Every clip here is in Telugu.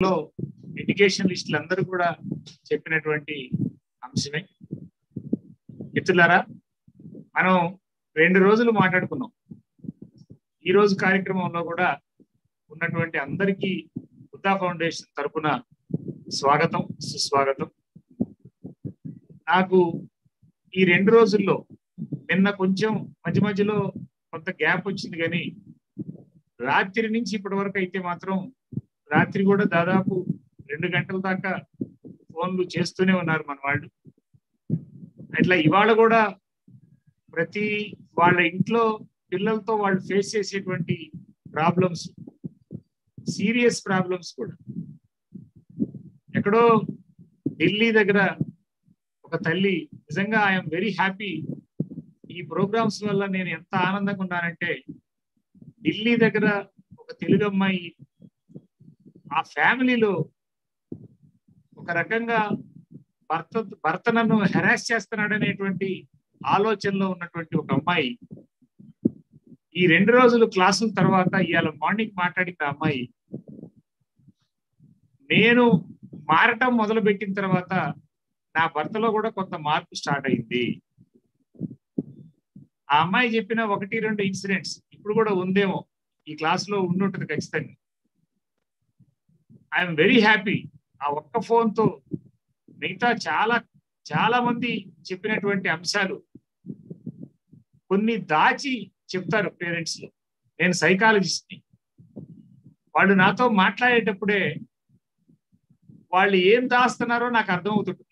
లో ఎడ్యుకేషనలిస్టులు అందరూ కూడా చెప్పినటువంటి అంశమే. మిత్రులారా, మనం 2 రోజులు మాట్లాడుకున్నాం. ఈ రోజు కార్యక్రమంలో కూడా ఉన్నటువంటి అందరికీ బుద్ధా ఫౌండేషన్ తరపున స్వాగతం, సుస్వాగతం. నాకు ఈ 2 రోజుల్లో నిన్న కొంచెం మధ్య మధ్యలో కొంత గ్యాప్ వచ్చింది, కానీ రాత్రి నుంచి ఇప్పటి వరకు అయితే మాత్రం రాత్రి కూడా దాదాపు 2 గంటల దాకా ఫోన్లు చేస్తూనే ఉన్నారు మన వాళ్ళు. అట్లా ఇవాళ కూడా ప్రతి వాళ్ళ ఇంట్లో పిల్లలతో వాళ్ళు ఫేస్ చేసేటువంటి ప్రాబ్లమ్స్, సీరియస్ ప్రాబ్లమ్స్ కూడా. ఎక్కడో ఢిల్లీ దగ్గర ఒక తల్లి, నిజంగా ఐఎమ్ వెరీ హ్యాపీ. ఈ ప్రోగ్రామ్స్ వల్ల నేను ఎంత ఆనందంగా ఉన్నానంటే, ఢిల్లీ దగ్గర ఒక తెలుగు అమ్మాయి ఆ ఫ్యామిలీలో ఒక రకంగా భర్త నన్ను హెరాస్ చేస్తున్నాడు అనేటువంటి ఆలోచనలో ఉన్నటువంటి ఒక అమ్మాయి ఈ 2 రోజులు క్లాసుల తర్వాత ఇవాళ మార్నింగ్ మాట్లాడిన అమ్మాయి, నేను మారటం మొదలు పెట్టిన తర్వాత నా భర్తలో కూడా కొంత మార్పు స్టార్ట్ అయింది. ఆ అమ్మాయి చెప్పిన 1-2 ఇన్సిడెంట్స్ ఇప్పుడు కూడా ఉందేమో, ఈ క్లాసులో ఉండుంటుంది ఖచ్చితంగా. I'm very happy. ఆ ఒక్క ఫోన్తో మిగతా చాలా మంది చెప్పినటువంటి అంశాలు కొన్ని దాచి చెప్తారు పేరెంట్స్ లో. నేను సైకాలజిస్ట్ని. వాళ్ళు నాతో మాట్లాడేటప్పుడే వాళ్ళు ఏం దాస్తున్నారో నాకు అర్థమవుతుంది.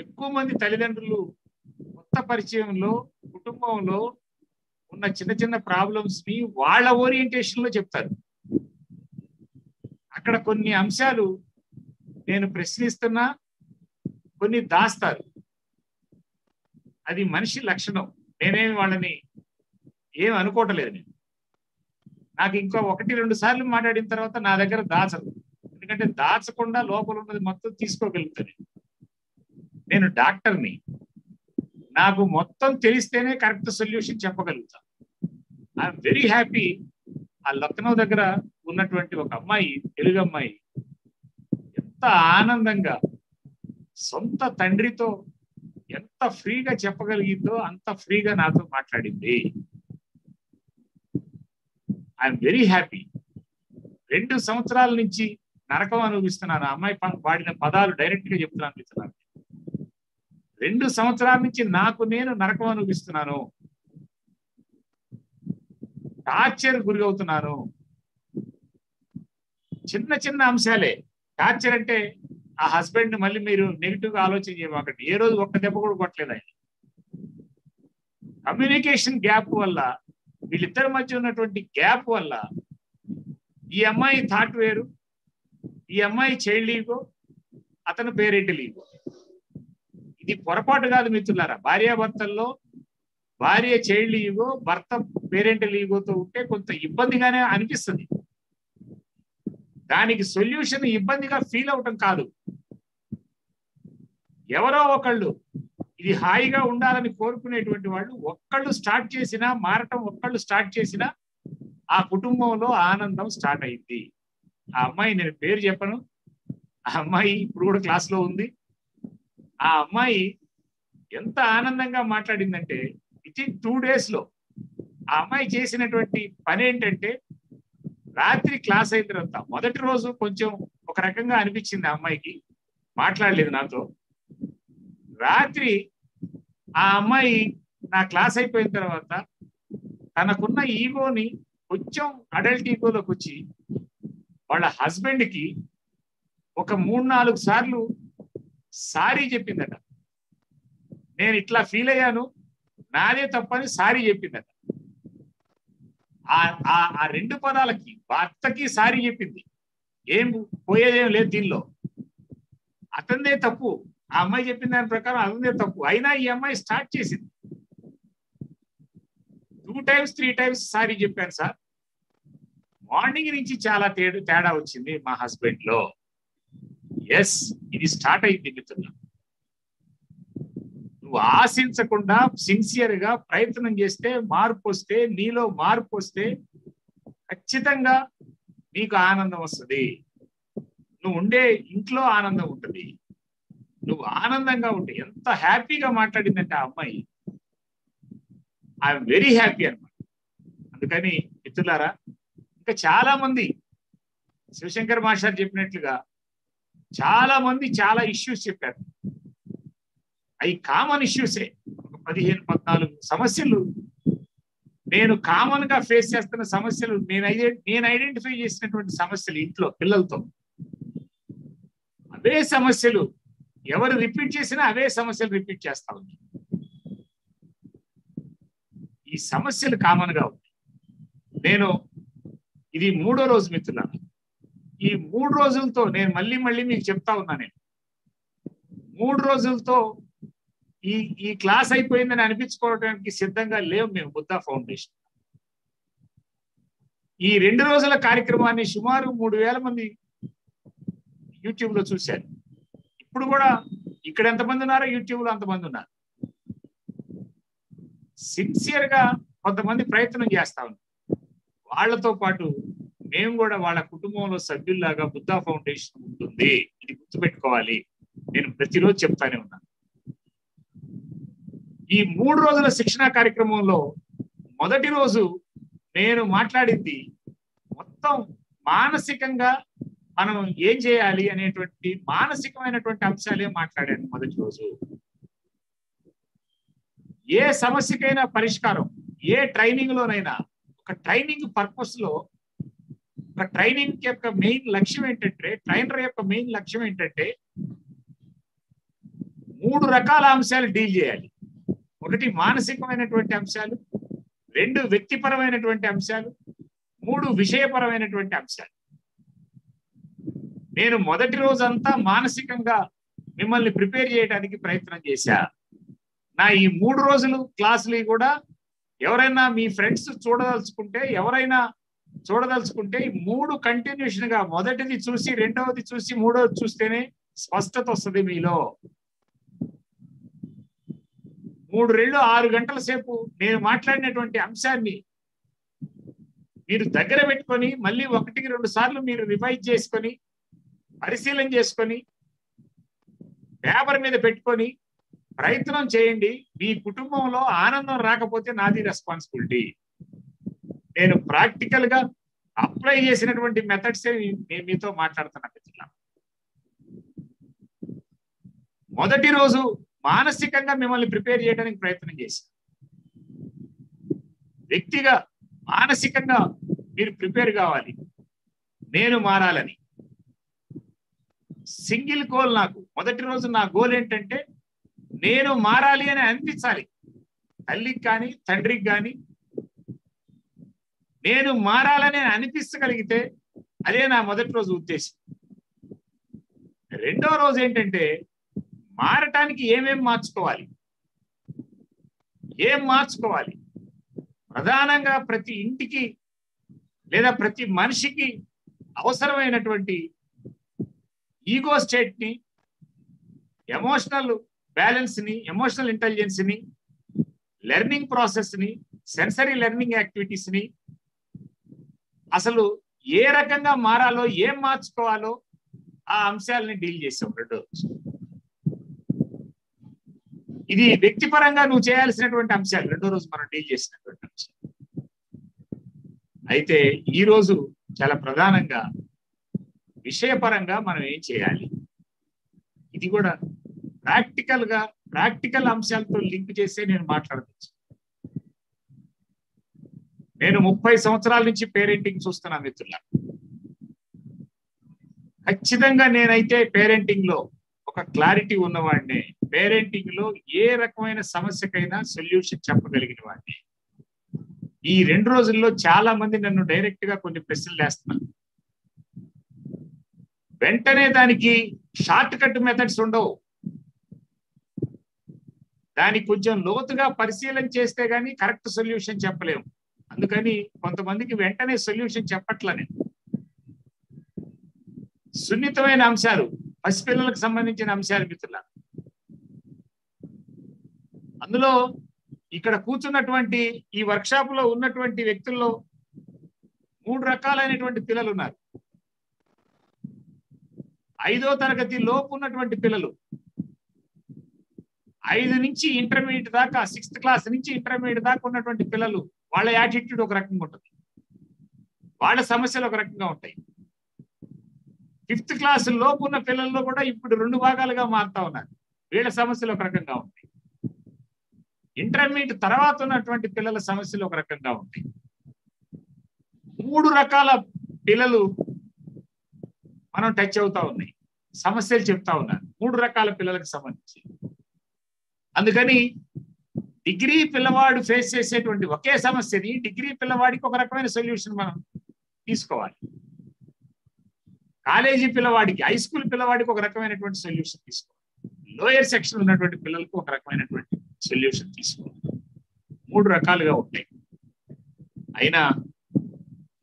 ఎక్కువ మంది తల్లిదండ్రులు కొత్త పరిచయంలో కుటుంబంలో ఉన్న చిన్న చిన్న ప్రాబ్లమ్స్ ని వాళ్ళ ఓరియంటేషన్ లో చెప్తారు. అక్కడ కొన్ని అంశాలు నేను ప్రశ్నిస్తున్నా, కొన్ని దాస్తారు. అది మనిషి లక్షణం. నేనేమి వాళ్ళని ఏం అనుకోవట్లేదు. నేను నాకు ఇంకా 1-2 సార్లు మాట్లాడిన తర్వాత నా దగ్గర దాచరు. ఎందుకంటే దాచకుండా లోపల ఉన్నది మొత్తం తీసుకోగలుగుతాను. నేను డాక్టర్ని. నాకు మొత్తం తెలిస్తేనే కరెక్ట్ సొల్యూషన్ చెప్పగలుగుతా. I'm very happy. ఆ లక్నో దగ్గర ఉన్నటువంటి ఒక అమ్మాయి, తెలుగు అమ్మాయి, ఎంత ఆనందంగా సొంత తండ్రితో ఎంత ఫ్రీగా చెప్పగలిగిందో అంత ఫ్రీగా నాతో మాట్లాడింది. I'm very happy. 2 సంవత్సరాల నుంచి నరకం అనుభవిస్తున్నాను. ఆ అమ్మాయి వాడిన పదాలు డైరెక్ట్ గా చెప్తున్నాను మిత్రులారా. 2 సంవత్సరాల నుంచి నేను నరకం అనుభవిస్తున్నాను, టార్చర్ గురి అవుతున్నాను. చిన్న చిన్న అంశాలే టార్చర్ అంటే, ఆ హస్బెండ్ మళ్ళీ మీరు నెగిటివ్ గా ఆలోచన చేయమాకండి. ఏ రోజు ఒక్క దెబ్బ కూడా కొట్టలేదు ఆయన. కమ్యూనికేషన్ గ్యాప్ వల్ల, వీళ్ళిద్దరి మధ్య ఉన్నటువంటి గ్యాప్ వల్ల ఈ అమ్మాయి థాట్ వేరు, ఈ అమ్మాయి చైల్డ్ ఈగో, అతను పేరెంటల్ ఈగో. ఇది పొరపాటు కాదు మిత్రులారా. భార్యాభర్తల్లో భార్య చైల్డ్ ఈగో, భర్త పేరెంటల్ ఈగోతో ఉంటే కొంత ఇబ్బందిగానే అనిపిస్తుంది. దానికి సొల్యూషన్ ఇబ్బందిగా ఫీల్ అవటం కాదు. ఎవరో ఒకళ్ళు ఇది హాయిగా ఉండాలని కోరుకునేటువంటి వాళ్ళు ఒక్కళ్ళు స్టార్ట్ చేసినా, మారటం ఒక్కళ్ళు స్టార్ట్ చేసినా ఆ కుటుంబంలో ఆనందం స్టార్ట్ అయింది. ఆ అమ్మాయి, నేను పేరు చెప్పను, ఆ అమ్మాయి ఇప్పుడు కూడా క్లాస్లో ఉంది. ఆ అమ్మాయి ఎంత ఆనందంగా మాట్లాడిందంటే, వితిన్ 2 days లో ఆ అమ్మాయి చేసినటువంటి పని ఏంటంటే, రాత్రి క్లాస్ అయిన తర్వాత మొదటి రోజు కొంచెం ఒక రకంగా అనిపించింది ఆ అమ్మాయికి, మాట్లాడలేదు నాతో. రాత్రి ఆ అమ్మాయి నా క్లాస్ అయిపోయిన తర్వాత తనకున్న ఈగోని కొంచెం అడల్ట్ ఈగోలోకి వచ్చి వాళ్ళ హస్బెండ్కి ఒక 3-4 సార్లు సారీ చెప్పిందట. నేను ఇట్లా ఫీల్ అయ్యాను, నాదే తప్పని సారీ చెప్పిందట. ఆ 2 పదాలకి భర్తకి సారీ చెప్పింది. ఏం పోయేదేం లేదు దీనిలో. అతనిదే తప్పు. ఆ అమ్మాయి చెప్పిన దాని ప్రకారం అతనిదే తప్పు. అయినా ఈ అమ్మాయి స్టార్ట్ చేసింది. 2 times 3 times సారీ చెప్పాను సార్. మార్నింగ్ నుంచి చాలా తేడా వచ్చింది మా హస్బెండ్ లో. ఎస్, ఇది స్టార్ట్ అయింది మిత్రులు. నువ్వు ఆశించకుండా సిన్సియర్ గా ప్రయత్నం చేస్తే మార్పు వస్తే, నీలో మార్పు వస్తే ఖచ్చితంగా నీకు ఆనందం వస్తుంది. నువ్వు ఉండే ఇంట్లో ఆనందం ఉంటుంది. నువ్వు ఆనందంగా ఉంటే ఎంత హ్యాపీగా మాట్లాడిందంటే ఆ అమ్మాయి, ఐఎమ్ వెరీ హ్యాపీ అన్నమాట. అందుకని మిత్రులారా, ఇంకా చాలా మంది శివశంకర్ మాస్టర్ చెప్పినట్లుగా చాలా మంది చాలా ఇష్యూస్ చెప్పారు. అవి కామన్ ఇష్యూసే. ఒక 15-14 సమస్యలు నేను కామన్ గా ఫేస్ చేస్తున్న సమస్యలు, నేను ఐడెంటిఫై చేసినటువంటి సమస్యలు ఇంట్లో పిల్లలతో. అవే సమస్యలు ఎవరు రిపీట్ చేసినా అవే సమస్యలు రిపీట్ చేస్తా ఉంది. ఈ సమస్యలు కామన్ గా ఉంది. నేను ఇది 3వ రోజు మిత్రులారా. ఈ 3 రోజులతో నేను మళ్ళీ మీకు చెప్తా ఉన్నా. నేను 3 రోజులతో ఈ క్లాస్ అయిపోయిందని అనిపించుకోవడానికి సిద్ధంగా లేవు మేము బుద్ధా ఫౌండేషన్. ఈ 2 రోజుల కార్యక్రమాన్ని సుమారు 3000 మంది యూట్యూబ్ లో చూశారు. ఇప్పుడు కూడా ఇక్కడ ఎంతమంది ఉన్నారో యూట్యూబ్ లో అంతమంది ఉన్నారు. సిన్సియర్ గా కొంతమంది ప్రయత్నం చేస్తా ఉన్నారు. వాళ్లతో పాటు మేము కూడా వాళ్ళ కుటుంబంలో సభ్యుల్లాగా బుద్ధా ఫౌండేషన్ ఉంటుంది. ఇది గుర్తుపెట్టుకోవాలి. నేను ప్రతిరోజు చెప్తానే ఉన్నాను. ఈ 3 రోజుల శిక్షణా కార్యక్రమంలో మొదటి రోజు నేను మాట్లాడింది మొత్తం మానసికంగా మనం ఏం చేయాలి అనేటువంటి మానసికమైనటువంటి అంశాలే మాట్లాడాను మొదటి రోజు. ఏ సమస్యకైనా పరిష్కారం, ఏ ట్రైనింగ్ లోనైనా, ఒక ట్రైనింగ్ పర్పస్ లో, ఒక ట్రైనింగ్ యొక్క మెయిన్ లక్ష్యం ఏంటంటే, ట్రైనర్ యొక్క మెయిన్ లక్ష్యం ఏంటంటే 3 రకాల అంశాలు డీల్ చేయాలి. 1 మానసికమైనటువంటి అంశాలు, 2 వ్యక్తిపరమైనటువంటి అంశాలు, 3 విషయపరమైనటువంటి అంశాలు. నేను మొదటి రోజంతా మానసికంగా మిమ్మల్ని ప్రిపేర్ చేయడానికి ప్రయత్నం చేశా. నా ఈ 3 రోజులు క్లాసులు కూడా ఎవరైనా మీ ఫ్రెండ్స్ చూడదలుచుకుంటే, ఎవరైనా చూడదలుచుకుంటే ఈ 3 కంటిన్యూషన్ గా మొదటిది చూసి, రెండవది చూసి, మూడవది చూస్తేనే స్పష్టత వస్తుంది మీలో. 3 రెళ్ళు 6 గంటల సేపు నేను మాట్లాడినటువంటి అంశాన్ని మీరు దగ్గర పెట్టుకొని మళ్ళీ 1-2 సార్లు మీరు రివైజ్ చేసుకొని, పరిశీలన చేసుకొని, పేపర్ మీద పెట్టుకొని ప్రయత్నం చేయండి. మీ కుటుంబంలో ఆనందం రాకపోతే నాది రెస్పాన్సిబిలిటీ. నేను ప్రాక్టికల్ గా అప్లై చేసినటువంటి మెథడ్స్ నేను మీతో మాట్లాడుతున్నా. మొదటి రోజు మానసికంగా మిమ్మల్ని ప్రిపేర్ చేయడానికి ప్రయత్నం చేశాను. వ్యక్తిగా మానసికంగా మీరు ప్రిపేర్ కావాలి. నేను మారాలని సింగిల్ గోల్. నాకు మొదటి రోజు నా గోల్ ఏంటంటే నేను మారాలి అని అనిపించాలి. తల్లికి కానీ తండ్రికి కానీ నేను మారాలని అనిపించగలిగితే అదే నా మొదటి రోజు ఉద్దేశం. రెండో రోజు ఏంటంటే మారటానికి ఏమేం మార్చుకోవాలి, ఏం మార్చుకోవాలి. ప్రధానంగా ప్రతి ఇంటికి లేదా ప్రతి మనిషికి అవసరమైనటువంటి ఈగో స్టేట్ ని, ఎమోషనల్ బ్యాలెన్స్ ని, ఎమోషనల్ ఇంటెలిజెన్స్ ని, లెర్నింగ్ ప్రాసెస్ ని, సెన్సరీ లెర్నింగ్ యాక్టివిటీస్ ని, అసలు ఏ రకంగా మారాలో, ఏం మార్చుకోవాలో ఆ అంశాలని డీల్ చేసాం. రెండో ఇది వ్యక్తిపరంగా నువ్వు చేయాల్సినటువంటి అంశాలు. రెండో రోజు మనం డీల్ చేసినటువంటి అంశాలు. అయితే ఈ రోజు చాలా ప్రధానంగా విషయపరంగా మనం ఏం చేయాలి, ఇది కూడా ప్రాక్టికల్ అంశాలతో లింక్ చేసే నేను మాట్లాడవచ్చు. నేను 30 సంవత్సరాల నుంచి పేరెంటింగ్ చూస్తున్నా మిత్రుల. ఖచ్చితంగా నేనైతే పేరెంటింగ్ లో ఒక క్లారిటీ ఉన్నవాడిని. పేరెంటింగ్ లో ఏ రకమైన సమస్యకైనా సొల్యూషన్ చెప్పగలిగిన వాడిని. ఈ 2 రోజుల్లో చాలా మంది నన్ను డైరెక్ట్ గా కొన్ని ప్రశ్నలు వేస్తున్నారు. వెంటనే దానికి షార్ట్ కట్ మెథడ్స్ ఉండవు. దానికి కొంచెం లోతుగా పరిశీలన చేస్తే గానీ కరెక్ట్ సొల్యూషన్ చెప్పలేము. అందుకని కొంతమందికి వెంటనే సొల్యూషన్ చెప్పట్లనే. సున్నితమైన అంశాలు, పసిపిల్లలకు సంబంధించిన అంశాలు మిత్రుల. అందులో ఇక్కడ కూర్చున్నటువంటి ఈ వర్క్షాప్ లో ఉన్నటువంటి వ్యక్తుల్లో 3 రకాలైనటువంటి పిల్లలు ఉన్నారు. 5వ తరగతి లోపు ఉన్నటువంటి పిల్లలు 5 నుంచి ఇంటర్మీడియట్ దాకా 6th క్లాస్ నుంచి ఇంటర్మీడియట్ దాకా ఉన్నటువంటి పిల్లలు వాళ్ళ యాటిట్యూడ్ ఒక రకంగా ఉంటుంది, వాళ్ళ సమస్యలు ఒక రకంగా ఉంటాయి. 5th క్లాస్ లోపు ఉన్న పిల్లల్లో కూడా ఇప్పుడు 2 భాగాలుగా మారుతా ఉన్నారు, వీళ్ళ సమస్యలు ఒక రకంగా ఉంటాయి. ఇంటర్మీడియట్ తర్వాత ఉన్నటువంటి పిల్లల సమస్యలు ఒక రకంగా ఉంటాయి. 3 రకాల పిల్లలు మనం టచ్ అవుతా ఉన్నాయి, సమస్యలు చెప్తా ఉన్నారు 3 రకాల పిల్లలకు సంబంధించి. అందుకని డిగ్రీ పిల్లవాడు ఫేస్ చేసేటువంటి ఒకే సమస్యని డిగ్రీ పిల్లవాడికి ఒక రకమైన సొల్యూషన్ మనం తీసుకోవాలి, కాలేజీ పిల్లవాడికి హై స్కూల్ పిల్లవాడికి ఒక రకమైనటువంటి సొల్యూషన్ తీసుకోవాలి, లోయర్ సెక్షన్ ఉన్నటువంటి పిల్లలకు ఒక రకమైనటువంటి సొల్యూషన్ తీసుకోవాలి. 3 రకాలుగా ఉంటాయి. అయినా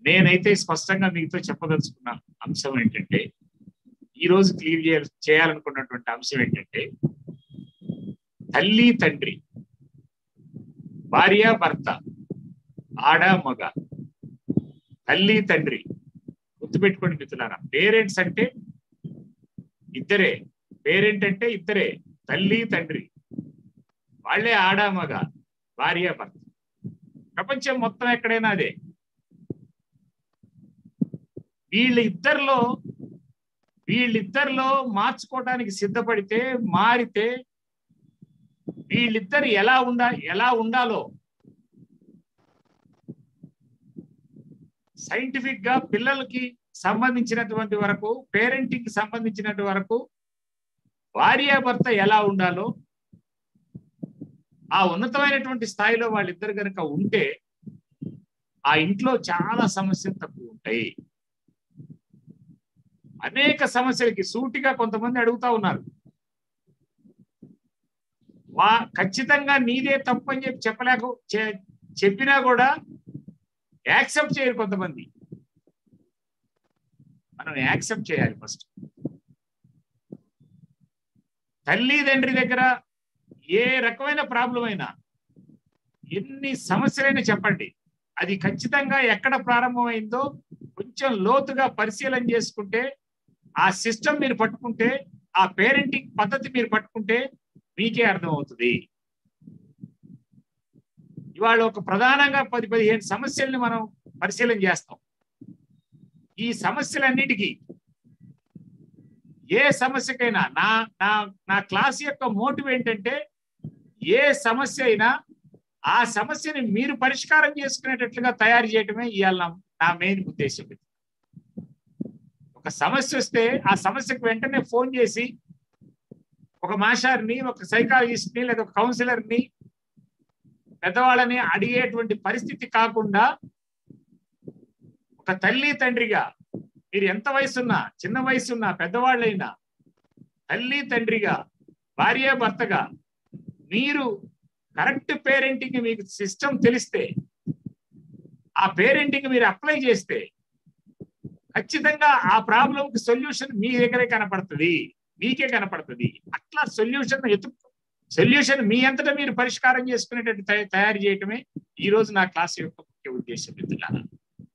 నేనైతే స్పష్టంగా మీతో చెప్పదలుచుకున్న అంశం ఏంటంటే, ఈరోజు క్లియర్ చేయాలనుకున్నటువంటి అంశం ఏంటంటే, తల్లి తండ్రి, భార్య భర్త, ఆడ మగ, తల్లి తండ్రి, గుర్తుపెట్టుకోండి మిత్రులారా. పేరెంట్స్ అంటే ఇద్దరే, పేరెంట్ అంటే ఇద్దరే, తల్లి తండ్రి, వాళ్ళే ఆడ మగ, భార్య భర్త. ప్రపంచం మొత్తం ఎక్కడైనా అదే. వీళ్ళిద్దరిలో మార్చుకోవడానికి సిద్ధపడితే, మారితే వీళ్ళిద్దరు ఎలా ఉండాలో సైంటిఫిక్ గా పిల్లలకి సంబంధించినటువంటి వరకు, పేరెంటింగ్ కి సంబంధించినటువంటి వరకు భార్యాభర్త ఎలా ఉండాలో ఆ ఉన్నతమైనటువంటి స్థాయిలో వాళ్ళిద్దరు కనుక ఉంటే ఆ ఇంట్లో చాలా సమస్యలు తక్కువ ఉంటాయి. అనేక సమస్యలకి సూటిగా కొంతమంది అడుగుతా ఉన్నారు, ఖచ్చితంగా నీదే తప్పు అని చెప్పినా కూడా యాక్సెప్ట్ చేయరు కొంతమంది. మనం యాక్సెప్ట్ చేయాలి ఫస్ట్. తల్లి తండ్రి దగ్గర ఏ రకమైన ప్రాబ్లం అయినా, ఎన్ని సమస్యలైనా చెప్పండి, అది ఖచ్చితంగా ఎక్కడ ప్రారంభమైందో కొంచెం లోతుగా పరిశీలన చేసుకుంటే, ఆ సిస్టమ్ మీరు పట్టుకుంటే, ఆ పేరెంటింగ్ పద్ధతి మీరు పట్టుకుంటే మీకే అర్థమవుతుంది. ఇవాళ ఒక ప్రధానంగా 10-15 సమస్యల్ని మనం పరిశీలన చేస్తాం. ఈ సమస్యలన్నిటికీ ఏ సమస్యకైనా నా క్లాస్ యొక్క మోటివ్ ఏంటంటే, ఏ సమస్య అయినా ఆ సమస్యని మీరు పరిష్కారం చేసుకునేటట్లుగా తయారు చేయటమే ఇవాళ నా మెయిన్ ఉద్దేశం. ఒక సమస్య వస్తే ఆ సమస్యకు వెంటనే ఫోన్ చేసి ఒక మాస్టర్ని, ఒక సైకాలజిస్ట్ని లేదా ఒక కౌన్సిలర్ని, పెద్దవాళ్ళని అడిగేటువంటి పరిస్థితి కాకుండా, ఒక తల్లి తండ్రిగా మీరు ఎంత వయసున్నా, చిన్న వయసున్నా, పెద్దవాళ్ళైనా, తల్లి తండ్రిగా, భార్య భర్తగా మీరు కరెక్ట్ పేరెంటింగ్ మీకు సిస్టమ్ తెలిస్తే, ఆ పేరెంటింగ్ మీరు అప్లై చేస్తే ఖచ్చితంగా ఆ ప్రాబ్లంకి సొల్యూషన్ మీ దగ్గరే కనపడుతుంది, మీకే కనపడుతుంది. అట్లా సొల్యూషన్ మీ అంతటా మీరు పరిష్కారం చేసుకునేటట్టు తయారు చేయటమే ఈ రోజు నా క్లాస్ యొక్క ముఖ్య ఉద్దేశం మిత్రులారా.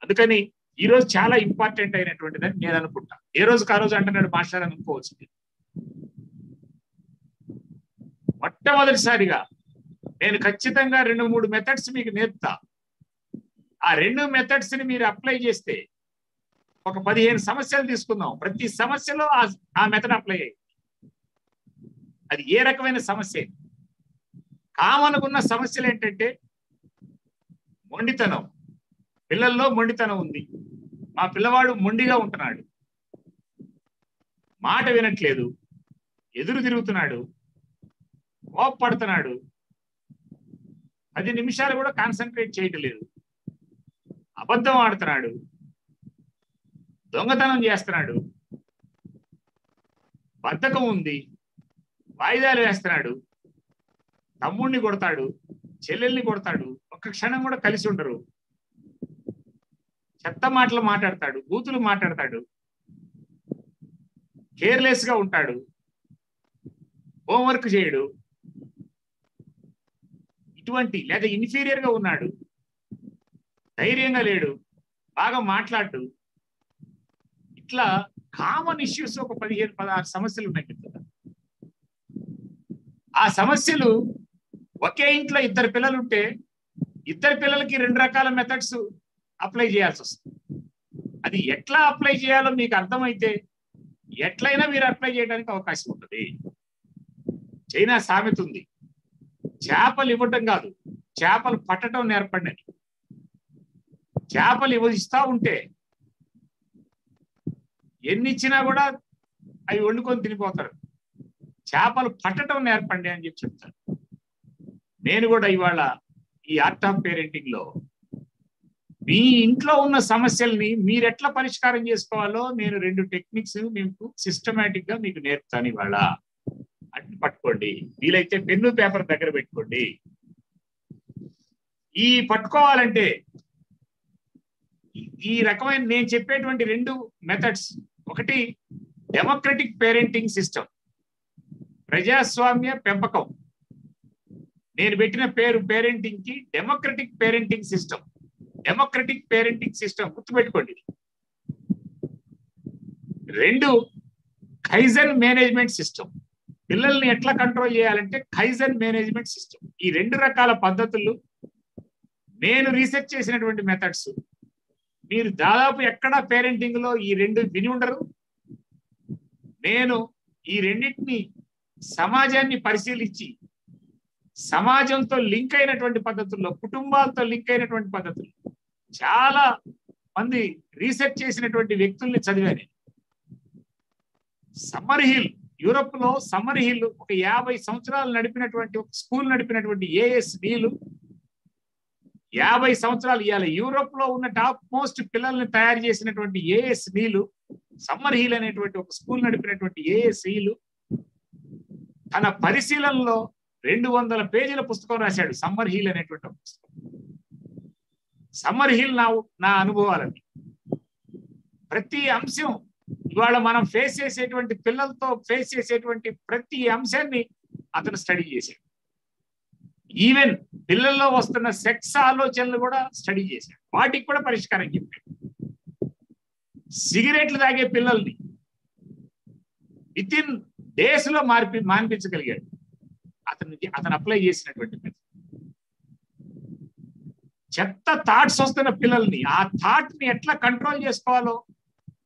అందుకని ఈ రోజు చాలా ఇంపార్టెంట్ అయినటువంటిదని నేను అనుకుంటా. ఏ రోజుకి ఆ రోజు అంటున్నాడు మాస్టర్ అని అనుకోవచ్చు. మొట్టమొదటిసారిగా నేను ఖచ్చితంగా 2-3 మెథడ్స్ మీకు నేర్పుతా. ఆ 2 మెథడ్స్ ని మీరు అప్లై చేస్తే, ఒక 15 సమస్యలు తీసుకుందాం, ప్రతి సమస్యలో ఆ మెథడ్ అప్లై అయ్యి, అది ఏ రకమైన సమస్య. కామన్ ఉన్న సమస్యలు ఏంటంటే మొండితనం. పిల్లల్లో మొండితనం ఉంది. మా పిల్లవాడు మొండిగా ఉంటున్నాడు, మాట వినట్లేదు, ఎదురు తిరుగుతున్నాడు, కోపపడుతున్నాడు, 10 నిమిషాలు కూడా కాన్సన్ట్రేట్ చేయటం లేదు, అబద్ధం ఆడుతున్నాడు, దొంగతనం చేస్తున్నాడు, బద్ధకం ఉంది, వాయిదాలు వేస్తున్నాడు, తమ్ముడిని కొడతాడు, చెల్లెల్ని కొడతాడు, ఒక్క క్షణం కూడా కలిసి ఉండరు, చెత్త మాటలు మాట్లాడతాడు, బూతులు మాట్లాడతాడు, కేర్లెస్ గా ఉంటాడు, హోంవర్క్ చేయడు, ఇటువంటి లేదా ఇన్ఫీరియర్ గా ఉన్నాడు, ధైర్యంగా లేడు, బాగా మాట్లాడు, ఇట్లా కామన్ ఇష్యూస్ ఒక 15-16 సమస్యలు ఉన్నాయి మిత్రులారా. ఆ సమస్యలు ఒకే ఇంట్లో ఇద్దరు పిల్లలు ఉంటే ఇద్దరు పిల్లలకి 2 రకాల మెథడ్స్ అప్లై చేయాల్సి వస్తుంది. అది ఎట్లా అప్లై చేయాలో మీకు అర్థమైతే ఎట్లయినా మీరు అప్లై చేయడానికి అవకాశం ఉంటుంది. చైనా సామెత ఉంది, చేపలు ఇవ్వటం కాదు, చేపలు పట్టడం నేర్పండి అని. చేపలు ఇస్తా ఉంటే ఎన్ని ఇచ్చినా కూడా అవి వండుకొని తినిపోతారు. చేపలు పట్టడం నేర్పండి అని చెప్పి చెప్తారు. నేను కూడా ఇవాళ ఈ ఆర్ట్ ఆఫ్ పేరెంటింగ్ లో మీ ఇంట్లో ఉన్న సమస్యల్ని మీరు ఎట్లా పరిష్కారం చేసుకోవాలో నేను 2 టెక్నిక్స్ మీకు సిస్టమేటిక్ గా మీకు నేర్పుతాను. ఇవాళ అట్ని పట్టుకోండి, వీలైతే పెన్ను పేపర్ దగ్గర పెట్టుకోండి. ఈ పట్టుకోవాలంటే ఈ రకమైన నేను చెప్పేటువంటి 2 మెథడ్స్, ఒకటి డెమోక్రటిక్ పేరెంటింగ్ సిస్టమ్, ప్రజాస్వామ్య పెంపకం. నేను పెట్టిన పేరు పేరెంటింగ్ కి democratic parenting system. Democratic parenting system గుర్తుపెట్టుకోండి. 2 కైజన్ మేనేజ్మెంట్ సిస్టమ్. పిల్లల్ని ఎట్లా కంట్రోల్ చేయాలంటే కైజన్ మేనేజ్మెంట్ సిస్టమ్. ఈ 2 రకాల పద్ధతులు నేను రీసెర్చ్ చేసినటువంటి మెథడ్స్. మీరు దాదాపు ఎక్కడా పేరెంటింగ్ లో ఈ 2 విని ఉండరు. నేను ఈ రెండింటిని సమాజాన్ని పరిశీలించి సమాజంతో లింక్ అయినటువంటి పద్ధతుల్లో, కుటుంబాలతో లింక్ అయినటువంటి పద్ధతులు చాలా మంది రీసెర్చ్ చేసినటువంటి వ్యక్తుల్ని చదివాను. సమ్మర్ హిల్, యూరోప్ లో సమ్మర్ హిల్ ఒక 50 సంవత్సరాలు నడిపినటువంటి ఒక స్కూల్ నడిపినటువంటి ఏఎస్డీలు 50 సంవత్సరాలు ఇవాళ యూరోప్ లో ఉన్న టాప్ మోస్ట్ పిల్లల్ని తయారు చేసినటువంటి ఏఎస్డీలు, సమ్మర్ హిల్ అనేటువంటి ఒక స్కూల్ నడిపినటువంటి ఏఎస్ఈలు తన పరిశీలనలో 200 పేజీల పుస్తకం రాశాడు. సమ్మర్ హిల్ అనేటువంటి పుస్తకం. సమ్మర్ హిల్ నా అనుభవాలని ప్రతి అంశం ఇవాళ మనం ఫేస్ చేసేటువంటి పిల్లలతో ఫేస్ చేసేటువంటి ప్రతి అంశాన్ని అతను స్టడీ చేశాడు. ఈవెన్ పిల్లల్లో వస్తున్న సెక్స్ ఆలోచనలు కూడా స్టడీ చేశాడు. వాటికి కూడా పరిష్కారం చెప్పాడు. సిగరెట్లు తాగే పిల్లల్ని విత్ ఇన్ డేస్ లో మాన్పించగలిగాడు. అతను అప్లై చేసినటువంటి మెథడ్. చెత్త థాట్స్ వస్తున్న పిల్లల్ని ఆ థాట్ ని ఎట్లా కంట్రోల్ చేసుకోవాలో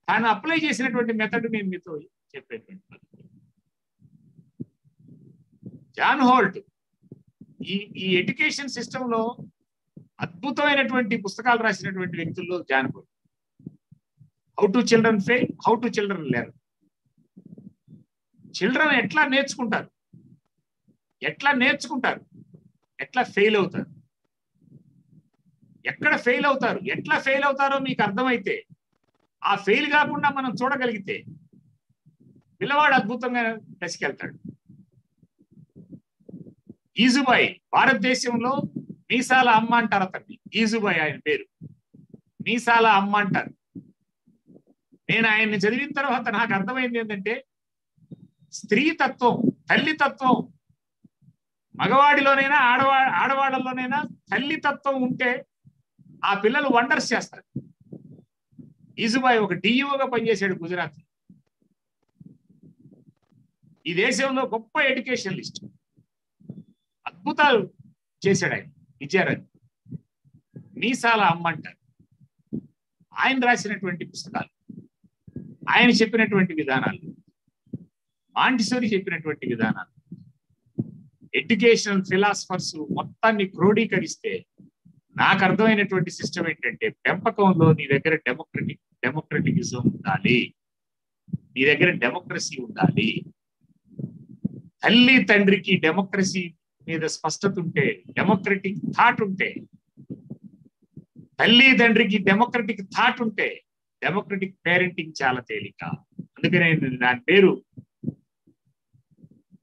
తాను అప్లై చేసినటువంటి మెథడ్ నేను మీతో చెప్పేటువంటి. జాన్ హోల్ట్ ఈ ఎడ్యుకేషన్ సిస్టమ్ లో అద్భుతమైనటువంటి పుస్తకాలు రాసినటువంటి వ్యక్తుల్లో John Holt. How to children fail, how to children learn. Children ఎట్లా నేర్చుకుంటారు, ఎట్లా ఫెయిల్ అవుతారు, ఎక్కడ ఫెయిల్ అవుతారు, ఎట్లా ఫెయిల్ అవుతారో మీకు అర్థమైతే, ఆ ఫెయిల్ కాకుండా మనం చూడగలిగితే పిల్లవాడు అద్భుతంగా దశకెళ్తాడు. ఈజుబాయ్, భారతదేశంలో మీసాల అమ్మ అంటారు అతన్ని. ఈజుబాయ్ ఆయన పేరు. మీసాల అమ్మ అంటారు. నేను ఆయన్ని చదివిన తర్వాత నాకు అర్థమైంది ఏంటంటే స్త్రీతత్వం, తల్లితత్వం మగవాడిలోనైనా ఆడవాళ్ళలోనైనా తల్లితత్వం ఉంటే ఆ పిల్లలు వండర్స్ చేస్తారు. ఈజుబాయ్ ఒక డిఈఓగా పనిచేశాడు గుజరాత్. ఈ దేశంలో గొప్ప ఎడ్యుకేషనలిస్ట్, అద్భుతాలు చేశాడు ఆయన, విజయారాయణ. మీసాల అమ్మ అంటారు. ఆయన రాసినటువంటి పుస్తకాలు, ఆయన చెప్పినటువంటి విధానాలు, మాంటిసోరి చెప్పినటువంటి విధానాలు, ఎడ్యుకేషనల్ ఫిలాసఫర్స్ మొత్తాన్ని క్రోడీకరిస్తే నాకు అర్థమైనటువంటి సిస్టమ్ ఏంటంటే పెంపకంలో నీ దగ్గర డెమోక్రటికిజం ఉండాలి, నీ దగ్గర డెమోక్రసీ ఉండాలి. తల్లి తండ్రికి డెమోక్రసీ మీద స్పష్టత ఉంటే, డెమోక్రటిక్ థాట్ ఉంటే, తల్లి తండ్రికి డెమోక్రటిక్ థాట్ ఉంటే డెమోక్రటిక్ పేరెంటింగ్ చాలా తేలిక. అందుకనే దాని పేరు,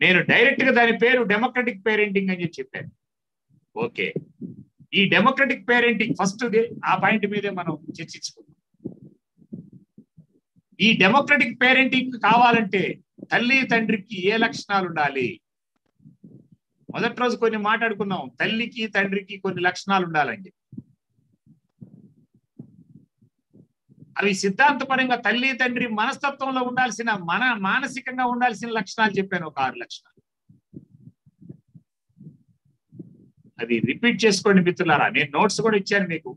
నేను డైరెక్ట్ గా దాని పేరు డెమోక్రటిక్ పేరెంటింగ్ అని చెప్పాను. ఓకే, ఈ డెమోక్రటిక్ పేరెంటింగ్ ఫస్ట్ ఆ పాయింట్ మీదే మనం చర్చించుకుందాం. ఈ డెమోక్రటిక్ పేరెంటింగ్ కావాలంటే తల్లి తండ్రికి ఏ లక్షణాలు ఉండాలి? మొదటి రోజు కొన్ని మాట్లాడుకున్నాం, తల్లికి తండ్రికి కొన్ని లక్షణాలు ఉండాలని చెప్పి. అవి సిద్ధాంతపరంగా తల్లి తండ్రి మనస్తత్వంలో ఉండాల్సిన మానసికంగా ఉండాల్సిన లక్షణాలు చెప్పాను, ఒక 6 లక్షణాలు. అది రిపీట్ చేసుకోండి మిత్రులారా. నేను నోట్స్ కూడా ఇచ్చాను మీకు,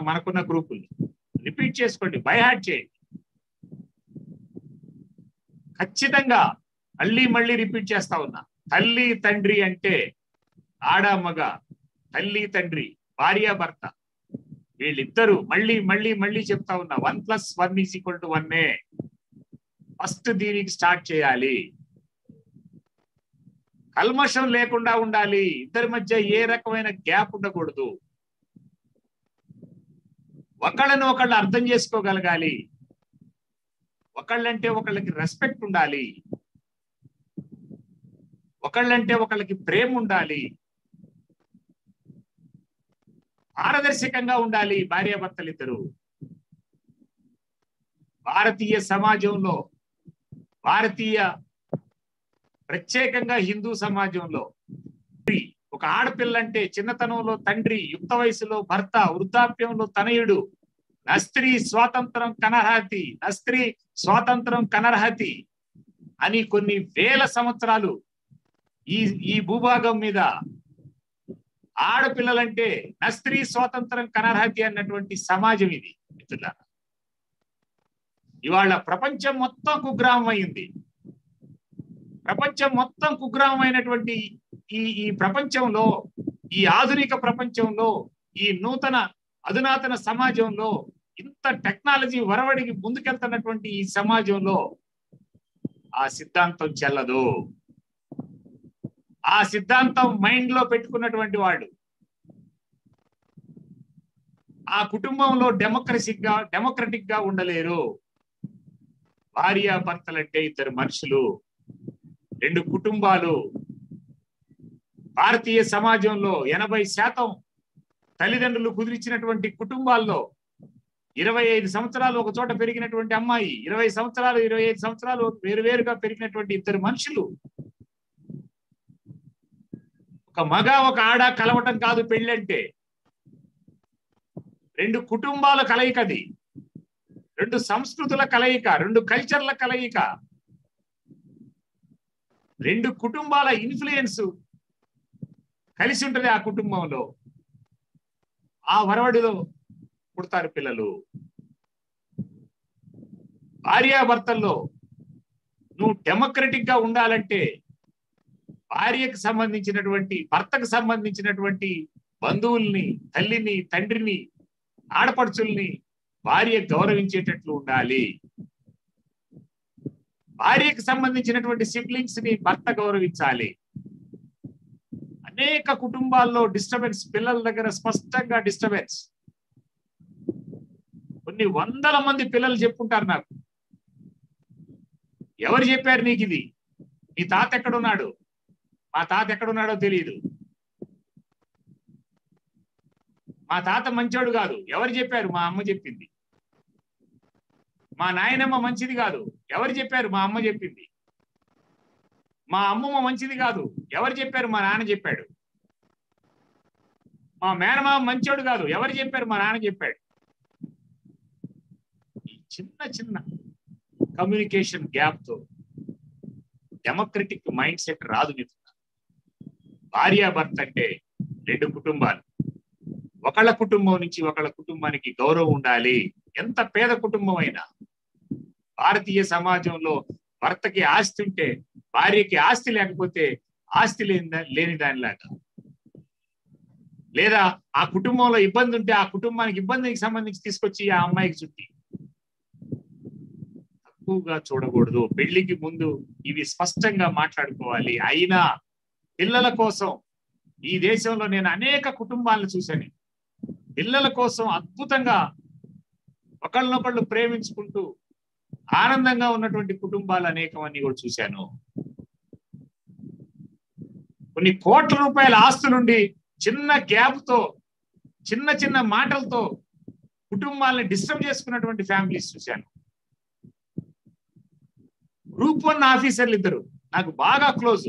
మనకున్న గ్రూపుల్ని రిపీట్ చేసుకోండి, బై హార్ట్ చేయండి. ఖచ్చితంగా మళ్ళీ రిపీట్ చేస్తా ఉన్నా. తల్లి తండ్రి అంటే ఆడ మగ, తల్లి తండ్రి భార్య భర్త, వీళ్ళిద్దరూ మళ్ళీ చెప్తా ఉన్నా. 1+1 = 1. ఫస్ట్ దీనికి స్టార్ట్ చేయాలి. కల్మషం లేకుండా ఉండాలి. ఇద్దరి మధ్య ఏ రకమైన గ్యాప్ ఉండకూడదు. ఒకళ్ళని ఒకళ్ళు అర్థం చేసుకోగలగాలి. ఒకళ్ళంటే ఒకళ్ళకి రెస్పెక్ట్ ఉండాలి. ఒకళ్ళంటే ఒకళ్ళకి ప్రేమ ఉండాలి. పారదర్శకంగా ఉండాలి భార్యాభర్తలిద్దరూ. భారతీయ సమాజంలో, ప్రత్యేకంగా హిందూ సమాజంలో ఒక ఆడపిల్లంటే చిన్నతనంలో తండ్రి, యుక్త వయసులో భర్త, వృద్ధాప్యంలో తనయుడు. నస్త్రీ స్వాతంత్రం కనర్హతి అని కొన్ని వేల సంవత్సరాలు ఈ భూభాగం మీద ఆడపిల్లలంటే నస్త్రీ స్వాతంత్రం కనర్హతి అన్నటువంటి సమాజం ఇది మిత్రులారా. ఇవాళ ప్రపంచం మొత్తం కుగ్రామం అయింది. ప్రపంచం మొత్తం కుగ్రామమైనటువంటి ఈ ప్రపంచంలో, ఈ ఆధునిక ప్రపంచంలో, ఈ అధునాతన సమాజంలో, ఇంత టెక్నాలజీ వరవడికి ముందుకెళ్తున్నటువంటి ఈ సమాజంలో ఆ సిద్ధాంతం చెల్లదు. ఆ సిద్ధాంతం మైండ్ లో పెట్టుకున్నటువంటి వాడు ఆ కుటుంబంలో డెమోక్రటిక్ గా ఉండలేరు. భార్యాభర్తలంటే ఇద్దరు మనుషులు, 2 కుటుంబాలు. భారతీయ సమాజంలో 80% తల్లిదండ్రులు కుదిరించినటువంటి కుటుంబాల్లో 25 సంవత్సరాలు ఒక చోట పెరిగినటువంటి అమ్మాయి, 20 సంవత్సరాలు 25 సంవత్సరాలు వేరువేరుగా పెరిగినటువంటి ఇద్దరు మనుషులు. ఒక మగ ఒక ఆడ కలవటం కాదు పెళ్ళంటే. 2 కుటుంబాల కలయికది, 2 సంస్కృతుల కలయిక, 2 కల్చర్ల కలయిక, 2 కుటుంబాల ఇన్ఫ్లుయెన్స్ కలిసి ఉంటది ఆ కుటుంబంలో. ఆ వరవడిలో పుడతారు పిల్లలు. భార్యాభర్తల్లో నువ్వు డెమోక్రటిక్ గా ఉండాలంటే భార్యకు సంబంధించినటువంటి, భర్తకు సంబంధించినటువంటి బంధువుల్ని, తల్లిని, తండ్రిని, ఆడపడుచుల్ని భార్య గౌరవించేటట్లు ఉండాలి. భార్యకు సంబంధించినటువంటి సిబ్లింగ్స్ ని భర్త గౌరవించాలి. అనేక కుటుంబాల్లో డిస్టర్బెన్స్, పిల్లల దగ్గర స్పష్టంగా డిస్టర్బెన్స్. కొన్ని వందల మంది పిల్లలు చెప్పుకుంటారు నాకు, ఎవరు చెప్పారు నీకు ఇది? మీ తాత ఎక్కడున్నాడు? మా తాత ఎక్కడున్నాడో తెలియదు. మా తాత మంచోడు కాదు, ఎవరు చెప్పారు? మా అమ్మ చెప్పింది. మా నాయనమ్మ మంచిది కాదు, ఎవరు చెప్పారు? మా అమ్మ చెప్పింది. మా అమ్మమ్మ మంచిది కాదు, ఎవరు చెప్పారు? మా నాన్న చెప్పాడు. మా మేనమామ మంచోడు కాదు, ఎవరు చెప్పారు? మా నాన్న చెప్పాడు. ఈ చిన్న కమ్యూనికేషన్ గ్యాప్ తో డెమోక్రటిక్ మైండ్ సెట్ రాదు మిత్రులు. భార్యాభర్త అంటే 2 కుటుంబాలు. ఒకళ్ళ కుటుంబం నుంచి ఒకళ్ళ కుటుంబానికి గౌరవం ఉండాలి. ఎంత పేద కుటుంబం అయినా. భారతీయ సమాజంలో భర్తకి ఆస్తి ఉంటే భార్యకి ఆస్తి లేకపోతే ఆస్తి లేని దానిలాగా, లేదా ఆ కుటుంబంలో ఇబ్బంది ఉంటే ఆ కుటుంబానికి ఇబ్బందికి సంబంధించి తీసుకొచ్చి ఆ అమ్మాయికి చుట్టి తక్కువగా చూడకూడదు. పెళ్లికి ముందు ఇవి స్పష్టంగా మాట్లాడుకోవాలి. అయినా పిల్లల కోసం ఈ దేశంలో నేను అనేక కుటుంబాలను చూశాను. పిల్లల కోసం అద్భుతంగా ఒకళ్ళనొకళ్ళు ప్రేమించుకుంటూ ఆనందంగా ఉన్నటువంటి కుటుంబాలు అనేకమన్నీ కూడా చూశాను. కొన్ని కోట్ల రూపాయల ఆస్తులుండి చిన్న గ్యాప్ తో, చిన్న మాటలతో కుటుంబాలను డిస్టర్బ్ చేసుకున్నటువంటి ఫ్యామిలీస్ చూశాను. గ్రూప్ 1 ఆఫీసర్లు ఇద్దరు నాకు బాగా క్లోజ్.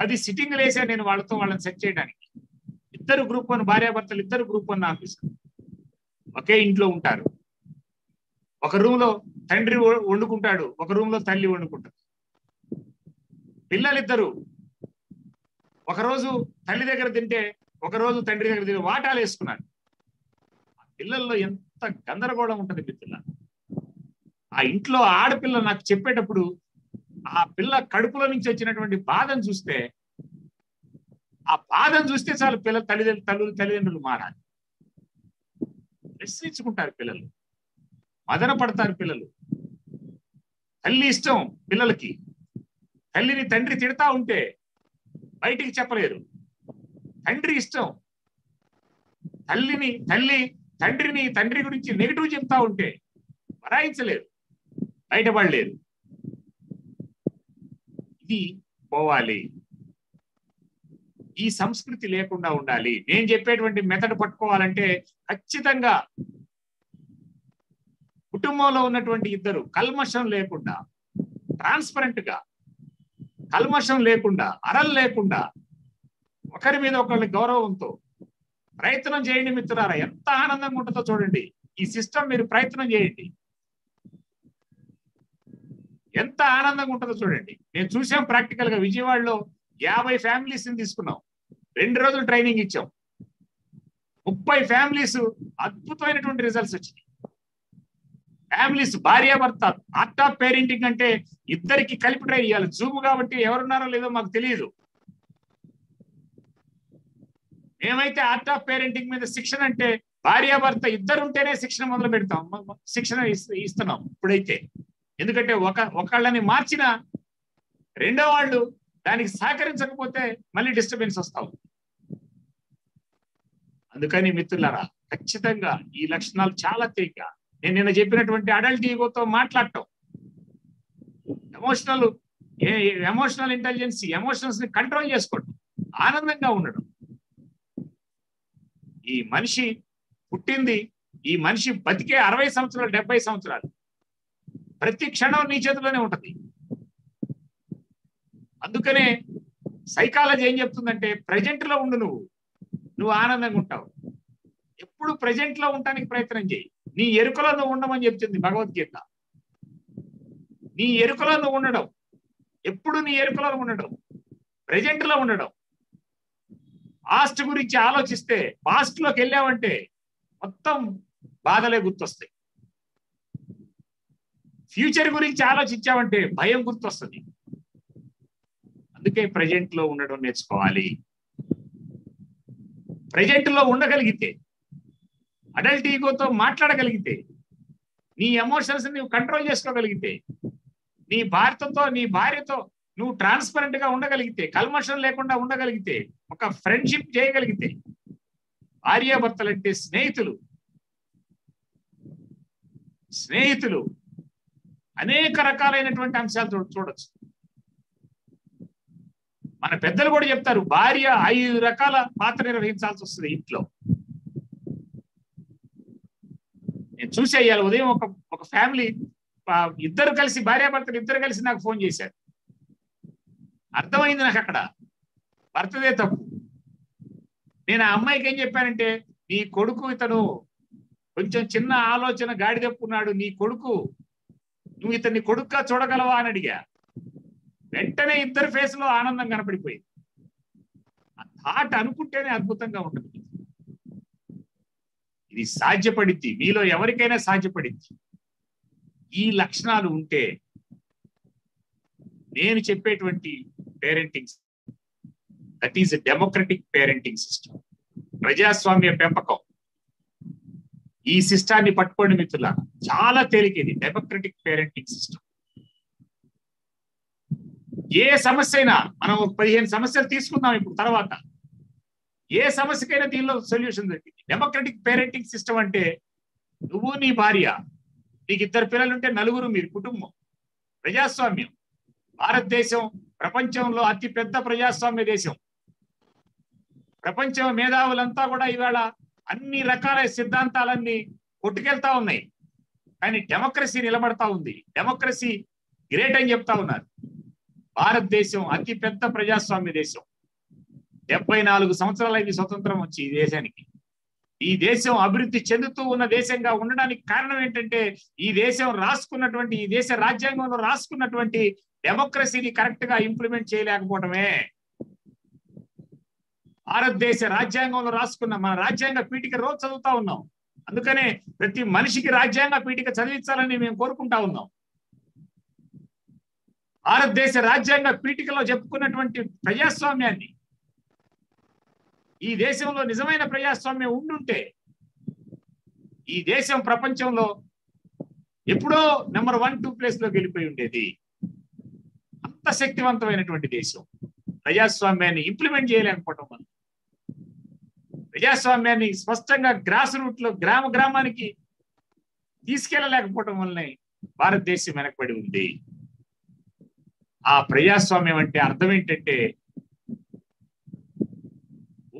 10 సిట్టింగ్లు వేసాను నేను వాళ్ళని సెట్ చేయడానికి. ఇద్దరు గ్రూప్ 1 భార్యాభర్తలు, ఇద్దరు గ్రూప్ 1 ఆఫీసర్, ఒకే ఇంట్లో ఉంటారు. ఒక రూమ్ లో తండ్రి వండుకుంటాడు, ఒక రూమ్ లో తల్లి వండుకుంటాడు. పిల్లలిద్దరు ఒకరోజు తల్లి దగ్గర తింటే ఒకరోజు తండ్రి దగ్గర తింటే వాటాలు వేసుకున్నారు. పిల్లల్లో ఎంత గందరగోళం ఉంటుంది మిత్రుల. ఆ ఇంట్లో ఆడపిల్ల నాకు చెప్పేటప్పుడు ఆ పిల్ల కడుపులో నుంచి వచ్చినటువంటి బాధను చూస్తే, ఆ బాధను చూస్తే చాలు తల్లిదండ్రులు మారాలి. ప్రశ్నించుకుంటారు పిల్లలు, మదన పడతారు పిల్లలు. తల్లి ఇష్టం పిల్లలకి. తల్లిని తండ్రి తిడతా ఉంటే బయటికి చెప్పలేరు. తండ్రి ఇష్టం. తండ్రిని తండ్రి గురించి నెగిటివ్ చెప్తా ఉంటే మరాయించలేరు, బయటపడలేరు. ఇది పోవాలి. ఈ సంస్కృతి లేకుండా ఉండాలి. నేను చెప్పేటువంటి మెథడ్ పట్టుకోవాలంటే ఖచ్చితంగా కుటుంబంలో ఉన్నటువంటి ఇద్దరు కల్మషం లేకుండా, ట్రాన్స్పరెంట్ గా, కల్మషం లేకుండా, అరలు లేకుండా, ఒకరి మీద ఒకరి గౌరవంతో ప్రయత్నం చేయండి మిత్రులారా. ఎంత ఆనందంగా ఉంటుందో చూడండి. ఈ సిస్టమ్ మీరు ప్రయత్నం చేయండి, ఎంత ఆనందంగా ఉంటుందో చూడండి. నేను చూసాం ప్రాక్టికల్ గా. విజయవాడలో 50 ఫ్యామిలీస్ ని తీసుకున్నాం, 2 రోజులు ట్రైనింగ్ ఇచ్చాం. 30 ఫ్యామిలీస్, అద్భుతమైనటువంటి రిజల్ట్స్ వచ్చినాయి. ఫ్యామిలీస్ భార్యాభర్త. ఆర్ట్ ఆఫ్ పేరెంటింగ్ అంటే ఇద్దరికి కలిపి ట్రై చేయాలి. జూమ్ కాబట్టి ఎవరున్నారో లేదో మాకు తెలియదు. మేమైతే ఆర్ట్ ఆఫ్ పేరెంటింగ్ మీద శిక్షణ అంటే భార్యాభర్త ఇద్దరు ఉంటేనే శిక్షణ మొదలు పెడతాం, శిక్షణ ఇస్తున్నాం ఇప్పుడైతే. ఎందుకంటే ఒకళ్ళని మార్చిన రెండో వాళ్ళు దానికి సహకరించకపోతే మళ్ళీ డిస్టర్బెన్స్ వస్తాం. అందుకని మిత్రులారా, ఖచ్చితంగా ఈ లక్షణాలు చాలా తేలిక. నేను నిన్న చెప్పినటువంటి అడల్ట్ ఈగోతో మాట్లాడటం, ఎమోషనల్ ఇంటెలిజెన్స్, ఎమోషన్స్ ని కంట్రోల్ చేసుకోవడం, ఆనందంగా ఉండడం. ఈ మనిషి పుట్టింది, ఈ మనిషి బతికే 60 సంవత్సరాలు 70 సంవత్సరాలు, ప్రతి క్షణం నీ చేతిలోనే ఉంటది. అందుకనే సైకాలజీ ఏం చెప్తుందంటే ప్రజెంట్ లో ఉండు, నువ్వు ఆనందంగా ఉంటావు. ఎప్పుడు ప్రజెంట్ లో ఉండడానికి ప్రయత్నం చేయి. నీ ఎరుకలో నువ్వు ఉండమని చెప్తుంది భగవద్గీత. నీ ఎరుకలో నువ్వు ఉండడం, ఎప్పుడు నీ ఎరుకలో ఉండడం, ప్రజెంట్ లో ఉండడం. పాస్ట్ గురించి ఆలోచిస్తే, పాస్ట్ లోకి వెళ్ళావంటే మొత్తం బాధలే గుర్తొస్తాయి. ఫ్యూచర్ గురించి ఆలోచించావంటే భయం గుర్తొస్తుంది. అందుకే ప్రజెంట్ లో ఉండడం నేర్చుకోవాలి. ప్రజెంట్ లో ఉండగలిగితే, అడల్ట్ ఈగోతో మాట్లాడగలిగితే, నీ ఎమోషన్స్ నువ్వు కంట్రోల్ చేసుకోగలిగితే, నీ భార్యతో నువ్వు ట్రాన్స్పరెంట్ గా ఉండగలిగితే, కల్మషం లేకుండా ఉండగలిగితే, ఒక ఫ్రెండ్షిప్ చేయగలిగితే, భార్యాభర్తలంటే స్నేహితులు అనేక రకాలైనటువంటి అంశాలు చూడొచ్చు. మన పెద్దలు కూడా చెప్తారు, భార్య 5 రకాల పాత్ర నిర్వహించాల్సి వస్తుంది ఇంట్లో. నేను చూసేయాలి. ఉదయం ఒక ఫ్యామిలీ ఇద్దరు కలిసి, భార్యాభర్తలు ఇద్దరు కలిసి నాకు ఫోన్ చేశారు. అర్థమైంది నాకు అక్కడ భర్తదే తప్పు. నేను ఆ అమ్మాయికి ఏం చెప్పానంటే, నీ కొడుకు ఇతను కొంచెం చిన్న ఆలోచన గాడిదప్పున్నాడు, నీ కొడుకు, నువ్వు ఇతన్ని కొడుకుగా చూడగలవా అని అడిగా. వెంటనే ఇద్దరు ఫేస్ లో ఆనందం కనపడిపోయింది. ఆ థాట్ అనుకుంటేనే అద్భుతంగా ఉంటుంది. ఇది సాధ్యపడిద్ది, మీలో ఎవరికైనా సాధ్యపడిద్ది. ఈ లక్షణాలు ఉంటే నేను చెప్పేటువంటి parenting, that is democratic parenting system, ప్రజాస్వామ్య పెంపకం. ఈ సిస్టాన్ని పట్టుకోండి మిత్రుల, చాలా తేలికేది డెమోక్రటిక్ పేరెంటింగ్ సిస్టమ్. ఏ సమస్య అయినా మనం 15 సమస్యలు తీసుకుందాం ఇప్పుడు, తర్వాత ఏ సమస్యకైనా దీనిలో సొల్యూషన్ దొరికింది. డెమోక్రటిక్ పేరెంటింగ్ సిస్టమ్ అంటే నువ్వు నీ భార్య, నీకు 2 పిల్లలుంటే 4 మీరు కుటుంబం. ప్రజాస్వామ్యం. భారతదేశం ప్రపంచంలో అతి పెద్ద ప్రజాస్వామ్య దేశం. ప్రపంచం మేధావులంతా కూడా ఇవాళ అన్ని రకాల సిద్ధాంతాలన్నీ కొట్టుకెళ్తా ఉన్నాయి, కానీ డెమోక్రసీ నిలబడతా ఉంది. డెమోక్రసీ గ్రేట్ అని చెప్తా ఉన్నారు. భారతదేశం అతి పెద్ద ప్రజాస్వామ్య దేశం. 74 సంవత్సరాలైంది స్వతంత్రం వచ్చి ఈ దేశానికి. ఈ దేశం అభివృద్ధి చెందుతూ ఉన్న దేశంగా ఉండడానికి కారణం ఏంటంటే ఈ దేశం రాసుకున్నటువంటి, ఈ దేశ రాజ్యాంగంలో రాసుకున్నటువంటి డెమోక్రసీని కరెక్ట్ గా ఇంప్లిమెంట్ చేయలేకపోవడమే. భారతదేశ రాజ్యాంగంలో రాసుకున్న మన రాజ్యాంగ పీఠిక రోజు చదువుతా ఉన్నాం. అందుకనే ప్రతి మనిషికి రాజ్యాంగ పీఠిక చదివించాలని మేము కోరుకుంటా ఉన్నాం. భారతదేశ రాజ్యాంగ పీఠికలో చెప్పుకున్నటువంటి ప్రజాస్వామ్యాన్ని, ఈ దేశంలో నిజమైన ప్రజాస్వామ్యం ఉండుంటే ఈ దేశం ప్రపంచంలో ఎప్పుడో నెంబర్ 1, 2 ప్లేస్ లో వెళ్ళిపోయి ఉండేది. అంత శక్తివంతమైనటువంటి దేశం ప్రజాస్వామ్యాన్ని ఇంప్లిమెంట్ చేయలేకపోవడం వల్ల, ప్రజాస్వామ్యాన్ని స్పష్టంగా గ్రాస్ రూట్ లో గ్రామానికి తీసుకెళ్లలేకపోవడం వల్లనే భారతదేశం వెనకబడి ఉంది. ఆ ప్రజాస్వామ్యం అంటే అర్థం ఏంటంటే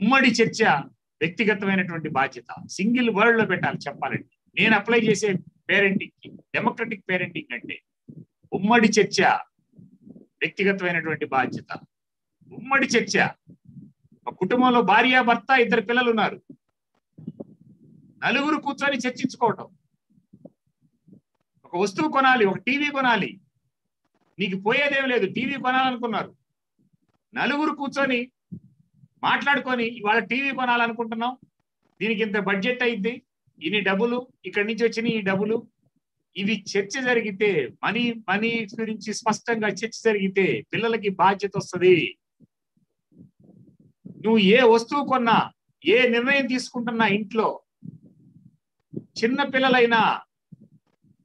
ఉమ్మడి చర్చ, వ్యక్తిగతమైనటువంటి బాధ్యత. సింగిల్ వర్డ్ లో పెట్టాలి చెప్పాలంటే. నేను అప్లై చేసే పేరెంటింగ్ కి డెమోక్రటిక్ పేరెంటింగ్ అంటే ఉమ్మడి చర్చ, వ్యక్తిగతమైనటువంటి బాధ్యత. ఉమ్మడి చర్చ, ఒక కుటుంబంలో భార్య భర్త 2 పిల్లలు ఉన్నారు, నలుగురు కూర్చొని చర్చించుకోవటం. ఒక వస్తువు కొనాలి, ఒక టీవీ కొనాలి, నీకు పోయేదేం లేదు, టీవీ కొనాలనుకున్నారు, నలుగురు కూర్చొని మాట్లాడుకొని ఇవాళ టీవీ కొనాలనుకుంటున్నాం, దీనికి ఇంత బడ్జెట్ అయింది, ఇన్ని డబ్బులు, ఇక్కడి నుంచి వచ్చిన ఈ డబ్బులు, ఇవి చర్చ జరిగితే, మనీ గురించి స్పష్టంగా చర్చ జరిగితే పిల్లలకి బాధ్యత వస్తుంది. నువ్వు ఏ వస్తువు కొన్నా, ఏ నిర్ణయం తీసుకుంటున్నా ఇంట్లో, చిన్న పిల్లలైనా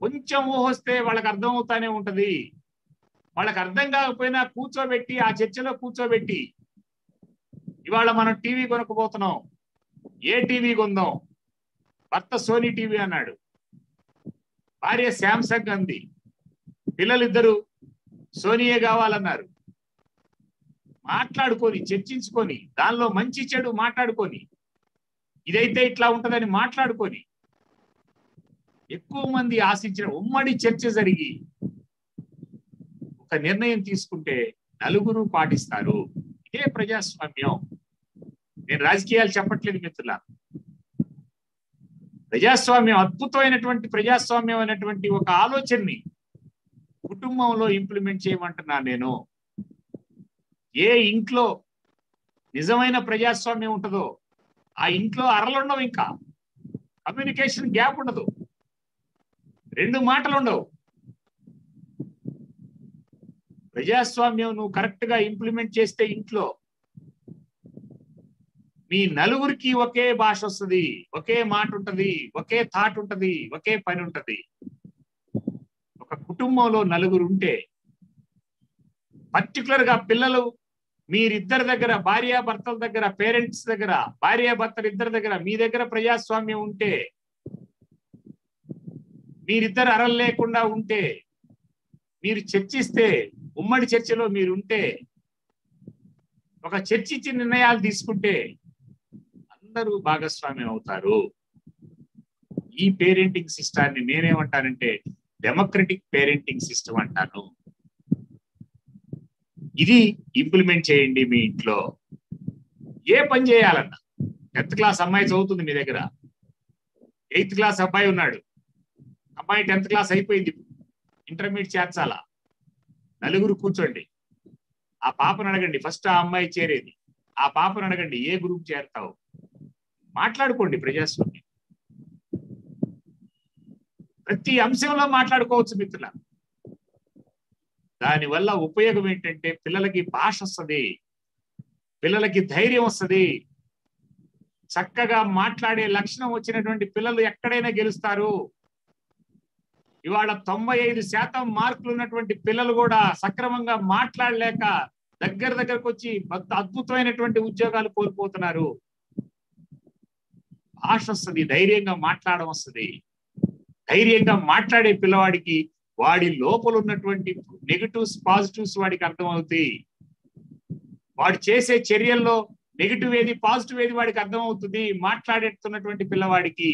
కొంచెం ఊహొస్తే వాళ్ళకి అర్థం అవుతానే ఉంటది. వాళ్ళకి అర్థం కాకపోయినా కూర్చోబెట్టి, ఆ చర్చలో కూర్చోబెట్టి, ఇవాళ మనం టీవీ కొనుక్కోబోతున్నాం, ఏ టీవీ కొందాం? భర్త సోనీ టీవీ అన్నాడు, భార్య శాంసంగ్ అంది, పిల్లలిద్దరూ సోనీయే కావాలన్నారు. మాట్లాడుకొని, చర్చించుకొని, దానిలో మంచి చెడు మాట్లాడుకొని, ఇదైతే ఇట్లా ఉంటదని మాట్లాడుకొని, ఎక్కువ మంది ఆశించిన ఉమ్మడి చర్చ జరిగి ఒక నిర్ణయం తీసుకుంటే నలుగురు పాటిస్తారు. ఇదే ప్రజాస్వామ్యం. నేను రాజకీయాలు చెప్పట్లేదు మిత్రుల. ప్రజాస్వామ్యం, అద్భుతమైనటువంటి ప్రజాస్వామ్యం అనేటువంటి ఒక ఆలోచనని కుటుంబంలో ఇంప్లిమెంట్ చేయమంటున్నాను నేను. ఏ ఇంట్లో నిజమైన ప్రజాస్వామ్యం ఉంటుందో ఆ ఇంట్లో అరలుండవు, ఇంకా కమ్యూనికేషన్ గ్యాప్ ఉండదు, 2 మాటలు ఉండవు. ప్రజాస్వామ్యం నువ్వు కరెక్ట్ గా ఇంప్లిమెంట్ చేస్తే ఇంట్లో మీ నలుగురికి ఒకే భాష వస్తుంది, ఒకే మాట ఉంటది, ఒకే థాట్ ఉంటది, ఒకే పని ఉంటది. ఒక కుటుంబంలో నలుగురు ఉంటే, పర్టికులర్ గా పిల్లలు మీరిద్దరి దగ్గర, భార్యాభర్తల దగ్గర, పేరెంట్స్ దగ్గర, భార్యాభర్తలు ఇద్దరి దగ్గర, మీ దగ్గర ప్రజాస్వామ్యం ఉంటే, మీరిద్దరు అరలు లేకుండా ఉంటే, మీరు చర్చిస్తే, ఉమ్మడి చర్చలో మీరుంటే, ఒక చర్చించి నిర్ణయాలు తీసుకుంటే అందరూ భాగస్వామ్యం అవుతారు. ఈ పేరెంటింగ్ సిస్టాన్ని నేనేమంటానంటే డెమోక్రటిక్ పేరెంటింగ్ సిస్టమ్ అంటాను. ఇది ఇంప్లిమెంట్ చేయండి మీ ఇంట్లో. ఏ పని చేయాలన్నా, 10th క్లాస్ అమ్మాయి చదువుతుంది మీ దగ్గర, 8th క్లాస్ అబ్బాయి ఉన్నాడు, అమ్మాయి 10th క్లాస్ అయిపోయింది, ఇంటర్మీడియట్ చేర్చాలా, నలుగురు కూర్చోండి, ఆ పాపను అడగండి, ఫస్ట్ ఆ అమ్మాయి చేరేది, ఆ పాపను అడగండి ఏ గ్రూప్ చేరుతావు, మాట్లాడుకోండి. ప్రజాస్వామ్యం ప్రతి అంశంలో మాట్లాడుకోవచ్చు మిత్రుల. దానివల్ల ఉపయోగం ఏంటంటే పిల్లలకి భాష వస్తుంది, పిల్లలకి ధైర్యం వస్తుంది, చక్కగా మాట్లాడే లక్షణం వచ్చినటువంటి పిల్లలు ఎక్కడైనా గెలుస్తారు. ఇవాళ 95% మార్కులు ఉన్నటువంటి పిల్లలు కూడా సక్రమంగా మాట్లాడలేక దగ్గరకు వచ్చి అద్భుతమైనటువంటి ఉద్యోగాలు కోల్పోతున్నారు. భాష వస్తుంది, ధైర్యంగా మాట్లాడడం వస్తుంది. ధైర్యంగా మాట్లాడే పిల్లవాడికి వాడి లోపల ఉన్నటువంటి నెగటివ్స్ పాజిటివ్స్ వాడికి అర్థమవుతాయి. వాడు చేసే చర్యల్లో నెగిటివ్ ఏది పాజిటివ్ ఏది వాడికి అర్థమవుతుంది. మాట్లాడేస్తున్నటువంటి పిల్లవాడికి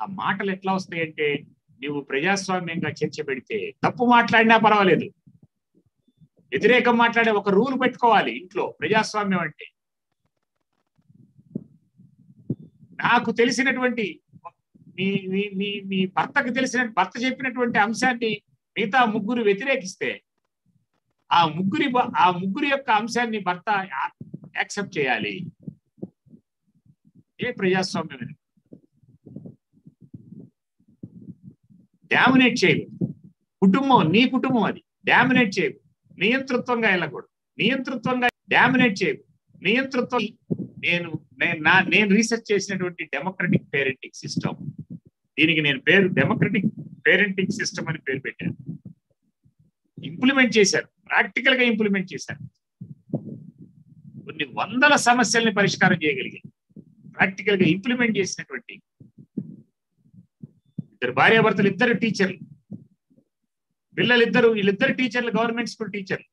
ఆ మాటలు ఎట్లా వస్తాయంటే, నువ్వు ప్రజాస్వామ్యంగా చర్చ పెడితే, తప్పు మాట్లాడినా పర్వాలేదు, వ్యతిరేకం మాట్లాడే ఒక రూల్ పెట్టుకోవాలి ఇంట్లో. ప్రజాస్వామ్యం అంటే నాకు తెలిసినటువంటి మీ మీ మీ మీ భర్తకు భర్త చెప్పినటువంటి అంశాన్ని మిగతా ముగ్గురు వ్యతిరేకిస్తే ఆ ముగ్గురి యొక్క అంశాన్ని భర్త యాక్సెప్ట్ చేయాలి. ఏ ప్రజాస్వామ్యం డామినేట్ చేయదు. కుటుంబం నీ కుటుంబం, అది డామినేట్ చేయదు. నియంతృత్వంగా వెళ్ళకూడదు. నియంతృత్వంగా డామినేట్ చేయదు. నియంతృత్వం నేను రీసెర్చ్ చేసినటువంటి డెమోక్రటిక్ పేరెంటింగ్ సిస్టమ్, దీనికి నేను పేరు డెమోక్రటిక్ పేరెంటింగ్ సిస్టమ్ అని పేరు పెట్టాను. ఇంప్లిమెంట్ చేశారు, ప్రాక్టికల్ గా ఇంప్లిమెంట్ చేశారు. కొన్ని వందల సమస్యల్ని పరిష్కారం చేయగలిగారు ప్రాక్టికల్ గా ఇంప్లిమెంట్ చేసినటువంటి. ఇద్దరు భార్యాభర్తలు, ఇద్దరు టీచర్లు, వీళ్ళిద్దరు టీచర్లు, గవర్నమెంట్ స్కూల్ టీచర్లు.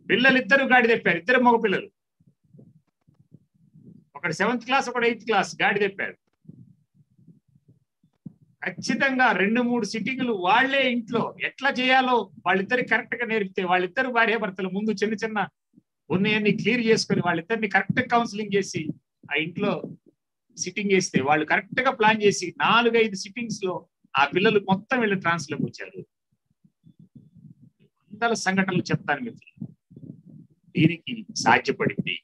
పిల్లలిద్దరు గాడి తెప్పారు, ఇద్దరు మగ పిల్లలు. ఒకటి 7th క్లాస్, ఒకటి 8th క్లాస్ గాడి తెప్పారు. ఖచ్చితంగా 2-3 సిట్టింగులు వాళ్లే ఇంట్లో ఎట్లా చేయాలో వాళ్ళిద్దరికి కరెక్ట్ గా నేర్పితే, వాళ్ళిద్దరు భార్యాభర్తలు ముందు చిన్న ఉన్నాయన్ని క్లియర్ చేసుకుని వాళ్ళిద్దరిని కరెక్ట్ కౌన్సిలింగ్ చేసి ఆ ఇంట్లో సిట్టింగ్ చేస్తే, వాళ్ళు కరెక్ట్ గా ప్లాన్ చేసి 4-5 సిట్టింగ్స్ లో ఆ పిల్లలు మొత్తం వీళ్ళు ట్రాన్స్ లోకి వచ్చారు. వందల సంఘటనలు చెప్తాను మీకు. దీనికి సాధ్యపడింది.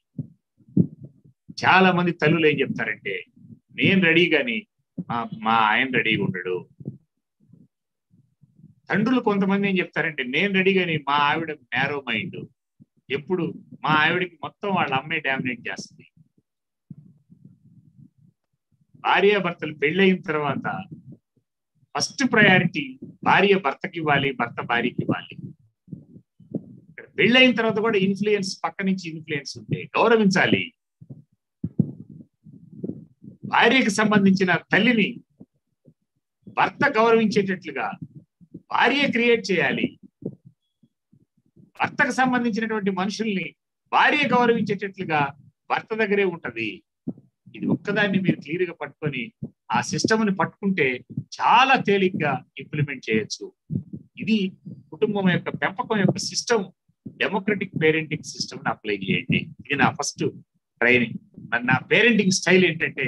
చాలా మంది తల్లులు ఏం చెప్తారంటే, నేను రెడీ గాని మా ఆయన రెడీగా ఉండడు. తండ్రులు కొంతమంది ఏం చెప్తారంటే, నేను రెడీ గాని మా ఆవిడ నేరో మైండ్, ఎప్పుడు మా ఆవిడకి మొత్తం వాళ్ళ అమ్మాయి డామినేట్ చేస్తుంది. భార్యాభర్తలు పెళ్ళయిన తర్వాత ఫస్ట్ ప్రయారిటీ భార్య భర్తకి ఇవ్వాలి, భర్త భార్యకి ఇవ్వాలి. పెళ్ళయిన తర్వాత కూడా ఇన్ఫ్లుయెన్స్, పక్క నుంచి ఇన్ఫ్లుయెన్స్ ఉంటే గౌరవించాలి. భార్యకి సంబంధించిన తల్లిని భర్త గౌరవించేటట్లుగా భార్య క్రియేట్ చేయాలి. భర్తకు సంబంధించినటువంటి మనుషుల్ని భార్య గౌరవించేటట్లుగా భర్త దగ్గరే ఉంటది. ఇది ఒక్కదాన్ని మీరు క్లియర్ గా పట్టుకొని ఆ సిస్టమ్ని పట్టుకుంటే చాలా తేలిగ్గా ఇంప్లిమెంట్ చేయొచ్చు. ఇది కుటుంబం యొక్క పెంపకం యొక్క సిస్టమ్. డెమోక్రటిక్ పేరెంటింగ్ సిస్టమ్ ని అప్లై చేయండి. ఇది నా ఫస్ట్ ట్రైనింగ్. నా పేరెంటింగ్ స్టైల్ ఏంటంటే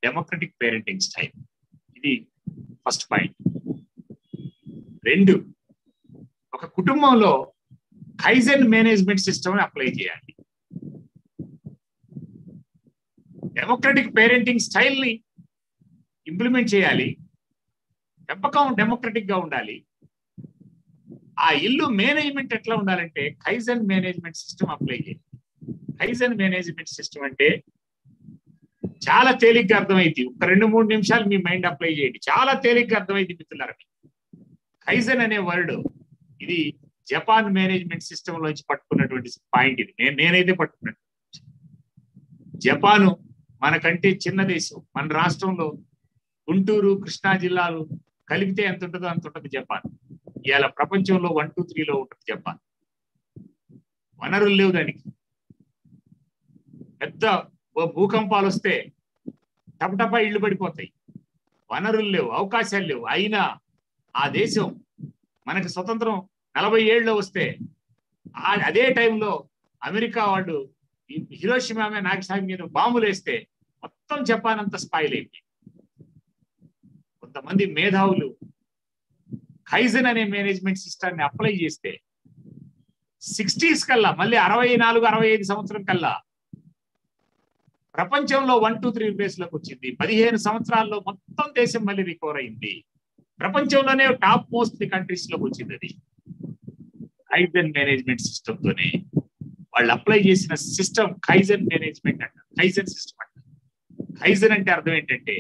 డెమోక్రటిక్ పేరెంటింగ్ స్టైల్. ఇది ఫస్ట్ పాయింట్. 2, ఒక కుటుంబంలో కైజెన్ మేనేజ్మెంట్ సిస్టమ్ ని అప్లై చేయాలి. డెమోక్రటిక్ పేరెంటింగ్ స్టైల్ ని ఇంప్లిమెంట్ చేయాలి. పెంపకం డెమోక్రటిక్ గా ఉండాలి. ఆ ఇల్లు మేనేజ్మెంట్ ఎట్లా ఉండాలంటే కైజెన్ మేనేజ్మెంట్ సిస్టమ్ అప్లై చేయాలి. కైజెన్ మేనేజ్మెంట్ సిస్టమ్ అంటే చాలా తేలిగ్గా అర్థమైంది. ఒక 2-3 నిమిషాలు మీ మైండ్ అప్లై చేయండి, చాలా తేలిగ్గా అర్థమైంది మిత్రులారా. కైజెన్ అనే వర్డ్ ఇది జపాన్ మేనేజ్మెంట్ సిస్టమ్ లోంచి పట్టుకున్నటువంటి పాయింట్. ఇది నేనైతే పట్టుకున్నాను. జపాను మనకంటే చిన్న దేశం. మన రాష్ట్రంలో గుంటూరు, కృష్ణా జిల్లాలు కలిపితే ఎంత ఉంటుందో అంత ఉంటుంది జపాన్. ఇవాళ ప్రపంచంలో 1, 2, 3లో ఉంటుంది జపాన్. వనరులు లేవు దానికి. పెద్ద భూకంపాలు వస్తే టపటపా ఇళ్ళు పడిపోతాయి. వనరులు లేవు, అవకాశాలు లేవు. అయినా ఆ దేశం మనకు స్వతంత్రం 40 ఏళ్ళలో వస్తే అదే టైంలో అమెరికా వాళ్ళు హిరోషిమా నాగసాకి మీద బాంబులు వేస్తే మొత్తం జపాన్ అంతా స్పాయిల్ అయిపోయింది. కొంతమంది మేధావులు కైజెన్ అనే మేనేజ్మెంట్ సిస్టాన్ని అప్లై చేస్తే 60s కల్లా, మళ్ళీ 64-65 సంవత్సరం కల్లా ప్రపంచంలో 1, 2, 3 ప్లేస్ లోకి వచ్చింది. 15 సంవత్సరాల్లో మొత్తం దేశం మళ్ళీ రికవర్ అయింది. ప్రపంచంలోనే టాప్ మోస్ట్ కంట్రీస్ లోకి వచ్చింది. అది కైజెన్ మేనేజ్మెంట్ సిస్టమ్ తోనే వాళ్ళు అప్లై చేసిన సిస్టమ్ కైజెన్ మేనేజ్మెంట్ అంటారు. కైజెన్ సిస్టమ్ అంటారు. కైజెన్ అంటే అర్థం ఏంటంటే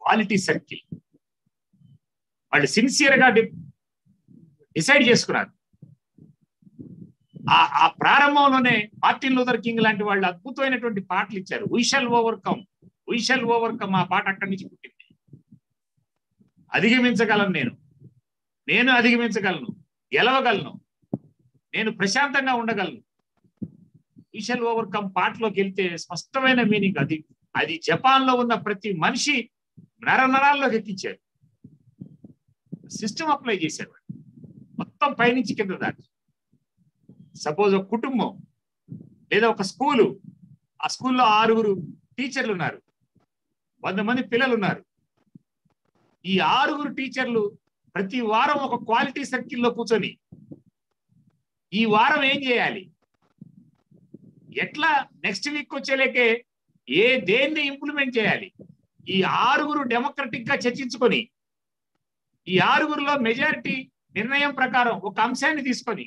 క్వాలిటీ సర్కిల్. వాళ్ళు సిన్సియర్ గా డిసైడ్ చేసుకున్నారు. ఆ ప్రారంభంలోనే మార్టిన్ లూథర్ కింగ్ లాంటి వాళ్ళు అద్భుతమైనటువంటి పాటలు ఇచ్చారు. We shall overcome, we shall overcome. ఆ పాట అక్కడి నుంచి పుట్టింది. అధిగమించగలను, నేను అధిగమించగలను, గెలవగలను, నేను ప్రశాంతంగా ఉండగలను. వీ షల్ ఓవర్కమ్ పాటలోకి వెళ్తే స్పష్టమైన మీనింగ్ అది. అది జపాన్ లో ఉన్న ప్రతి మనిషి నరాల్లోకి ఎక్కించారు. సిస్టమ్ అప్లై చేశారు మొత్తం పైనుంచి కింద దాకా. సపోజ్ ఒక కుటుంబం లేదా ఒక స్కూలు, ఆ స్కూల్లో 6 టీచర్లు ఉన్నారు. 100 మంది పిల్లలు ఉన్నారు. ఈ 6 టీచర్లు ప్రతి వారం ఒక క్వాలిటీ సర్కిల్లో కూర్చొని ఈ వారం ఏం చేయాలి, ఎట్లా నెక్స్ట్ వీక్ వచ్చేలేకే దేన్ని ఇంప్లిమెంట్ చేయాలి, ఈ 6 డెమోక్రటిక్ గా చర్చించుకొని ఈ 6లో మెజారిటీ నిర్ణయం ప్రకారం ఒక అంశాన్ని తీసుకొని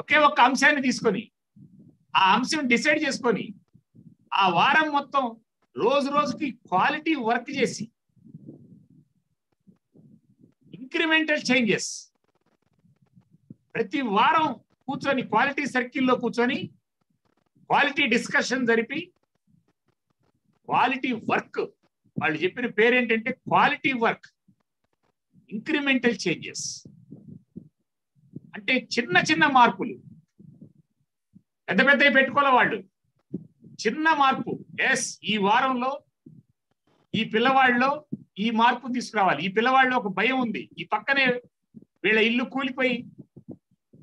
ఒకే ఒక్క అంశాన్ని తీసుకొని ఆ అంశం డిసైడ్ చేసుకొని ఆ వారం మొత్తం రోజు రోజుకి క్వాలిటీ వర్క్ చేసి ఇంక్రిమెంటల్ చేంజెస్ ప్రతి వారం కూర్చొని క్వాలిటీ సర్కిల్లో కూర్చొని క్వాలిటీ డిస్కషన్ జరిపి క్వాలిటీ వర్క్, వాళ్ళు చెప్పిన పేరేంటంటే క్వాలిటీ వర్క్, ఇంక్రిమెంటల్ చేంజెస్. అంటే చిన్న చిన్న మార్పులు, పెద్ద పెద్దవి పెట్టుకోలే వాళ్ళు, చిన్న మార్పు. ఎస్, ఈ వారంలో ఈ పిల్లవాళ్ళలో ఈ మార్పు తీసుకురావాలి, ఈ పిల్లవాళ్ళలో ఒక భయం ఉంది, ఈ పక్కనే వీళ్ళ ఇల్లు కూలిపోయి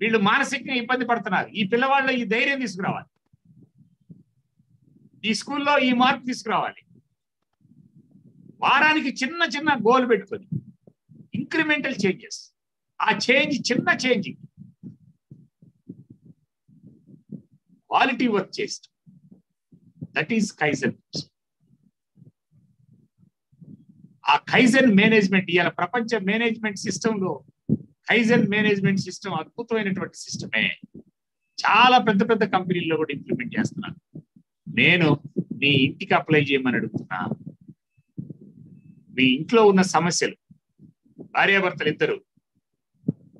వీళ్ళు మానసికంగా ఇబ్బంది పడుతున్నారు, ఈ పిల్లవాళ్ళలో ఈ ధైర్యం తీసుకురావాలి, ఈ స్కూల్లో ఈ మార్పు తీసుకురావాలి. వారానికి చిన్న చిన్న గోల్ పెట్టుకొని ఇంక్రిమెంటల్ చేంజెస్, ఆ చేంజ్ చిన్న change quality work చేస్ట్, that is kaizen. ఆ కైజన్ మేనేజ్మెంట్ ఇవాళ ప్రపంచ మేనేజ్మెంట్ సిస్టంలో కైజన్ మేనేజ్మెంట్ సిస్టమ్ అద్భుతమైనటువంటి సిస్టమే. చాలా పెద్ద పెద్ద కంపెనీల్లో కూడా ఇంప్లిమెంట్ చేస్తున్నారు. నేను మీ ఇంటికి అప్లై చేయమని అడుగుతున్నా. మీ ఇంట్లో ఉన్న సమస్యలు, భార్యాభర్తలు ఇద్దరు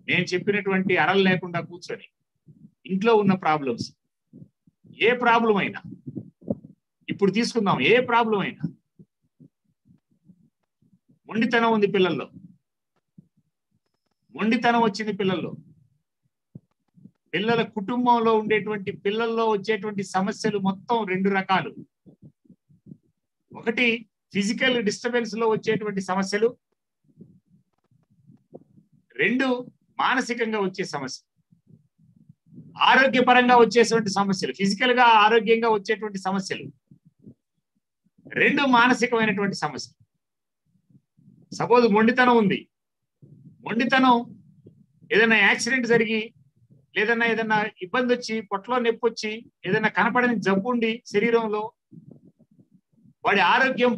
నేను చెప్పినటువంటి అరలు లేకుండా కూర్చొని ఇంట్లో ఉన్న ప్రాబ్లమ్స్, ఏ ప్రాబ్లం అయినా ఇప్పుడు తీసుకుందాం, ఏ ప్రాబ్లం అయినా, మొండితనం ఉంది పిల్లల్లో, మొండితనం వచ్చింది పిల్లల్లో, పిల్లల కుటుంబంలో ఉండేటువంటి పిల్లల్లో వచ్చేటువంటి సమస్యలు మొత్తం 2 రకాలు. ఒకటి ఫిజికల్ డిస్టర్బెన్స్ లో వచ్చేటువంటి సమస్యలు, 2 మానసికంగా వచ్చే సమస్యలు. ఆరోగ్యపరంగా వచ్చేటువంటి సమస్యలు, ఫిజికల్ గా ఆరోగ్యంగా వచ్చేటువంటి సమస్యలు, 2 మానసికమైనటువంటి సమస్యలు. సపోజ్ మొండితనం ఉంది, మొండితనం ఏదైనా యాక్సిడెంట్ జరిగి ఏదైనా ఇబ్బంది వచ్చి పొట్టలో నొప్పి వచ్చి ఏదైనా కనపడని జబ్బు ఉండి శరీరంలో వాడి ఆరోగ్యం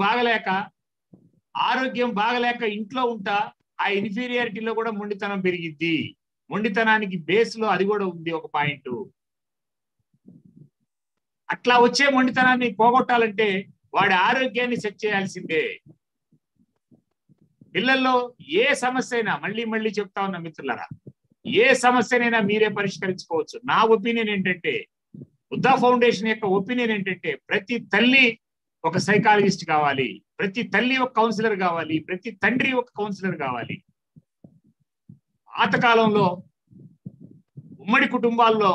బాగలేక ఇంట్లో ఉంటా ఆ ఇన్ఫీరియారిటీలో కూడా మొండితనం పెరిగిద్ది. మొండితనానికి బేస్ లో అది కూడా ఉంది ఒక పాయింట్. అట్లా వచ్చే మొండితనాన్ని పోగొట్టాలంటే వాడి ఆరోగ్యాన్ని సెట్ చేయాల్సిందే. పిల్లల్లో ఏ సమస్య అయినా, మళ్ళీ చెప్తా ఉన్నా మిత్రులారా, ఏ సమస్యనైనా మీరే పరిష్కరించుకోవచ్చు. నా ఒపీనియన్ ఏంటంటే, బుద్ధా ఫౌండేషన్ యొక్క ఒపీనియన్ ఏంటంటే, ప్రతి తల్లి ఒక సైకాలజిస్ట్ కావాలి, ప్రతి తల్లి ఒక కౌన్సిలర్ కావాలి, ప్రతి తండ్రి ఒక కౌన్సిలర్ కావాలి. పాతకాలంలో ఉమ్మడి కుటుంబాల్లో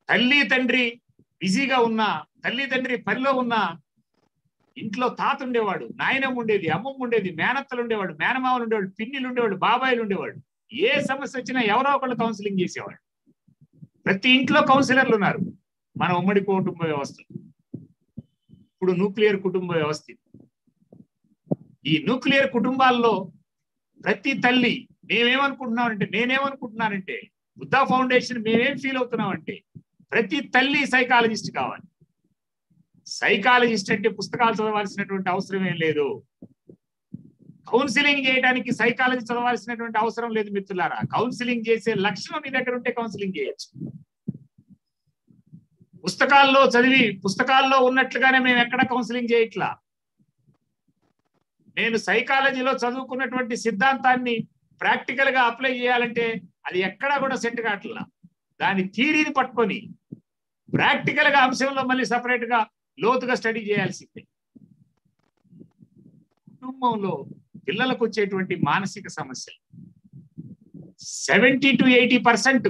తల్లి తండ్రి బిజీగా ఉన్నా, తల్లి తండ్రి పనిలో ఉన్నా, ఇంట్లో తాత ఉండేవాడు, నాయనమ్మ ఉండేది, అమ్మమ్మ ఉండేది, మేనత్తలు ఉండేవాడు, మేనమామలు ఉండేవాడు, పిన్నిలు ఉండేవాడు, బాబాయిలు ఉండేవాడు. ఏ సమస్య వచ్చినా ఎవరో ఒకళ్ళు కౌన్సిలింగ్ చేసేవాడు. ప్రతి ఇంట్లో కౌన్సిలర్లు ఉన్నారు మన ఉమ్మడి కుటుంబ వ్యవస్థ. ఇప్పుడు న్యూక్లియర్ కుటుంబ వ్యవస్థ. ఈ న్యూక్లియర్ కుటుంబాల్లో ప్రతి తల్లి నేనేమనుకుంటున్నానంటే బుద్ధా ఫౌండేషన్ మేమేం ఫీల్ అవుతున్నామంటే, ప్రతి తల్లి సైకాలజిస్ట్ కావాలి. సైకాలజిస్ట్ అంటే పుస్తకాలు చదవాల్సినటువంటి అవసరం ఏం లేదు. కౌన్సిలింగ్ చేయడానికి సైకాలజీ చదవాల్సినటువంటి అవసరం లేదు మిత్రులారా. కౌన్సిలింగ్ చేసే లక్షణం మీ దగ్గర ఉంటే కౌన్సిలింగ్ చేయొచ్చు. పుస్తకాల్లో ఉన్నట్లుగానే మేము ఎక్కడ కౌన్సిలింగ్ చేయట్లా. నేను సైకాలజీలో చదువుకున్నటువంటి సిద్ధాంతాన్ని ప్రాక్టికల్ గా అప్లై చేయాలంటే అది ఎక్కడా కూడా సెట్ కావట్లా. దాని థియరీని పట్టుకొని ప్రాక్టికల్ గా అంశంలో మళ్ళీ సపరేట్ గా లోతుగా స్టడీ చేయాల్సిందే. కుటుంబంలో పిల్లలకు వచ్చేటువంటి మానసిక సమస్యలు 70 to 80%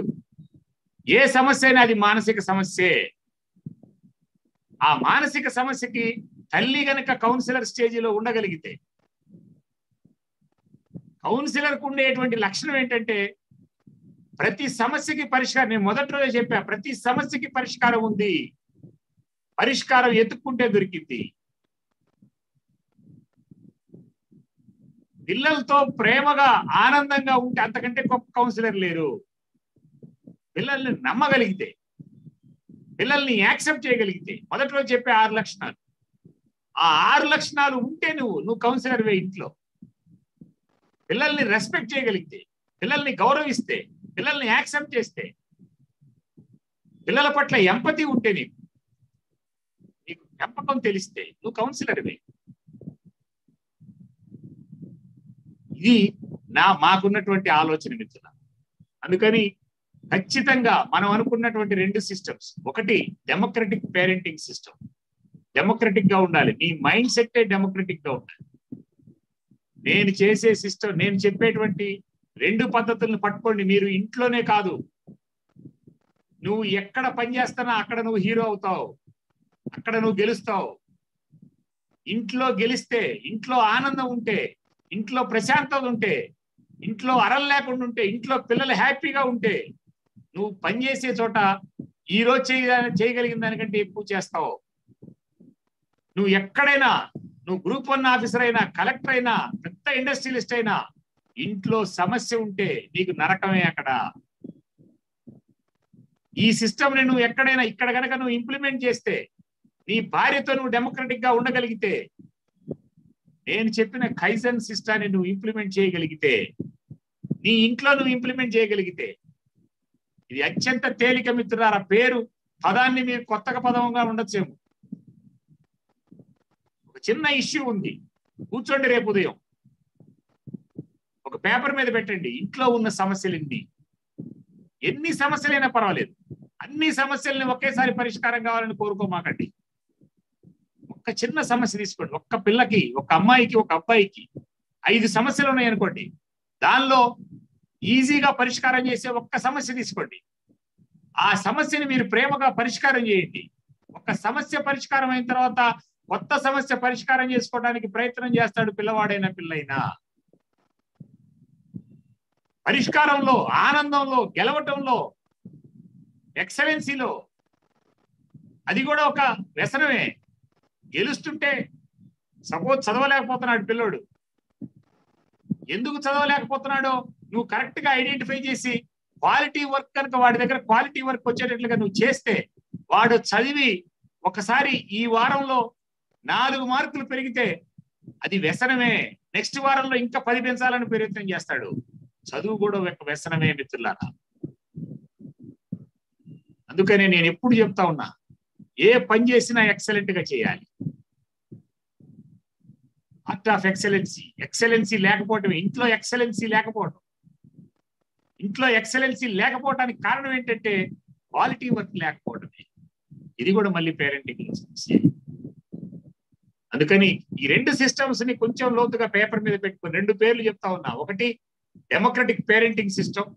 ఏ సమస్య అయినా అది మానసిక సమస్యే. ఆ మానసిక సమస్యకి తల్లి గనక కౌన్సిలర్ స్టేజీలో ఉండగలిగితే, కౌన్సిలర్కు ఉండేటువంటి లక్షణం ఏంటంటే, ప్రతి సమస్యకి పరిష్కారం, నేను మొదటి రోజే చెప్పా, ప్రతి సమస్యకి పరిష్కారం ఉంది, పరిష్కారం ఎత్తుక్కుంటే దొరికింది. పిల్లలతో ప్రేమగా ఆనందంగా ఉంటే అంతకంటే గొప్ప కౌన్సిలర్ లేరు. పిల్లల్ని నమ్మగలిగితే, పిల్లల్ని యాక్సెప్ట్ చేయగలిగితే, మొదట్లో చెప్పే 6 లక్షణాలు, ఆ 6 లక్షణాలు ఉంటే నువ్వు కౌన్సిలర్ వే. ఇంట్లో పిల్లల్ని రెస్పెక్ట్ చేయగలిగితే, పిల్లల్ని గౌరవిస్తే, పిల్లల్ని యాక్సెప్ట్ చేస్తే, పిల్లల పట్ల ఎంపతి ఉంటే, నీకు పెంపకం తెలిస్తే నువ్వు కౌన్సిలర్ వే. ఇది మాకున్నటువంటి ఆలోచన మిత్రుల. అందుకని ఖచ్చితంగా మనం అనుకున్నటువంటి 2 సిస్టమ్స్, ఒకటి డెమోక్రటిక్ పేరెంటింగ్ సిస్టమ్, డెమోక్రటిక్ గా ఉండాలి. మీ మైండ్ సెట్ డెమోక్రటిక్ గా ఉండాలి. నేను చేసే సిస్టమ్, నేను చెప్పేటువంటి 2 పద్ధతులను పట్టుకోండి. మీరు ఇంట్లోనే కాదు, నువ్వు ఎక్కడ పనిచేస్తున్నా అక్కడ నువ్వు హీరో అవుతావు, అక్కడ నువ్వు గెలుస్తావు. ఇంట్లో గెలిస్తే, ఇంట్లో ఆనందం ఉంటే, ఇంట్లో ప్రశాంతత ఉంటే, ఇంట్లో అరలు లేకుండా ఉంటే, ఇంట్లో పిల్లలు హ్యాపీగా ఉంటే, నువ్వు పనిచేసే చోట ఈ రోజు చేయగలిగిన దానికంటే ఎక్కువ చేస్తావు. నువ్వు ఎక్కడైనా, నువ్వు గ్రూప్ 1 ఆఫీసర్ అయినా, కలెక్టర్ అయినా, పెద్ద ఇండస్ట్రియలిస్ట్ అయినా, ఇంట్లో సమస్య ఉంటే నీకు నరకమే అక్కడ. ఈ సిస్టమ్ ని నువ్వు ఎక్కడైనా, ఇక్కడ కనుక నువ్వు ఇంప్లిమెంట్ చేస్తే, నీ భార్యతో నువ్వు డెమోక్రటిక్ గా ఉండగలిగితే, నేను చెప్పిన కైజన్ సిస్టాన్ని నువ్వు ఇంప్లిమెంట్ చేయగలిగితే, నీ ఇంట్లో నువ్వు ఇంప్లిమెంట్ చేయగలిగితే, ఇది అత్యంత తేలిక మిత్రులారా. పేరు పదాన్ని మీరు కొత్తగా పదంగా ఉండొచ్చేమో. ఒక చిన్న ఇష్యూ ఉంది, కూర్చోండి రేపు ఉదయం, ఒక పేపర్ మీద పెట్టండి ఇంట్లో ఉన్న సమస్యలు ఎన్ని సమస్యలైనా పర్వాలేదు. అన్ని సమస్యల్ని ఒకేసారి పరిష్కారం కావాలని కోరుకోమాకండి. ఒక చిన్న సమస్య తీసుకోండి. ఒక్క పిల్లకి, ఒక అమ్మాయికి, ఒక అబ్బాయికి 5 సమస్యలు ఉన్నాయనుకోండి, దానిలో ఈజీగా పరిష్కారం చేసే ఒక్క సమస్య తీసుకోండి. ఆ సమస్యని మీరు ప్రేమగా పరిష్కారం చేయండి. ఒక సమస్య పరిష్కారం అయిన తర్వాత కొత్త సమస్య పరిష్కారం చేసుకోవడానికి ప్రయత్నం చేస్తాడు పిల్లవాడైనా పిల్లైనా. పరిష్కారంలో, ఆనందంలో, గెలవటంలో, ఎక్సలెన్సీలో, అది కూడా ఒక వ్యసనమే. గెలుస్తుంటే, సపోజ్ చదవలేకపోతున్నాడు పిల్లోడు, ఎందుకు చదవలేకపోతున్నాడో నువ్వు కరెక్ట్ గా ఐడెంటిఫై చేసి, క్వాలిటీ వర్క్ కనుక వాడి దగ్గర క్వాలిటీ వర్క్ వచ్చేటట్లుగా నువ్వు చేస్తే, వాడు చదివి ఒకసారి ఈ వారంలో 4 మార్కులు పెరిగితే అది వ్యసనమే. నెక్స్ట్ వారంలో ఇంకా 10 పెంచాలని ప్రయత్నం చేస్తాడు. చదువు కూడా ఒక వ్యసనమే మిత్రులారా. అందుకనే నేను ఎప్పుడు చెప్తా ఉన్నా, ఏ పని చేసినా ఎక్సలెంట్ గా చేయాలి. Art of excellency. ఎక్సలెన్సీ లేకపోవటం, ఇంట్లో ఎక్సలెన్సీ లేకపోవటం. ఇంట్లో ఎక్సలెన్సీ లేకపోవటానికి కారణం ఏంటంటే క్వాలిటీ వర్క్ లేకపోవడమే. ఇది కూడా మళ్ళీ పేరెంటింగ్ సమస్య. అందుకని ఈ 2 సిస్టమ్స్ ని కొంచెం లోతుగా పేపర్ మీద పెట్టుకుని 2 పేర్లు చెప్తా ఉన్నా. ఒకటి డెమోక్రటిక్ పేరెంటింగ్ సిస్టమ్,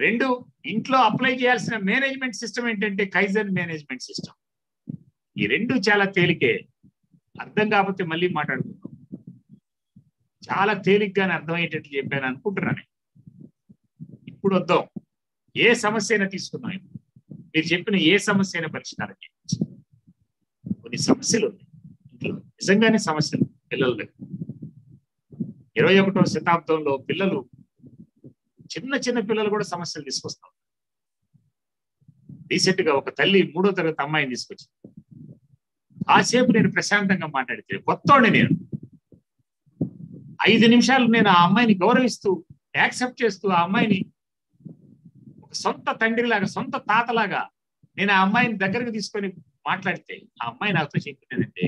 2 ఇంట్లో అప్లై చేయాల్సిన మేనేజ్మెంట్ సిస్టమ్ ఏంటంటే కైజన్ మేనేజ్మెంట్ సిస్టమ్. ఈ 2 చాలా తేలికే. అర్థం కాకపోతే మళ్ళీ మాట్లాడుకుందాం. చాలా తేలిగ్గానే అర్థమయ్యేటట్లు చెప్పాను అనుకుంటున్నాను. ఇప్పుడు వద్దాం, ఏ సమస్య అయినా తీసుకున్నాం. మీరు చెప్పిన ఏ సమస్య అయినా పరిష్కారం చేయవచ్చు. కొన్ని సమస్యలు ఉన్నాయి ఇంట్లో, నిజంగానే సమస్యలు. పిల్లల దగ్గర 21వ శతాబ్దంలో పిల్లలు, చిన్న చిన్న పిల్లలు కూడా సమస్యలు తీసుకొస్తాం. రీసెంట్ గా ఒక తల్లి 3వ తరగతి అమ్మాయిని తీసుకొచ్చింది. కాసేపు నేను ప్రశాంతంగా మాట్లాడితే, కొత్తోండి నేను 5 నిమిషాలు నేను ఆ అమ్మాయిని గౌరవిస్తూ, యాక్సెప్ట్ చేస్తూ, ఆ అమ్మాయిని ఒక సొంత తండ్రిలాగా, సొంత తాతలాగా నేను ఆ అమ్మాయిని దగ్గరకు తీసుకొని మాట్లాడితే, ఆ అమ్మాయి నాతో చెప్పినదంటే,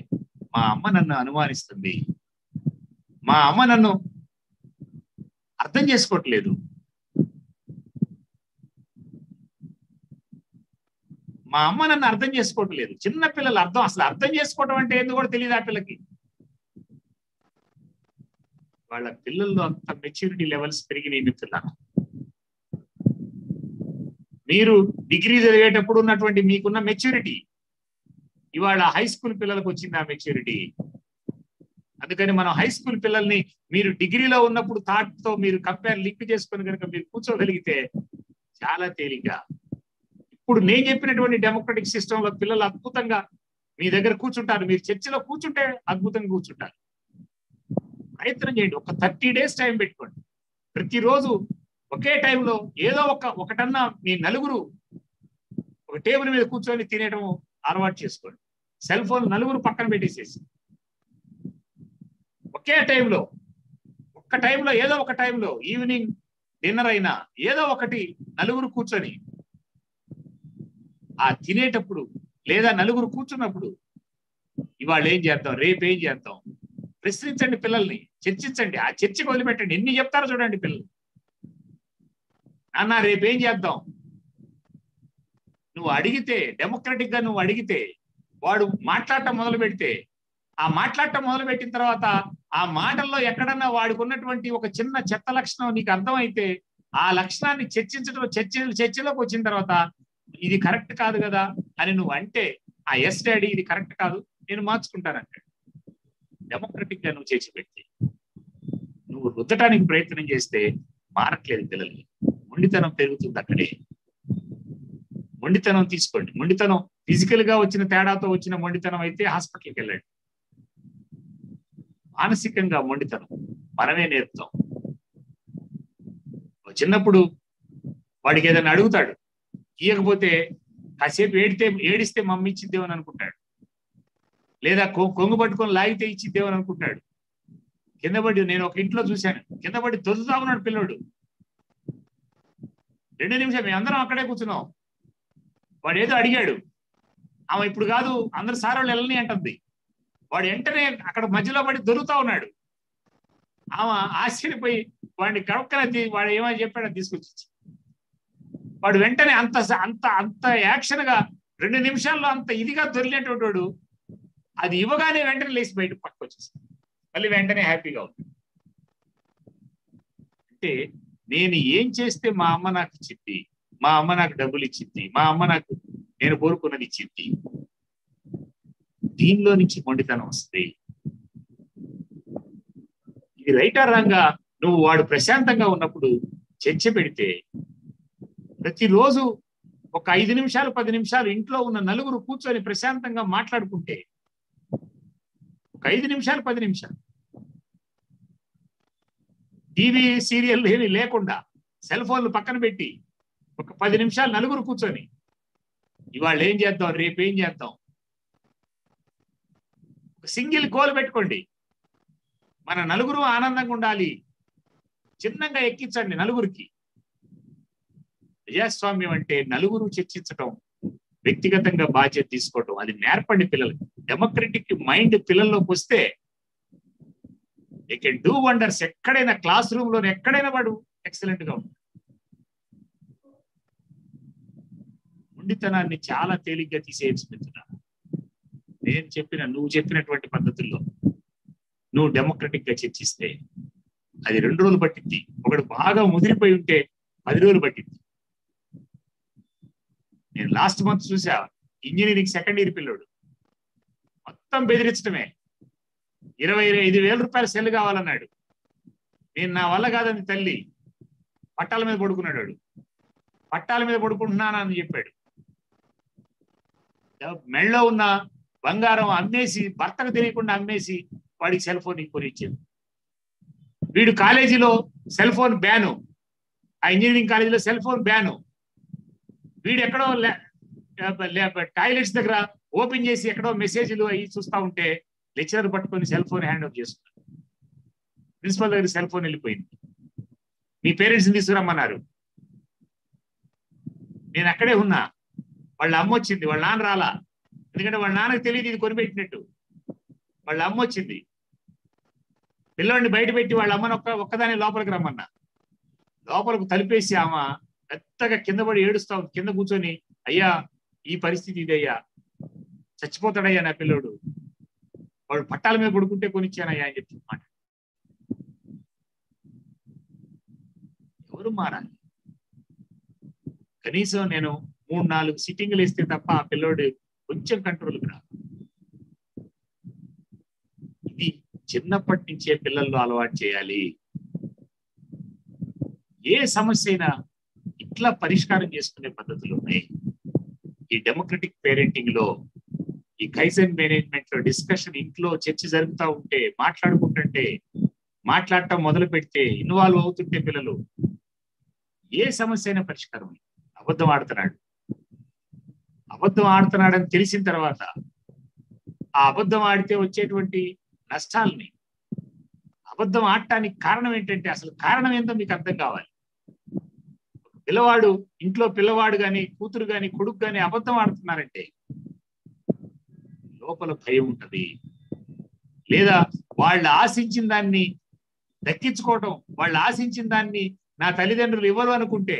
మా అమ్మ నన్ను అనుమానిస్తుంది, మా అమ్మ నన్ను అర్థం చేసుకోవట్లేదు, మా అమ్మ నన్ను అర్థం చేసుకోవట్లేదు. చిన్న పిల్లలు అసలు అర్థం చేసుకోవడం అంటే ఏందో కూడా తెలియదు ఆ పిల్లకి. వాళ్ళ పిల్లల్లో అంత మెచ్యూరిటీ లెవెల్స్ పెరిగినాయి మిత్రులారా. మీరు డిగ్రీ చదివేటప్పుడు ఉన్నటువంటి మీకున్న మెచ్యూరిటీ ఇవాళ హై స్కూల్ పిల్లలకు వచ్చింది ఆ మెచ్యూరిటీ. అందుకని మనం హై స్కూల్ పిల్లల్ని మీరు డిగ్రీలో ఉన్నప్పుడు థాట్ తో మీరు లింక్ చేసుకొని కనుక మీరు కూర్చోగలిగితే చాలా తేలిగ్గా, ఇప్పుడు నేను చెప్పినటువంటి డెమోక్రటిక్ సిస్టమ్ లో పిల్లలు అద్భుతంగా మీ దగ్గర కూర్చుంటారు. మీరు చర్చిలో కూర్చుంటే అద్భుతంగా కూర్చుంటారు. ప్రయత్నం చేయండి. ఒక 30 days టైం పెట్టుకోండి. ప్రతిరోజు ఒకే టైంలో ఏదో ఒకటన్నా మీ నలుగురు ఒక టేబుల్ మీద కూర్చొని తినేయడం అలవాటు చేసుకోండి. సెల్ ఫోన్ నలుగురు పక్కన పెట్టేసేసి ఒకే టైంలో ఏదో ఒక టైంలో ఈవినింగ్ డిన్నర్ అయినా ఏదో ఒకటి నలుగురు కూర్చొని ఆ తినేటప్పుడు లేదా నలుగురు కూర్చున్నప్పుడు ఇవాళ ఏం చేద్దాం, రేపు ఏం చేద్దాం ప్రశ్నించండి, పిల్లల్ని చర్చించండి. ఆ చర్చకు వదిలిపెట్టండి. ఎన్ని చెప్తారో చూడండి పిల్లలు. నాన్న రేపు ఏం చేద్దాం నువ్వు అడిగితే, డెమోక్రటిక్ గా నువ్వు అడిగితే వాడు మాట్లాడటం మొదలు పెడితే, ఆ మాట్లాడటం మొదలు పెట్టిన తర్వాత ఆ మాటల్లో ఎక్కడన్నా వాడికి ఉన్నటువంటి ఒక చిన్న చెత్త లక్షణం నీకు అర్థమైతే ఆ లక్షణాన్ని చర్చలోకి వచ్చిన తర్వాత ఇది కరెక్ట్ కాదు కదా అని నువ్వు అంటే, ఆ ఎస్ డాడీ ఇది కరెక్ట్ కాదు నేను మార్చుకుంటానంటాడు. డెమోక్రటిక్ గా నువ్వు చర్చ పెడితే, నువ్వు రుద్దటానికి ప్రయత్నం చేస్తే మారట్లేదు పిల్లల్ని. మొండితనం పెరుగుతుంది అక్కడే. మొండితనం తీసుకోండి. మొండితనం ఫిజికల్ గా వచ్చిన తేడాతో వచ్చిన మొండితనం అయితే హాస్పిటల్కి వెళ్ళండి. మానసికంగా మొండితనం మనమే నేర్పుతాం. చిన్నప్పుడు వాడికి ఏదైనా అడుగుతాడు, ఇయ్యకపోతే కాసేపు ఏడిస్తే మమ్మీ ఇచ్చిద్దేమని అనుకుంటాడు, లేదా కొంగు పట్టుకొని లాగితే ఇచ్చిద్దేమని అనుకుంటాడు. కింద పడి, నేను ఒక ఇంట్లో చూశాను, కింద పడి దొరుకుతా ఉన్నాడు పిల్లోడు. 2 నిమిషాలు మేము అందరం అక్కడే కూర్చున్నాం. వాడు ఏదో అడిగాడు, ఆమె ఇప్పుడు కాదు అందరు సార్ వాళ్ళు వెళ్ళని అంటుంది. వాడు వెంటనే అక్కడ మధ్యలో పడి దొరుకుతా ఉన్నాడు. ఆమె ఆశ్చర్యపోయి వాడిని కడక్కన వాడు ఏమని చెప్పాడో తీసుకొచ్చి, వాడు వెంటనే అంత అంత అంత యాక్షన్ గా 2 నిమిషాల్లో అంత ఇదిగా దొరికినటువంటి వాడు అది ఇవ్వగానే వెంటనే లేచి బయట పక్కకు వచ్చేసి మళ్ళీ వెంటనే హ్యాపీగా ఉంది. అంటే నేను ఏం చేస్తే మా అమ్మ నాకు ఇచ్చింది, మా అమ్మ నాకు డబ్బులు ఇచ్చింది, మా అమ్మ నాకు నేను కోరుకున్నది ఇచ్చింది, దీనిలో నుంచి మొండితనం వస్తుంది. ఇది రైటా రాంగా నువ్వు వాడు ప్రశాంతంగా ఉన్నప్పుడు చర్చ పెడితే, ప్రతిరోజు ఒక 5 నిమిషాలు 10 నిమిషాలు ఇంట్లో ఉన్న నలుగురు కూర్చొని ప్రశాంతంగా మాట్లాడుకుంటే, ఒక 5 నిమిషాలు 10 నిమిషాలు టీవీ సీరియల్ ఏమి లేకుండా సెల్ ఫోన్లు పక్కన పెట్టి ఒక 10 నిమిషాలు నలుగురు కూర్చొని ఇవాళ ఏం చేద్దాం, రేపు ఏం చేద్దాం, ఒక సింగిల్ గోల్ పెట్టుకోండి. మన నలుగురు ఆనందంగా ఉండాలి, చిన్నగా ఎక్కించండి నలుగురికి. ప్రజాస్వామ్యం అంటే నలుగురు చర్చించటం, వ్యక్తిగతంగా బాధ్యత తీసుకోవటం, అది నేర్పండి పిల్లలకి. డెమోక్రటిక్ మైండ్ పిల్లల్లోకి వస్తే దే కెన్ డూ వండర్స్. ఎక్కడైనా క్లాస్ రూమ్ లో ఎక్కడైనా వాడు ఎక్సలెంట్ గా ఉంటాడు. మొండితనాన్ని చాలా తేలిగ్గా తీసేయచ్చు మిత్రుడా. నువ్వు చెప్పినటువంటి పద్ధతుల్లో నువ్వు డెమోక్రటిక్ గా చర్చిస్తే అది 2 రోజులు పట్టింది. ఒకడు బాగా ముదిరిపోయి ఉంటే 10 రోజులు పట్టింది. నేను లాస్ట్ మంత్ చూసా, ఇంజనీరింగ్ సెకండ్ ఇయర్ పిల్లోడు మొత్తం బెదిరించడమే. 25,000 రూపాయల సెల్ కావాలన్నాడు. నేను నా వల్ల కాదని తల్లి పట్టాల మీద పడుకున్నాడు. వాడు పట్టాల మీద పడుకుంటున్నానని చెప్పాడు. మెళ్ళలో ఉన్న బంగారం అమ్మేసి, భర్తకు తెలియకుండా అమ్మేసి వాడికి సెల్ ఫోన్ కొనిచ్చాడు. వీడు కాలేజీలో సెల్ ఫోన్ బ్యాను, ఆ ఇంజనీరింగ్ కాలేజీలో సెల్ ఫోన్ బ్యాను. వీడు ఎక్కడో టాయిలెట్స్ దగ్గర ఓపెన్ చేసి ఎక్కడో మెసేజ్లు అవి చూస్తా ఉంటే లెక్చరర్ పట్టుకొని సెల్ ఫోన్ హ్యాండ్ ఓవర్ చేస్తున్నారు. ప్రిన్సిపల్ దగ్గర సెల్ ఫోన్ వెళ్ళిపోయింది. మీ పేరెంట్స్ని తీసుకురమ్మన్నారు. నేను అక్కడే ఉన్నా. వాళ్ళ అమ్మ వచ్చింది, వాళ్ళ నాన్న రాలా. ఎందుకంటే వాళ్ళ నాన్నకు తెలియదు ఇది కొనిపెట్టినట్టు. వాళ్ళ అమ్మ వచ్చింది. పిల్లోడిని బయట పెట్టి వాళ్ళ అమ్మని ఒక్కదాని లోపలికి రమ్మన్నా. లోపలికి తలిపేసి ఆమె పెద్దగా కింద పడి ఏడుస్తా ఉంది. కింద కూర్చొని, అయ్యా ఈ పరిస్థితి ఇదయ్యా, చచ్చిపోతాడయ్యా నా పిల్లోడు, వాడు పట్టాల మీద పడుకుంటే కొనిచ్చానయ్యా అని చెప్పి మాట. ఎవరు మారాలి? కనీసం నేను 3-4 సిట్టింగ్లు వేస్తే తప్ప ఆ పిల్లోడు కొంచెం కంట్రోల్కి రాదు. ఇది చిన్నప్పటి నుంచే పిల్లల్లో అలవాటు చేయాలి. ఏ సమస్య అయినా ఇట్లా పరిష్కారం చేసుకునే పద్ధతులు ఉన్నాయి. ఈ డెమోక్రటిక్ పేరెంటింగ్ లో, ఈ కైజన్ మేనేజ్మెంట్ లో డిస్కషన్ ఇంట్లో చర్చ జరుగుతూ ఉంటే, మాట్లాడుకుంటుంటే మాట్లాడటం మొదలు పెడితే, ఇన్వాల్వ్ అవుతుంటే పిల్లలు, ఏ సమస్య అయినా పరిష్కారం. అబద్ధం ఆడుతున్నాడు, అబద్ధం ఆడుతున్నాడని తెలిసిన తర్వాత ఆ అబద్ధం ఆడితే వచ్చేటువంటి నష్టాలని, అబద్ధం ఆడటానికి కారణం ఏంటంటే అసలు కారణం ఏంటో మీకు అర్థం కావాలి. పిల్లవాడు ఇంట్లో పిల్లవాడు కానీ కూతురు కానీ కొడుకు కానీ అబద్ధం ఆడుతున్నారంటే లోపల భయం ఉంటది. లేదా వాళ్ళు ఆశించిన దాన్ని దక్కించుకోవటం, వాళ్ళు ఆశించిన దాన్ని నా తల్లిదండ్రులు ఇవ్వరు అనుకుంటే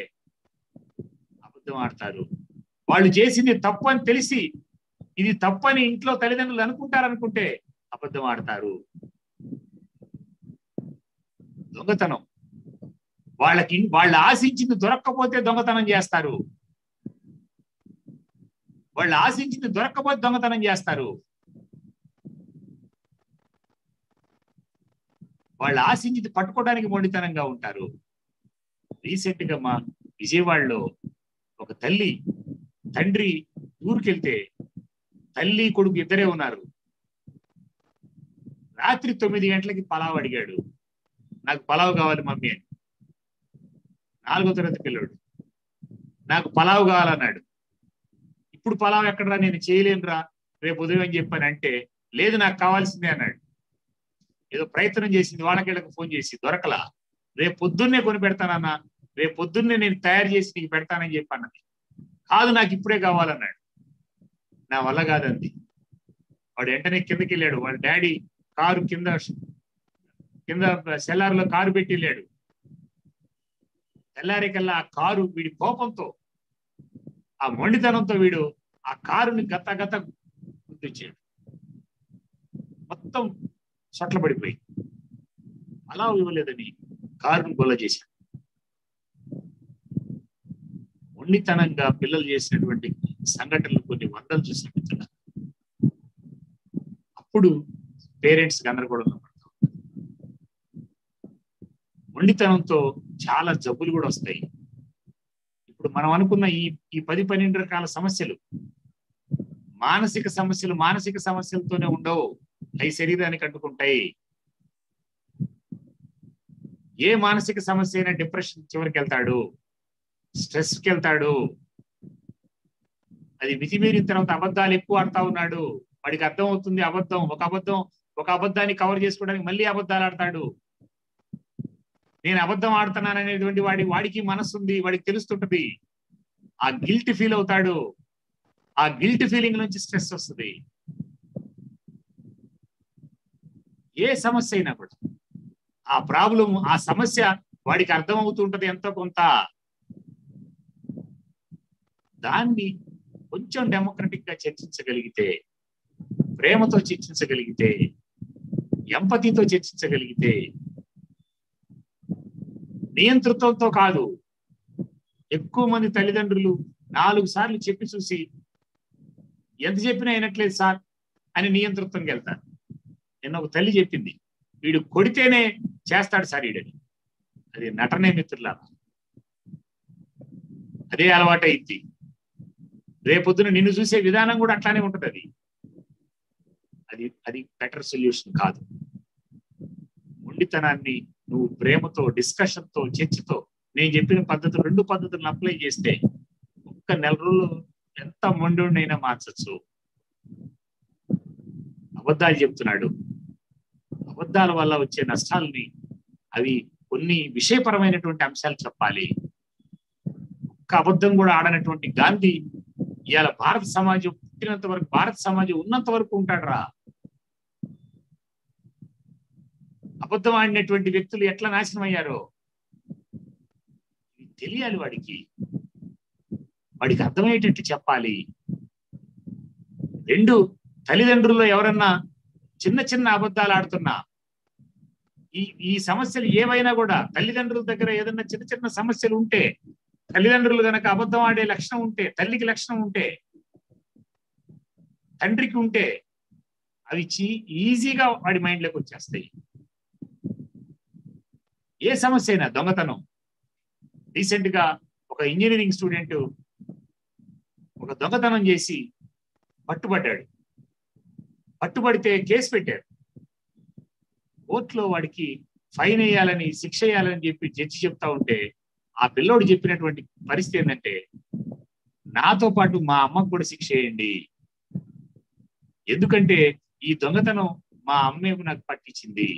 అబద్ధం ఆడతారు. వాళ్ళు చేసింది తప్పు అని తెలిసి ఇది తప్పని ఇంట్లో తల్లిదండ్రులు అనుకుంటారనుకుంటే అబద్ధం ఆడతారు. దొంగతనం, వాళ్ళు ఆశించింది దొరక్కపోతే దొంగతనం చేస్తారు. వాళ్ళు ఆశించింది దొరక్కపోతే దొంగతనం చేస్తారు. వాళ్ళు ఆశించింది పట్టుకోవడానికి మొండితనంగా ఉంటారు. రీసెంట్ గా మా విజయవాడలో ఒక తండ్రి ఊరికెళ్తే తల్లి కొడుకు ఇద్దరే ఉన్నారు. రాత్రి 9 గంటలకి పలావ్ అడిగాడు. నాకు పలావ్ కావాలి మమ్మీ అని. 4వ తరగతి పిల్లడు. నాకు పలావ్ కావాలన్నాడు. ఇప్పుడు పలావ్ ఎక్కడరా, నేను చేయలేనురా, రేపు ఉదయం అని చెప్పాను అంటే, లేదు నాకు కావాల్సిందే అన్నాడు. ఏదో ప్రయత్నం చేసింది, వాళ్ళకి ఫోన్ చేసి దొరకలా. రేపు పొద్దున్నే కొని పెడతానన్నా, రేపు పొద్దున్నే నేను తయారు చేసి నీకు పెడతానని చెప్పాను. కాదు నాకు ఇప్పుడే కావాలన్నాడు. నా వల్ల కాదండి. వాడు వెంటనే కిందకి వెళ్ళాడు. వాళ్ళ డాడీ కారు కింద సెల్లార్లో కారు పెట్టి వెళ్ళాడు. తెల్లారికల్లా ఆ కారు వీడి కోపంతో, ఆ మొండితనంతో వీడు ఆ కారుని గత గుర్తించాడు. మొత్తం సొట్ల పడిపోయి అలా ఇవ్వలేదని కారుని గొల్ల చేశాడు. మొండితనంగా పిల్లలు చేసినటువంటి సంఘటనలు కొన్ని వందలు చూసినట్టు. అప్పుడు పేరెంట్స్ గందరగోళంలో పడతాం. మొండితనంతో చాలా జబ్బులు కూడా వస్తాయి. ఇప్పుడు మనం అనుకున్న ఈ 10-12 రకాల సమస్యలు మానసిక సమస్యలతోనే ఉండవు. అవి శరీరానికి అంటుకుంటాయి. ఏ మానసిక సమస్య అయినా డిప్రెషన్ చివరికి వెళ్తాడు, స్ట్రెస్కి వెళ్తాడు. అది మితిమీరిన తర్వాత అబద్ధాలు ఎక్కువ ఆడుతా ఉన్నాడు. వాడికి అర్థం అవుతుంది ఒక అబద్ధాన్ని కవర్ చేసుకోవడానికి మళ్ళీ అబద్ధాలు ఆడతాడు. నేను అబద్ధం ఆడుతున్నాను అనేటువంటి వాడికి మనసు ఉంది, వాడికి తెలుస్తుంటది. ఆ గిల్ట్ ఫీల్ అవుతాడు. ఆ గిల్ట్ ఫీలింగ్ నుంచి స్ట్రెస్ వస్తుంది. ఏ సమస్య అయినా కూడా ఆ ప్రాబ్లం, ఆ సమస్య వాడికి అర్థం అవుతుంటది ఎంతో కొంత. దాన్ని కొంచెం డెమోక్రటిక్ గా చర్చించగలిగితే, ప్రేమతో చర్చించగలిగితే, ఎంపతితో చర్చించగలిగితే, నియంతృత్వంతో కాదు. ఎక్కువ మంది తల్లిదండ్రులు 4 సార్లు చెప్పి చూసి ఎంత చెప్పినా అయినట్లేదు సార్ అని నియంతృత్వంకి వెళ్తారు. నిన్న ఒక తల్లి చెప్పింది, వీడు కొడితేనే చేస్తాడు సార్ వీడని. అది నటనే మిత్రులా, అదే అలవాటు అయింది. రేపొద్దున నిన్ను చూసే విధానం కూడా అట్లానే ఉంటది. అది బెటర్ సొల్యూషన్ కాదు. మొండితనాన్ని నువ్వు ప్రేమతో, డిస్కషన్తో, చర్చతో, నేను చెప్పిన పద్ధతులు 2 పద్ధతులను అప్లై చేస్తే ఒక్క నెల రోజులు ఎంత మొండినైనా మార్చచ్చు. అబద్ధాలు చెప్తున్నాడు, అబద్ధాల వల్ల వచ్చే నష్టాలని అవి కొన్ని విషయపరమైనటువంటి అంశాలు చెప్పాలి. ఒక్క అబద్ధం కూడా ఆడనటువంటి గాంధీ ఇవాళ భారత సమాజం పుట్టినంత వరకు, భారత సమాజం ఉన్నంత వరకు ఉంటాడు రా. అబద్ధం ఆడినటువంటి వ్యక్తులు ఎట్లా నాశనం అయ్యారో తెలియాలి. వాడికి అర్థమయ్యేటట్టు చెప్పాలి. 2, తల్లిదండ్రుల్లో ఎవరన్నా చిన్న అబద్ధాలు ఆడుతున్నా, ఈ సమస్యలు ఏవైనా కూడా తల్లిదండ్రుల దగ్గర ఏదన్నా చిన్న సమస్యలు ఉంటే, తల్లిదండ్రులు కనుక అబద్ధం ఆడే లక్షణం ఉంటే, తల్లికి లక్షణం ఉంటే, తండ్రికి ఉంటే, అవి ఈజీగా వాడి మైండ్లోకి వచ్చేస్తాయి. ఏ సమస్య అయినా, దొంగతనం. రీసెంట్ గా ఒక ఇంజనీరింగ్ స్టూడెంట్ ఒక దొంగతనం చేసి పట్టుబడితే కేసు పెట్టారు. కోర్టులో వాడికి ఫైన్ వేయాలని, శిక్ష వేయాలని చెప్పి జడ్జి చెప్తా ఉంటే ఆ పిల్లోడు చెప్పినటువంటి పరిస్థితి ఏంటంటే, నాతో పాటు మా అమ్మకు కూడా శిక్ష వేయండి, ఎందుకంటే ఈ దొంగతనం మా అమ్మే నాకు పట్టించింది.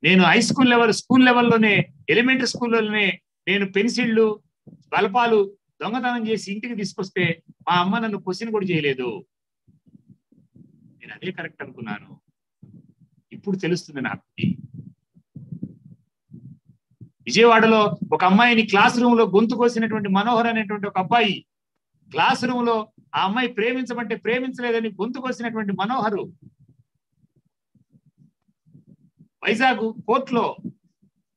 నేను హై స్కూల్ లెవెల్లోనే, ఎలిమెంటరీ స్కూల్లోనే నేను పెన్సిళ్ళు, బలపాలు దొంగతనం చేసి ఇంటికి తీసుకొస్తే మా అమ్మ నన్ను క్వశ్చన్ కూడా చేయలేదు. నేను అదే కరెక్ట్ అనుకున్నాను. ఇప్పుడు తెలుస్తుంది నాకు. విజయవాడలో ఒక అమ్మాయిని క్లాస్ రూమ్ లో గొంతు కోసినటువంటి మనోహర్ అనేటువంటి ఒక అబ్బాయి, క్లాస్ రూమ్ లో ఆ అమ్మాయి ప్రేమించమంటే ప్రేమించలేదని గొంతు కోసినటువంటి మనోహరు వైజాగ్ కోర్టులో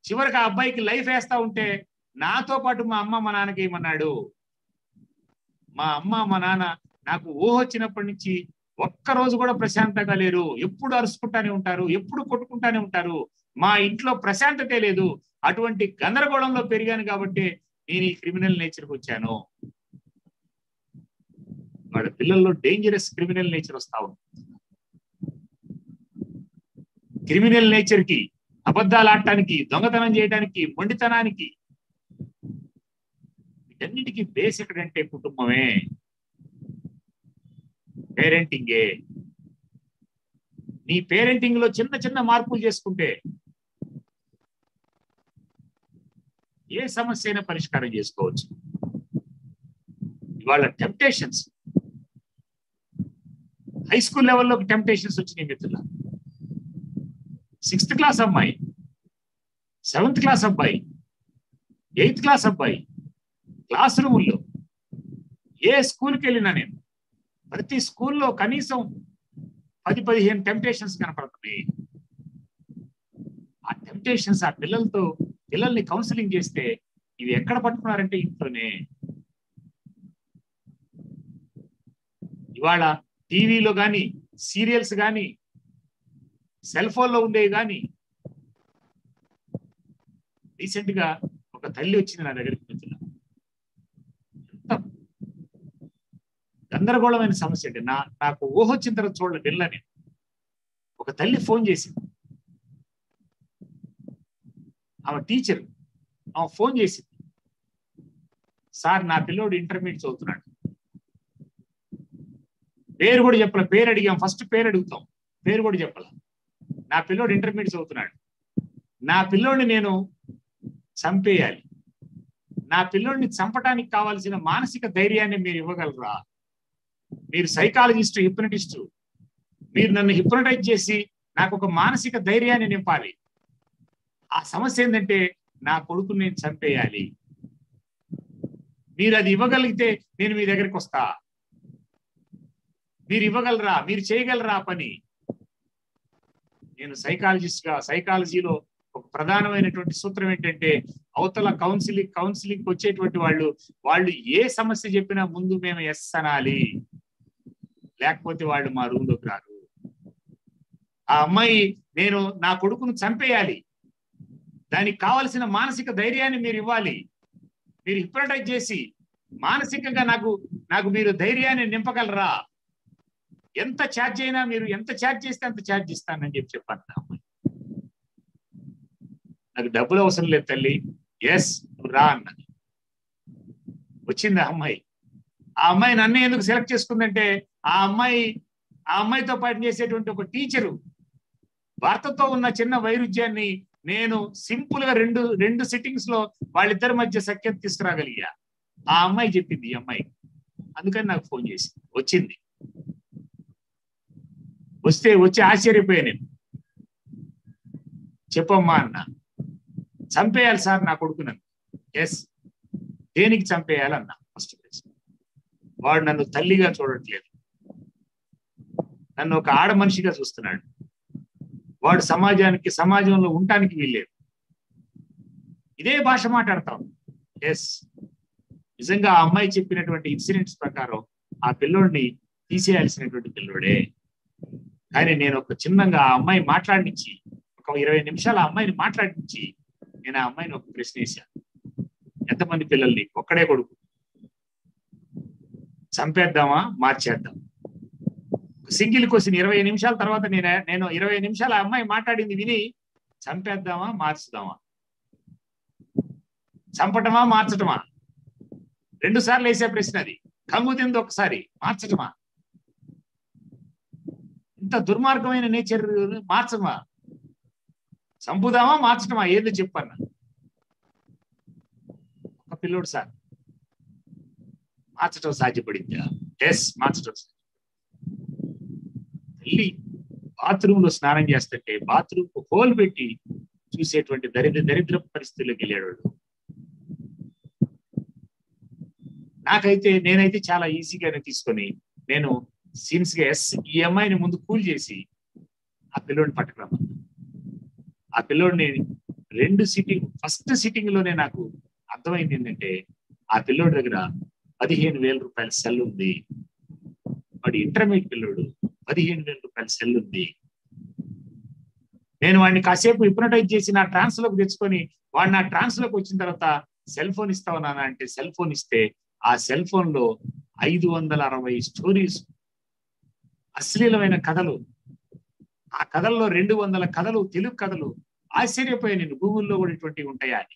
చివరికి ఆ అబ్బాయికి లైఫ్ వేస్తా ఉంటే నాతో పాటు మా అమ్మ మా నాన్నకి ఏమన్నాడు, మా అమ్మ మా నాన్న నాకు ఊహ వచ్చినప్పటి నుంచి ఒక్కరోజు కూడా ప్రశాంతంగా లేరు, ఎప్పుడు అరుచుకుంటానే ఉంటారు, ఎప్పుడు కొట్టుకుంటానే ఉంటారు, మా ఇంట్లో ప్రశాంతతే లేదు, అటువంటి గందరగోళంలో పెరిగాను కాబట్టి నేను ఈ క్రిమినల్ నేచర్కి వచ్చాను. వాళ్ళ పిల్లల్లో డేంజరస్ క్రిమినల్ నేచర్ వస్తా ఉంది. క్రిమినల్ నేచర్ కి, అబద్ధాలు ఆడటానికి, దొంగతనం చేయడానికి, మొండితనానికి, వీటన్నిటికీ బేస్ ఎక్కడంటే కుటుంబమే, పేరెంటింగే. నీ పేరెంటింగ్ లో చిన్న చిన్న మార్పులు చేసుకుంటే ఏ సమస్య అయినా పరిష్కారం చేసుకోవచ్చు. ఇవాళ టెంప్టేషన్స్, హై స్కూల్ లెవెల్లోకి టెంప్టేషన్స్ వచ్చినాయి మిత్రుల. 6th క్లాస్ అమ్మాయి, 7th క్లాస్ అబ్బాయి, 8th క్లాస్ అబ్బాయి, క్లాస్ రూముల్లో ఏ స్కూల్కి వెళ్ళినా నేను ప్రతి స్కూల్లో కనీసం 10-15 టెంప్టేషన్స్ కనపడుతున్నాయి. ఆ టెంప్టేషన్స్ ఆ పిల్లల్ని కౌన్సిలింగ్ చేస్తే ఇవి ఎక్కడ పట్టుకున్నారంటే ఇంట్లోనే. ఇవాళ టీవీలో కానీ, సీరియల్స్ కానీ, సెల్ ఫోన్లో ఉండేవి కానీ. రీసెంట్ గా ఒక తల్లి వచ్చింది నా దగ్గరికి మిత్రులు. ఎంత గందరగోళమైన సమస్య అంటే నాకు ఊహ వచ్చిన తర్వాత చూడలేదు వెళ్ళని. ఒక తల్లి ఫోన్ చేసింది, ఆమె టీచర్, ఆమె ఫోన్ చేసింది, సార్ నా పిల్లోడు ఇంటర్మీడియట్ చదువుతున్నాడు, పేరు కూడా చెప్పలే, పేరు అడిగాం, ఫస్ట్ పేరు అడుగుతాం, పేరు కూడా చెప్పాల, నా పిల్లోడు ఇంటర్మీడియట్ చదువుతున్నాడు, నా పిల్లోడిని నేను చంపేయాలి, నా పిల్లోడిని చంపడానికి కావాల్సిన మానసిక ధైర్యాన్ని మీరు ఇవ్వగలరా? మీరు సైకాలజిస్టు, హిప్నటిస్టు, మీరు నన్ను హిప్నటైజ్ చేసి నాకు ఒక మానసిక ధైర్యాన్ని నింపాలి. ఆ సమస్య ఏంటంటే నా కొడుకుని నేను చంపేయాలి, మీరు అది ఇవ్వగలిగితే నేను మీ దగ్గరికి వస్తా, మీరు ఇవ్వగలరా, మీరు చేయగలరా పని? నేను సైకాలజీలో ఒక ప్రధానమైనటువంటి సూత్రం ఏంటంటే, అవతల కౌన్సిలింగ్ వచ్చేటువంటి వాళ్ళు ఏ సమస్య చెప్పినా ముందు మేము ఎస్ అనాలి, లేకపోతే వాళ్ళు మా రూమ్ లోకి రారు. ఆ అమ్మాయి నేను నా కొడుకును చంపేయాలి, దానికి కావలసిన మానసిక ధైర్యాన్ని మీరు ఇవ్వాలి, మీరు హిప్నటైజ్ చేసి మానసికంగా నాకు మీరు ధైర్యాన్ని నింపగలరా? ఎంత ఛార్జ్ అయినా, మీరు ఎంత ఛార్జ్ చేస్తే అంత ఛార్జ్ ఇస్తానని చెప్పాను. అమ్మాయి నాకు డబ్బులు అవసరం లేదు తల్లి, ఎస్ రా అన్నది. వచ్చింది ఆ అమ్మాయి. ఆ అమ్మాయి నన్ను ఎందుకు సెలెక్ట్ చేసుకుందంటే, ఆ అమ్మాయితో పాటు చేసేటువంటి ఒక టీచరు భర్తతో ఉన్న చిన్న వైరుధ్యాన్ని నేను సింపుల్ గా రెండు సిట్టింగ్స్ లో వాళ్ళిద్దరి మధ్య సఖ్యత తీసుకురాగలిగా. ఆ అమ్మాయి చెప్పింది ఈ అమ్మాయి, అందుకని నాకు ఫోన్ చేసి వచ్చింది. వచ్చి ఆశ్చర్యపోయా నేను. చెప్పమ్మా అన్న. చంపేయాలి సార్ నా కొడుకునన్ను. ఎస్, దేనికి చంపేయాలన్నా ఫస్ట్ ప్రశ్న. వాడు నన్ను తల్లిగా చూడట్లేదు, నన్ను ఒక ఆడ మనిషిగా చూస్తున్నాడు, వాడు సమాజంలో ఉండటానికి వీల్లేదు. ఇదే భాష మాట్లాడతాం. ఎస్, నిజంగా ఆ అమ్మాయి చెప్పినటువంటి ఇన్సిడెంట్స్ ప్రకారం ఆ పిల్లోడిని తీసేయాల్సినటువంటి పిల్లోడే. కానీ నేను ఒక చిన్నగా ఆ అమ్మాయి మాట్లాడించి, ఒక 20 నిమిషాలు ఆ అమ్మాయిని మాట్లాడించి, నేను ఆ అమ్మాయిని ఒక ప్రశ్న వేశాను, ఎంతమంది పిల్లల్ని? ఒక్కడే కొడుకు, చంపేద్దామా మార్చేద్దాం? Single question. 20 నిమిషాల తర్వాత నేను 20 నిమిషాలు ఆ అమ్మాయి మాట్లాడింది విని చంపేద్దామా, మార్చుదామా? చంపటమా, మార్చటమా? 2 సార్లు వేసే ప్రశ్న అది. కంగు తింది ఒకసారి, మార్చటమా? ఇంత దుర్మార్గమైన నేచర్ మార్చమా? చంపుదామా, మార్చటమా? ఏదో చెప్పన్న. ఒక పిల్లోడు సార్, మార్చటం సాధ్యపడిందా? ఎస్, మార్చటం. వెళ్ళి బాత్రూమ్ లో స్నానం చేస్తుంటే బాత్రూమ్ కు హోల్ పెట్టి చూసేటువంటి దరిద్ర పరిస్థితుల్లోకి వెళ్ళాడు. నేనైతే చాలా ఈజీగానే తీసుకొని నేను సీన్స్ గా ఈ అమ్మాయిని ముందు కూల్ చేసి ఆ పిల్లోడిని పట్టుకురమ్మన్నా. ఆ పిల్లోడిని ఫస్ట్ సిట్టింగ్ లోనే నాకు అర్థమైంది ఏంటంటే, ఆ పిల్లోడి దగ్గర 15,000 రూపాయల సెల్ ఉంది. వాడు ఇంటర్మీడియట్ పిల్లోడు, 15,000 రూపాయల సెల్ ఉంది. నేను వాడిని కాసేపు హిప్నటైజ్ చేసి నా ట్రాన్స్ లోకి తెచ్చుకొని, వాడు నా ట్రాన్స్ లోకి వచ్చిన తర్వాత సెల్ ఫోన్ ఇస్తావు నాన్న అంటే సెల్ ఫోన్ ఇస్తే, ఆ సెల్ ఫోన్ లో 560 స్టోరీస్, అశ్లీలమైన కథలు. ఆ కథల్లో 200 కథలు తెలుగు కథలు. ఆశ్చర్యపోయా నేను, గూగుల్లో కూడా ఇటువంటివి ఉంటాయా అని.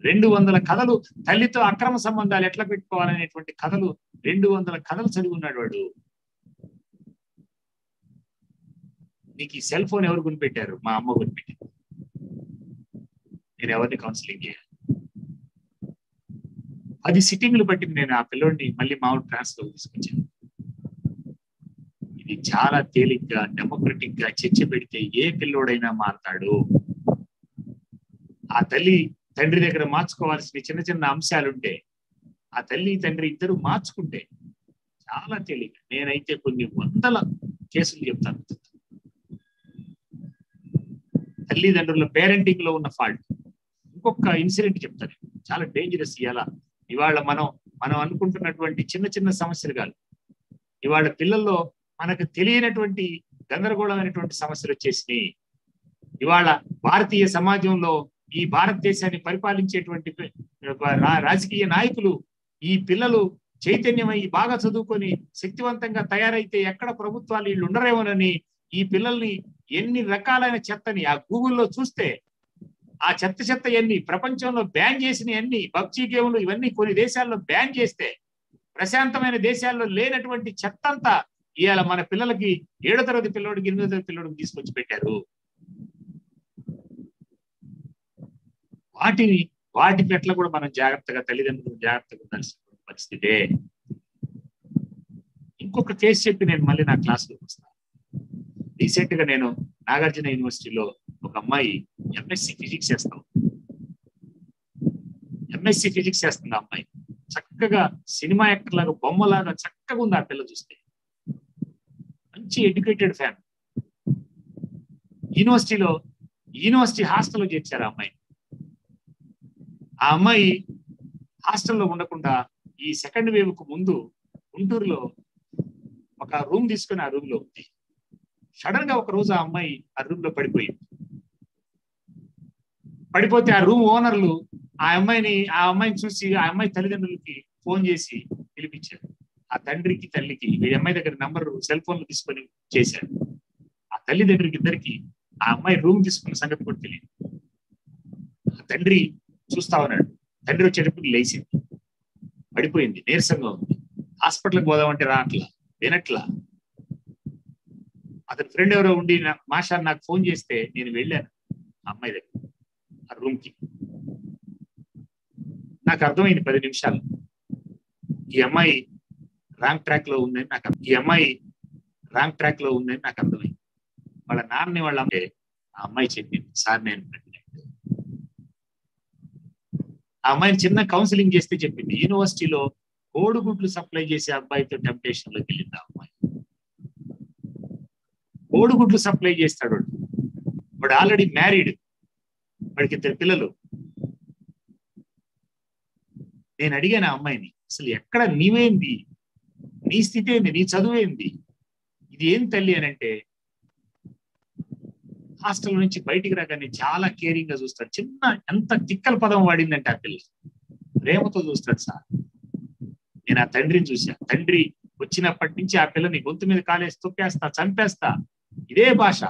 200 కథలు, తల్లితో అక్రమ సంబంధాలు ఎట్లా పెట్టుకోవాలనేటువంటి కథలు, 200 కథలు చదివి ఉన్నాడు వాడు. నీకు ఈ సెల్ ఫోన్ ఎవరు కొనిపెట్టారు? మా అమ్మ కొనిపెట్టింది. నేను ఎవరిని కౌన్సిలింగ్ చేయాలి? 10 సిట్టింగ్లు పట్టింది నేను ఆ పిల్లోడిని మళ్ళీ మామూలు ట్రాన్స్లో తీసుకొచ్చాను. ఇది చాలా తేలిగ్గా, డెమోక్రటిక్ గా చర్చ పెడితే ఏ పిల్లోడైనా మారతాడు. ఆ తల్లి తండ్రి దగ్గర మార్చుకోవాల్సిన చిన్న చిన్న అంశాలుంటే, ఆ తల్లి తండ్రి ఇద్దరు మార్చుకుంటే చాలా తేలిక. నేనైతే కొన్ని 100 కేసులు చెప్తాను. తల్లిదండ్రుల పేరెంటింగ్ లో ఉన్న ఫాల్ట్. ఇంకొక ఇన్సిడెంట్ చెప్తాను, చాలా డేంజరస్. ఇవాళ మనం అనుకుంటున్నటువంటి చిన్న చిన్న సమస్యలు కాదు, ఇవాళ పిల్లల్లో మనకు తెలియనటువంటి గందరగోళమైనటువంటి సమస్యలు వచ్చేసినాయి. ఇవాళ భారతీయ సమాజంలో ఈ భారతదేశాన్ని పరిపాలించేటువంటి రాజకీయ నాయకులు, ఈ పిల్లలు చైతన్యమై బాగా చదువుకొని శక్తివంతంగా తయారైతే ఎక్కడ ప్రభుత్వాలు వీళ్ళు ఉండరేమోనని ఈ పిల్లల్ని ఎన్ని రకాలైన చెత్తని ఆ గూగుల్లో చూస్తే, ఆ చెత్త ఎన్ని ప్రపంచంలో బ్యాన్ చేసిన ఎన్ని పబ్జీ గేమ్లు ఇవన్నీ కొన్ని దేశాల్లో బ్యాన్ చేస్తే, ప్రశాంతమైన దేశాల్లో లేనటువంటి చెత్త అంతా ఇవాళ మన పిల్లలకి 7వ తరగతి పిల్లోడికి 8వ తరగతి పిల్లోడికి తీసుకొచ్చి పెట్టారు. వాటి పట్ల కూడా మనం తల్లిదండ్రులు జాగ్రత్తగా ఉండాల్సిన పరిస్థితే. ఇంకొక కేసు చెప్పి నేను మళ్ళీ నా క్లాస్లోకి వస్తాను. రీసెంట్ గా నేను నాగార్జున యూనివర్సిటీలో ఒక అమ్మాయి ఎంఎస్సి ఫిజిక్స్ చేస్తాం. ఎంఎస్సి ఫిజిక్స్ చేస్తుంది ఆ అమ్మాయి. చక్కగా సినిమా యాక్టర్ లాగా, బొమ్మలాగా చక్కగా ఉంది ఆ పిల్ల చూస్తే. మంచి ఎడ్యుకేటెడ్ ఫ్యామిలీ. యూనివర్సిటీ హాస్టల్లో చేర్చారు ఆ అమ్మాయి. ఆ అమ్మాయి హాస్టల్లో ఉండకుండా ఈ సెకండ్ వేవ్ కు ముందు గుంటూరులో ఒక రూమ్ తీసుకుని ఆ రూమ్ లో ఉంది. సడన్ గా ఒక రోజు ఆ అమ్మాయి ఆ రూమ్ లో పడిపోతే ఆ రూమ్ ఓనర్లు ఆ అమ్మాయిని చూసి ఆ అమ్మాయి తల్లిదండ్రులకి ఫోన్ చేసి పిలిపించారు. ఆ తండ్రికి తల్లికి ఈ అమ్మాయి దగ్గర నంబర్ సెల్ ఫోన్లు తీసుకొని చేశారు. ఆ తల్లిదండ్రులకి ఇద్దరికి ఆ అమ్మాయి రూమ్ తీసుకున్న సంగతి కూడా తెలియదు. ఆ తండ్రి చూస్తా ఉన్నాడు. తండ్రి వచ్చేటప్పుడు లేచింది, పడిపోయింది, నీరసంగా ఉంది. హాస్పిటల్కి పోదామంటే వినట్లా. అతని ఫ్రెండ్ ఎవరో ఉండి మాస్టర్ నాకు ఫోన్ చేస్తే నేను వెళ్ళాను ఆ అమ్మాయి దగ్గర, ఆ రూమ్ కి. నాకు అర్థమైంది 10 నిమిషాలు ఈ అమ్మాయి రాంగ్ ట్రాక్ లో ఉందని నాకు అర్థమైంది. వాళ్ళ నాన్నని వాళ్ళ ఆ అమ్మాయి చెప్పింది, సార్ నేను ఆ అమ్మాయిని చిన్న కౌన్సిలింగ్ చేస్తే చెప్పింది, యూనివర్సిటీలో కోడిగుడ్లు సప్లై చేసే అబ్బాయితో టెంప్టేషన్ లోకి వెళ్ళింది ఆ అమ్మాయి. కోడిగుడ్లు సప్లై చేస్తాడు వాడు ఆల్రెడీ మ్యారీడ్, వాడికి 2 పిల్లలు. నేను అడిగాను ఆ అమ్మాయిని, అసలు ఎక్కడ నీవేంది, నీ స్థితి ఏంది, నీ చదువేంది, ఇది ఏం తల్లి అని అంటే, హాస్టల్ నుంచి బయటికి రాగానే చాలా కేరింగ్ గా చూస్తాడు. ఎంత తిక్కల పదం వాడిందంటే ఆ పిల్ల ప్రేమతో చూస్తాడు సార్. నేను ఆ తండ్రిని చూసా. తండ్రి వచ్చినప్పటి నుంచి ఆ పిల్లని గొంతు మీద కాలేసి తొక్కేస్తా, చంపేస్తా, ఇదే భాష.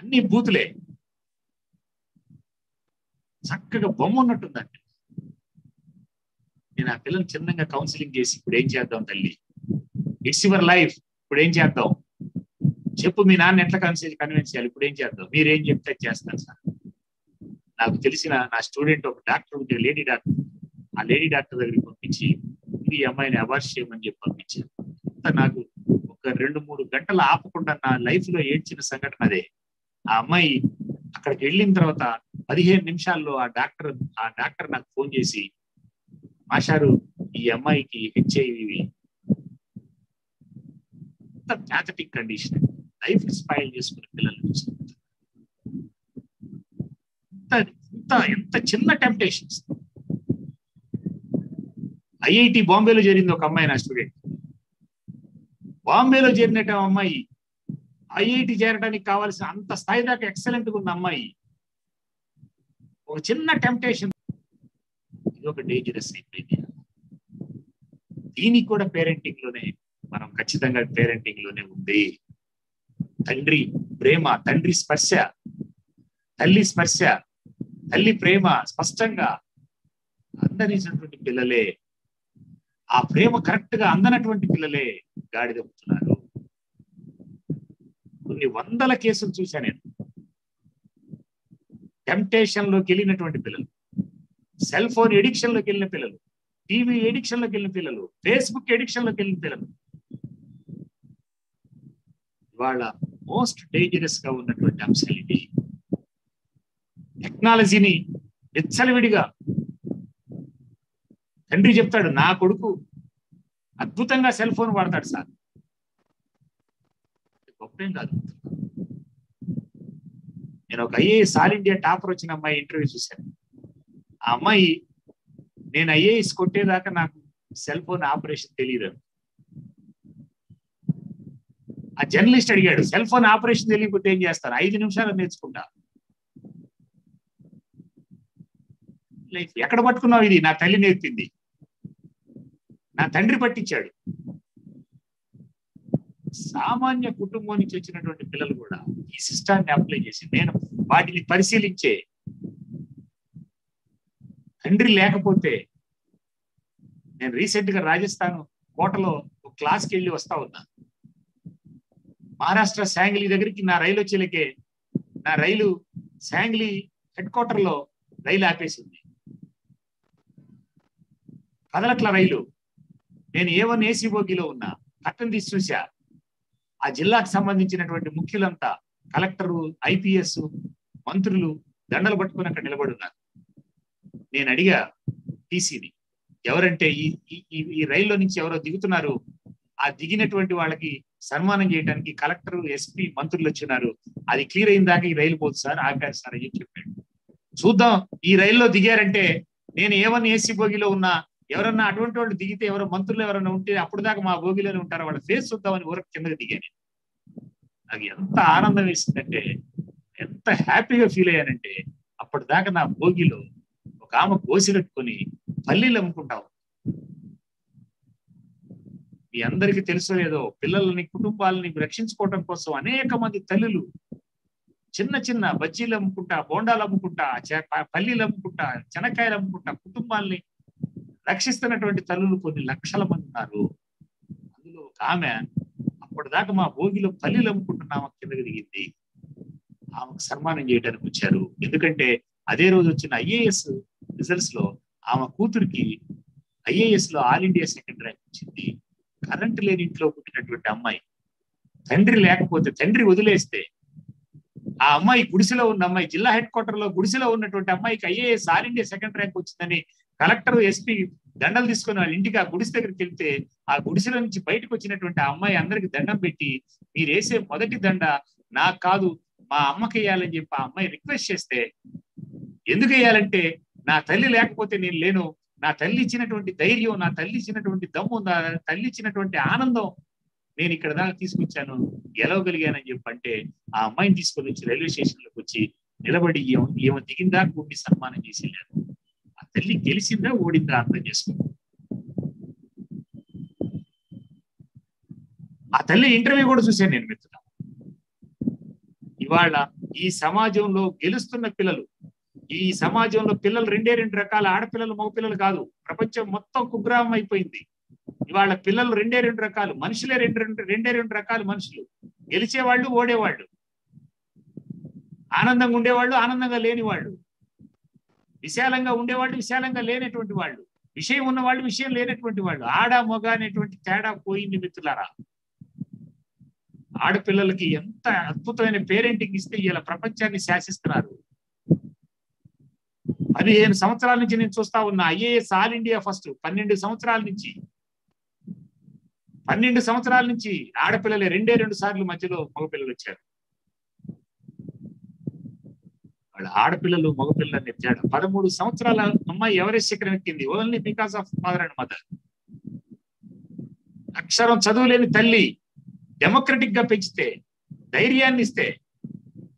అన్ని బూతులే, చక్కగా బొమ్మ ఉన్నట్టుందండి. నేను ఆ పిల్లలు చిన్నగా కౌన్సిలింగ్ చేసి, ఇప్పుడు ఏం చేద్దాం తల్లి, ఇట్స్ యువర్ లైఫ్, ఇప్పుడు ఏం చేద్దాం చెప్పు, మీ నాన్న ఎట్లా కన్విన్స్ చేయాలి, ఇప్పుడు ఏం చేద్దాం, మీరేం చెప్తే చేస్తాను సార్. నాకు తెలిసిన నా స్టూడెంట్ ఒక డాక్టర్ ఉంటే, లేడీ డాక్టర్, ఆ లేడీ డాక్టర్ దగ్గరికి పంపించి ఈ అమ్మాయిని అవాయిడ్ చేయమని చెప్పి పంపించాను. నాకు ఒక 2-3 గంటలు ఆపకుండా నా లైఫ్ లో ఏడ్చిన సంఘటన అదే. ఆ అమ్మాయి అక్కడికి వెళ్ళిన తర్వాత 15 నిమిషాల్లో ఆ డాక్టర్ నాకు ఫోన్ చేసి, మాషారు ఈ అమ్మాయికి HIV pathetic condition, life spoil చేసుకునే పిల్లలు ఎంత చిన్న టెంప్టేషన్స్. ఐఐటి బాంబేలో చేరింది ఒక అమ్మాయి, నా స్టూడెంట్. బాంబేలో చేరినట్టు అమ్మాయి ఐఐటి చేరడానికి కావాల్సిన అంత స్థాయి దాకా ఎక్సలెంట్ గా ఉన్న అమ్మాయి, ఒక చిన్న టెంప్టేషన్, ఇది ఒక డేంజరస్ అయిపోయింది. దీనికి కూడా పేరెంటింగ్ లోనే, మనం ఖచ్చితంగా పేరెంటింగ్ లోనే ఉంది. తండ్రి ప్రేమ, తండ్రి స్పర్శ, తల్లి స్పర్శ, తల్లి ప్రేమ స్పష్టంగా అందనిసినటువంటి పిల్లలే, ఆ ప్రేమ కరెక్ట్ గా అందనటువంటి పిల్లలే గాడిదవుతున్నారు. కొన్ని వందల కేసులు చూశాను నేను. టెంప్టేషన్ లోకి వెళ్ళినటువంటి పిల్లలు, సెల్ ఫోన్ ఎడిక్షన్ లోకి వెళ్ళిన పిల్లలు, టీవీ ఎడిక్షన్ లోకి వెళ్ళిన పిల్లలు, ఫేస్బుక్ ఎడిక్షన్ లోకి వెళ్ళిన పిల్లలు, ఇవాళ మోస్ట్ డేంజరస్ గా ఉన్నటువంటి అంశాలు ఇది. టెక్నాలజీని విచ్చలవిడిగా, తండ్రి చెప్తాడు నా కొడుకు అద్భుతంగా సెల్ ఫోన్ వాడతాడు సార్, గొప్పేం కాదు. నేను ఒక ఐఏఎస్ ఆల్ ఇండియా టాపర్ వచ్చిన అమ్మాయి ఇంటర్వ్యూ చూశాను. ఆ అమ్మాయి, నేను ఐఏఎస్ కొట్టేదాకా నాకు సెల్ ఫోన్ ఆపరేషన్ తెలియదు. ఆ జర్నలిస్ట్ అడిగాడు, సెల్ ఫోన్ ఆపరేషన్ తెలియకపోతే ఏం చేస్తారు? 5 నిమిషాలు నేర్చుకుంటా. లైఫ్ ఎక్కడ పట్టుకున్నావు? ఇది నా తల్లి నేర్పింది, నా తండ్రి పట్టించాడు. సామాన్య కుటుంబం నుంచి వచ్చినటువంటి పిల్లలు కూడా ఈ సిస్టాన్ని అప్లై చేసి, నేను వాటిని పరిశీలించే, తండ్రి లేకపోతే, నేను రీసెంట్ గా రాజస్థాన్ కోటలో ఒక క్లాస్కి వెళ్ళి వస్తా ఉన్నా. మహారాష్ట్ర శాంగ్లీ దగ్గరికి నా రైలు వచ్చేలకే, నా రైలు శాంగ్లీ హెడ్ క్వార్టర్ లో రైలు ఆపేసింది, కదలట్ల రైలు. నేను A1 AC బోగిలో ఉన్నా, కట్టం తీసి చూసా. ఆ జిల్లాకు సంబంధించినటువంటి ముఖ్యులంతా, కలెక్టరు, IPS మంత్రులు దండలు పట్టుకుని అక్కడ నిలబడి ఉన్నారు. నేను అడిగా టీసీని, ఎవరంటే ఈ రైల్లో నుంచి ఎవరో దిగుతున్నారు, ఆ దిగినటువంటి వాళ్ళకి సన్మానం చేయడానికి కలెక్టర్, SP మంత్రులు వచ్చినారు, అది క్లియర్ అయిన దాకా ఈ రైలు పోదు సార్, ఆపారు సార్ అని చెప్పాడు. చూద్దాం, ఈ రైల్లో దిగారంటే నేను A1 AC బోగిలో ఉన్నా, ఎవరన్నా అటువంటి వాళ్ళు దిగితే, ఎవరో మంత్రులు ఎవరైనా ఉంటే అప్పుడు దాకా మా బోగిలోనే ఉంటారు, వాళ్ళ ఫేస్ చూద్దామని ఊరకు కిందకి దిగాను. నాకు ఎంత ఆనందం వేసిందంటే, ఎంత హ్యాపీగా ఫీల్ అయ్యానంటే, అప్పటిదాకా నా భోగిలో ఒక ఆమె కోసి కట్టుకొని పల్లీలు అమ్ముకుంటాం. మీ అందరికీ తెలుసో లేదో, పిల్లల్ని, కుటుంబాలని రక్షించుకోవడం కోసం అనేక మంది తల్లులు చిన్న చిన్న బజ్జీలు అమ్ముకుంటా, బోండాలు అమ్ముకుంటా, పల్లీలు అమ్ముకుంటా, చెనక్కాయలు అమ్ముకుంటా కుటుంబాల్ని రక్షిస్తున్నటువంటి తల్లులు కొన్ని లక్షల మంది ఉన్నారు. అందులో ఒక ఆమె అప్పటిదాకా మా భోగిలో పల్లీలు అమ్ముకుంటున్న ఆమె కిందకి దిగింది. ఆమెకు సన్మానం చేయడానికి వచ్చారు. ఎందుకంటే అదే రోజు వచ్చిన IAS రిజల్ట్స్ లో ఆమె కూతురికి IAS లో ఆల్ ఇండియా సెకండ్ ర్యాంక్ వచ్చింది. కరెంట్ లేని ఇంట్లో పుట్టినటువంటి అమ్మాయి, తండ్రి లేకపోతే, తండ్రి వదిలేస్తే, ఆ అమ్మాయి గుడిసెలో ఉన్న అమ్మాయి, జిల్లా హెడ్ క్వార్టర్ లో గుడిసెలో ఉన్నటువంటి అమ్మాయికి IAS all India second rank వచ్చిందని కలెక్టర్, SP దండలు తీసుకుని వాళ్ళ ఇంటికి, ఆ గుడిసె దగ్గరికి వెళ్తే, ఆ గుడిసెలో నుంచి బయటకు వచ్చినటువంటి ఆ అమ్మాయి అందరికి దండం పెట్టి, మీరు వేసే మొదటి దండ నాకు కాదు మా అమ్మకి వేయాలని చెప్పి ఆ అమ్మాయి రిక్వెస్ట్ చేస్తే, ఎందుకు వేయాలంటే నా తల్లి లేకపోతే నేను లేను, నా తల్లి ఇచ్చినటువంటి ధైర్యం, నా తల్లి ఇచ్చినటువంటి దమ్ము, నా తల్లి ఇచ్చినటువంటి ఆనందం నేను ఇక్కడ దాకా తీసుకొచ్చాను, గెలవగలిగానని చెప్పంటే, ఆ అమ్మాయిని తీసుకొని వచ్చి రైల్వే స్టేషన్ లోకి వచ్చి నిలబడి ఏమో దిగిందా కూడి సన్మానం చేసి వెళ్ళారు. ఆ తల్లి గెలిచిందా ఓడిందా అర్థం చేసుకో. ఆ తల్లి ఇంటర్వ్యూ కూడా చూశాను నేను మిత్రులు. ఇవాళ ఈ సమాజంలో గెలుస్తున్న పిల్లలు, ఈ సమాజంలో పిల్లలు రెండు రకాల, ఆడపిల్లలు మగపిల్లలు కాదు. ప్రపంచం మొత్తం కుగ్రామం అయిపోయింది. ఇవాళ పిల్లలు రెండు రకాలు, మనుషులే రెండు రకాలు మనుషులు. గెలిచేవాళ్ళు, ఓడేవాళ్ళు, ఆనందంగా ఉండేవాళ్ళు, ఆనందంగా లేని వాళ్ళు, విశాలంగా ఉండేవాళ్ళు, విశాలంగా లేనటువంటి వాళ్ళు, విషయం ఉన్నవాళ్ళు, విషయం లేనటువంటి వాళ్ళు. ఆడ మొగ అనేటువంటి తేడా పోయింది మిత్రులారా. ఆడపిల్లలకి ఎంత అద్భుతమైన పేరెంటింగ్ ఇస్తే ఇలా ప్రపంచాన్ని శాసిస్తున్నారు. 15 సంవత్సరాల నుంచి నేను చూస్తా ఉన్నా. ఐఏఎస్ ఆల్ ఇండియా ఫస్ట్ 12 సంవత్సరాల నుంచి, 12 సంవత్సరాల నుంచి ఆడపిల్లలే 2 సార్లు మధ్యలో మగపిల్లలు వచ్చారు. వాళ్ళ ఆడపిల్లలు మగపిల్లలు తేడా. 13 సంవత్సరాల అమ్మాయి ఎవరెస్ట్ శిఖరం ఎక్కింది only because of father and mother. అక్షరం చదువులేని తల్లి డెమోక్రటిక్ గా పెంచితే, ధైర్యాన్ని ఇస్తే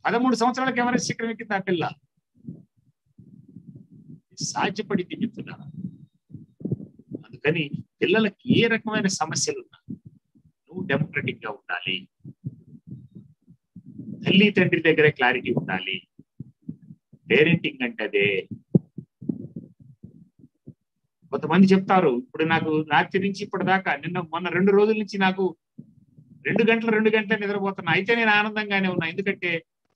13 సంవత్సరాలకు ఎవరెస్ట్ శిఖరం ఎక్కింది ఆ పిల్ల. సాధ్యపడింది చెప్తున్నారు. అందుకని పిల్లలకి ఏ రకమైన సమస్యలు ఉన్నా నువ్వు డెమోక్రటిక్ గా ఉండాలి. తల్లి తండ్రి దగ్గరే క్లారిటీ ఉండాలి. పేరెంటింగ్ అంటే అదే. కొంతమంది చెప్తారు, ఇప్పుడు నాకు రాత్రి నుంచి ఇప్పటిదాకా, మొన్న 2 రోజుల నుంచి నాకు 2 గంటలు నిద్రపోతున్నా. అయితే నేను ఆనందంగానే ఉన్నా. ఎందుకంటే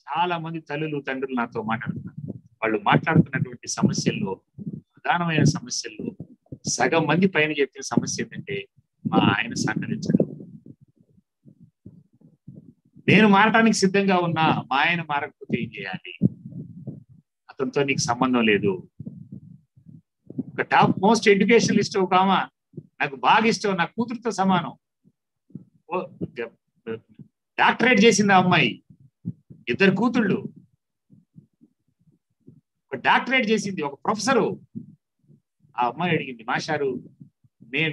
చాలా మంది తల్లులు తండ్రులు నాతో మాట్లాడుతున్నారు. వాళ్ళు మాట్లాడుతున్నటువంటి సమస్యల్లో, ప్రధానమైన సమస్యల్లో సగం మంది పైన చెప్పిన సమస్య ఏంటంటే, మా ఆయన సహకరించడం. నేను మారటానికి సిద్ధంగా ఉన్నా, మా ఆయన మారకపోతే ఏం చేయాలి? అతనితో నీకు సంబంధం లేదు. ఒక టాప్ మోస్ట్ ఎడ్యుకేషనలిస్ట్ ఒక ఆమె నాకు బాగా ఇష్టం, నా కూతురుతో సమానం. డాక్టరేట్ చేసింది ఆ అమ్మాయి, 2 కూతుళ్ళు. ఒక డాక్టరేట్ చేసింది, ఒక ప్రొఫెసరు. ఆ అమ్మాయి అడిగింది, మాస్టారు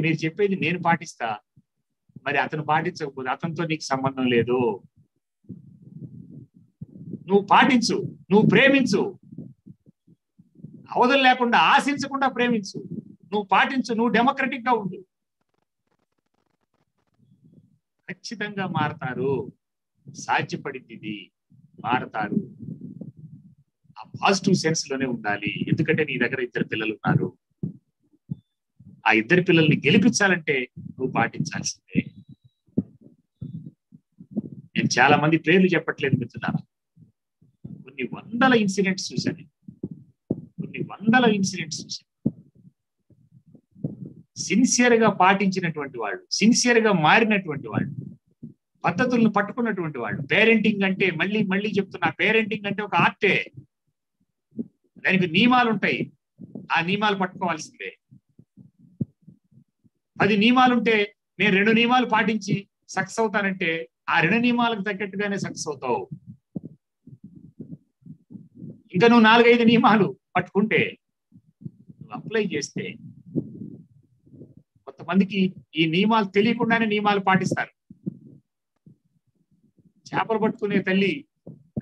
మీరు చెప్పేది నేను పాటిస్తా, మరి అతను పాటించకపోతే అతనితో నీకు సంబంధం లేదు. నువ్వు పాటించు, నువ్వు ప్రేమించు, అవధులు లేకుండా ఆశించకుండా ప్రేమించు, నువ్వు పాటించు, నువ్వు డెమోక్రటిక్ గా ఉండు. ఖచ్చితంగా మారతారు. సాధ్యపడింది ఇది, మారతారు. ఆ పాజిటివ్ సెన్స్ లోనే ఉండాలి. ఎందుకంటే నీ దగ్గర 2 పిల్లలు ఉన్నారు. ఆ 2 పిల్లల్ని గెలిపించాలంటే నువ్వు పాటించాల్సిందే. నేను చాలా మంది పేర్లు చెప్పట్లేదు మిత్రులారా. కొన్ని వందల ఇన్సిడెంట్స్ చూశాను. సిన్సియర్ గా పాటించినటువంటి వాళ్ళు, సిన్సియర్ గా మారినటువంటి వాళ్ళు, పద్ధతులను పట్టుకున్నటువంటి వాళ్ళు. పేరెంటింగ్ అంటే మళ్ళీ చెప్తున్నా, పేరెంటింగ్ అంటే ఒక ఆర్టే. దానికి నియమాలు ఉంటాయి, ఆ నియమాలు పట్టుకోవాల్సిందే. 10 నియమాలుంటే నేను 2 నియమాలు పాటించి సక్సెస్ అవుతానంటే ఆ 2 నియమాలకు తగ్గట్టుగానే సక్సెస్ అవుతావు. ఇంకా నువ్వు 4-5 నియమాలు పట్టుకుంటే, నువ్వు అప్లై చేస్తే, కొంతమందికి ఈ నియమాలు తెలియకుండానే నియమాలు పాటిస్తారు. చేపలు పట్టుకునే తల్లి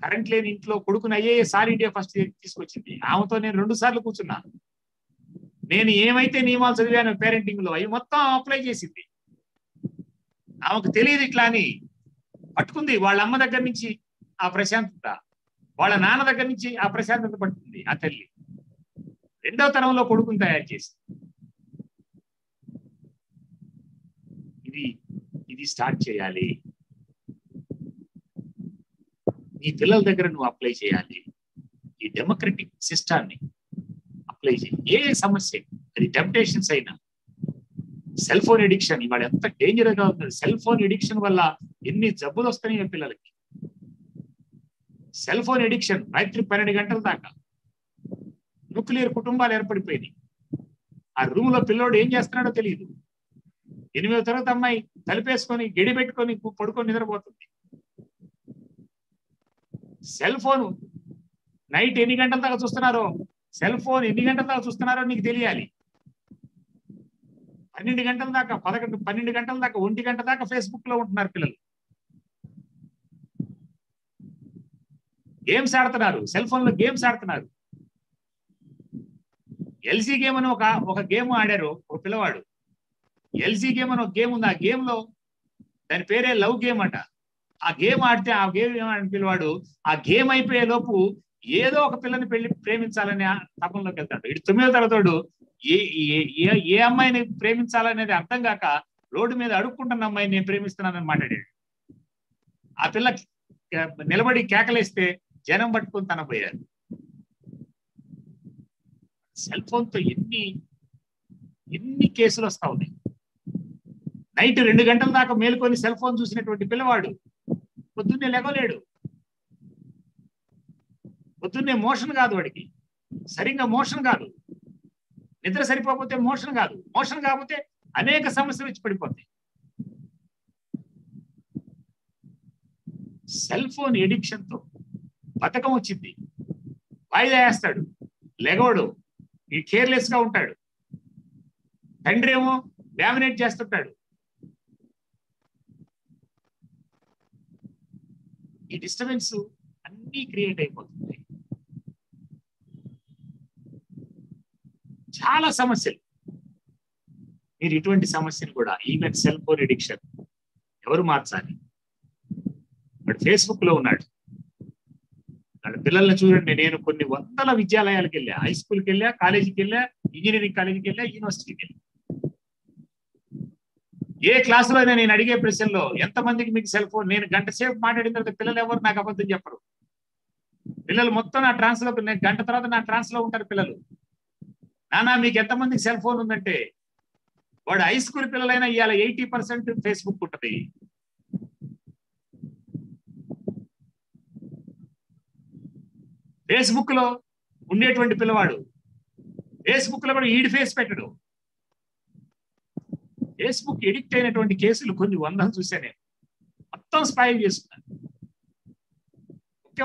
కరెంట్ లేని ఇంట్లో కొడుకుని ఐఏఎస్ ఆల్ ఇండియా ఫస్ట్ తీసుకొచ్చింది. ఆమెతో నేను 2 సార్లు కూర్చున్నా. నేను ఏమైతే నియమాలు చదివాను పేరెంటింగ్ లో, అవి మొత్తం అప్లై చేసింది. ఆమెకు తెలియదు ఇట్లా అని, పట్టుకుంది. వాళ్ళ అమ్మ దగ్గర నుంచి ఆ ప్రశాంతత, వాళ్ళ నాన్న దగ్గర నుంచి ఆ ప్రశాంతత పట్టుకుంది ఆ తల్లి. 2వ తరంలో కొడుకుని తయారు చేసి, ఇది స్టార్ట్ చేయాలి. నీ పిల్లల దగ్గర నువ్వు అప్లై చేయాలి. ఈ డెమోక్రటిక్ సిస్టాన్ని అప్లై చేయి. ఏ సమస్య, అది టెంప్టేషన్స్ అయినా, సెల్ ఫోన్ ఎడిక్షన్ ఇవాళ ఎంత డేంజర్ గా ఉంది. సెల్ ఫోన్ ఎడిక్షన్ వల్ల ఎన్ని జబ్బులు వస్తున్నాయి పిల్లలకి. సెల్ ఫోన్ ఎడిక్షన్ రాత్రి 12 గంటల దాకా. న్యూక్లియర్ కుటుంబాలు ఏర్పడిపోయినాయి. ఆ రూమ్ లో పిల్లోడు ఏం చేస్తున్నాడో తెలియదు. 8వ తరగతి అమ్మాయి తలుపేసుకొని గడి పెట్టుకొని పడుకొని నిద్రపోతుంది. సెల్ ఫోన్ నైట్ ఎన్ని గంటల దాకా చూస్తున్నారో, సెల్ ఫోన్ ఎన్ని గంటల దాకా చూస్తున్నారో నీకు తెలియాలి. 12 గంటల దాకా, 12 గంటల దాకా, 1 గంట దాకా ఫేస్బుక్ లో ఉంటున్నారు పిల్లలు. గేమ్స్ ఆడుతున్నారు, సెల్ ఫోన్ లో గేమ్స్ ఆడుతున్నారు. ఎల్జీ గేమ్ అని ఒక గేమ్ ఆడారు ఒక పిల్లవాడు. ఎల్జీ గేమ్ అని ఒక గేమ్ ఉంది. ఆ గేమ్ లో దాని పేరే లవ్ గేమ్ అట. ఆ గేమ్ ఆడితే ఆ గేమ్ ఏమని పిల్లవాడు ఆ గేమ్ అయిపోయే లోపు ఏదో ఒక పిల్లని ప్రేమించాలని తపంలోకి వెళ్తాడు. ఇటు 9వ తరగతోడు ఏ ఏ అమ్మాయిని ప్రేమించాలనేది అర్థం కాక రోడ్డు మీద అడుక్కుంటున్న అమ్మాయిని నేను ప్రేమిస్తున్నానని మాట్లాడాడు. ఆ పిల్ల నిలబడి కేకలేస్తే జనం పట్టుకొని తనపోయారు. సెల్ ఫోన్ తో ఎన్ని కేసులు వస్తా ఉన్నాయి. నైట్ 2 గంటల దాకా మేలుకొని సెల్ ఫోన్ చూసినటువంటి పిల్లవాడు పొద్దున్నే లేవలేడు. పొద్దున్నే మోషన్ కాదు, వాడికి సరిగ్గా మోషన్ కాదు, నిద్ర సరిపోతే మోషన్ కాదు, మోషన్ కాకపోతే అనేక సమస్యలు వచ్చి పడిపోతాయి. సెల్ ఫోన్ ఎడిక్షన్ తో బతకం వచ్చింది. వాయిదా వేస్తాడు, లెగవడు, ఈ కేర్లెస్ గా ఉంటాడు. తండ్రి ఏమో డామినేట్ చేస్తుంటాడు. ఈ డిస్టర్బెన్స్ అన్నీ క్రియేట్ అయిపోతుంది. చాలా సమస్యలు. మీరు ఇటువంటి సమస్యను కూడా ఈవెన్ సెల్ ఫోన్ ఎడిక్షన్ ఎవరు మార్చాలి? వాడు ఫేస్బుక్ లో ఉన్నాడు. వాళ్ళ పిల్లల్ని చూడండి, నేను కొన్ని వందల విద్యాలయాలకు వెళ్ళా, హై స్కూల్కి వెళ్ళా, కాలేజీకి వెళ్ళా, ఇంజనీరింగ్ కాలేజీకి వెళ్ళా, యూనివర్సిటీకి వెళ్ళా. ఏ క్లాసులో అయినా నేను అడిగే ప్రశ్నలో ఎంతమందికి మీకు సెల్ ఫోన్, నేను గంట సేపు మాట్లాడిన తర్వాత పిల్లలు ఎవరు నాకు అబద్ధం చెప్పరు. పిల్లలు మొత్తం నా ట్రాన్స్ లో, నేను గంట తర్వాత నా ట్రాన్స్ లో ఉంటారు పిల్లలు. నానా మీకు ఎంతమందికి సెల్ ఫోన్ ఉందంటే, వాడు హై స్కూల్ పిల్లలైనా ఇవాళ 80% ఫేస్బుక్ ఉంటుంది. ఫేస్బుక్ లో ఉండేటువంటి పిల్లవాడు ఫేస్బుక్ లో కూడా ఈడి ఫేస్ పెట్టడు. ఫేస్బుక్ ఎడిక్ట్ అయినటువంటి కేసులు కొన్ని వందలు చూశానే, మొత్తం స్పాయిల్ చేసుకున్నాను.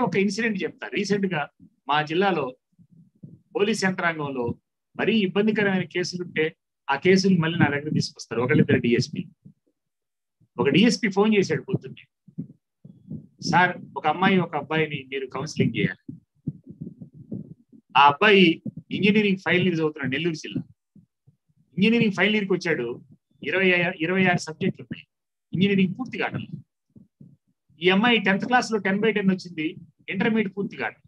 ఒక ఇన్సిడెంట్ చెప్తా. రీసెంట్ గా మా జిల్లాలో పోలీస్ యంత్రాంగంలో మరీ ఇబ్బందికరమైన కేసులుంటే ఆ కేసులు మళ్ళీ నా దగ్గర తీసుకొస్తారు. ఒకళ్ళిద్దరు డిఎస్పీ. ఒక డిఎస్పీ ఫోన్ చేశాడు పొద్దున్నే, సార్ ఒక అమ్మాయి ఒక అబ్బాయిని మీరు కౌన్సిలింగ్ చేయాలి. ఆ అబ్బాయి ఇంజనీరింగ్ ఫైనల్ ఇయర్ చదువుతున్నాడు, నెల్లూరు జిల్లా. ఇంజనీరింగ్ ఫైనల్ ఇయర్కి వచ్చాడు. 26 సబ్జెక్టులు ఉన్నాయి, ఇంజనీరింగ్ పూర్తి కావడం. ఈ అమ్మాయి 10th క్లాస్ లో 10/10 వచ్చింది, ఇంటర్మీడియట్ పూర్తి కావడం.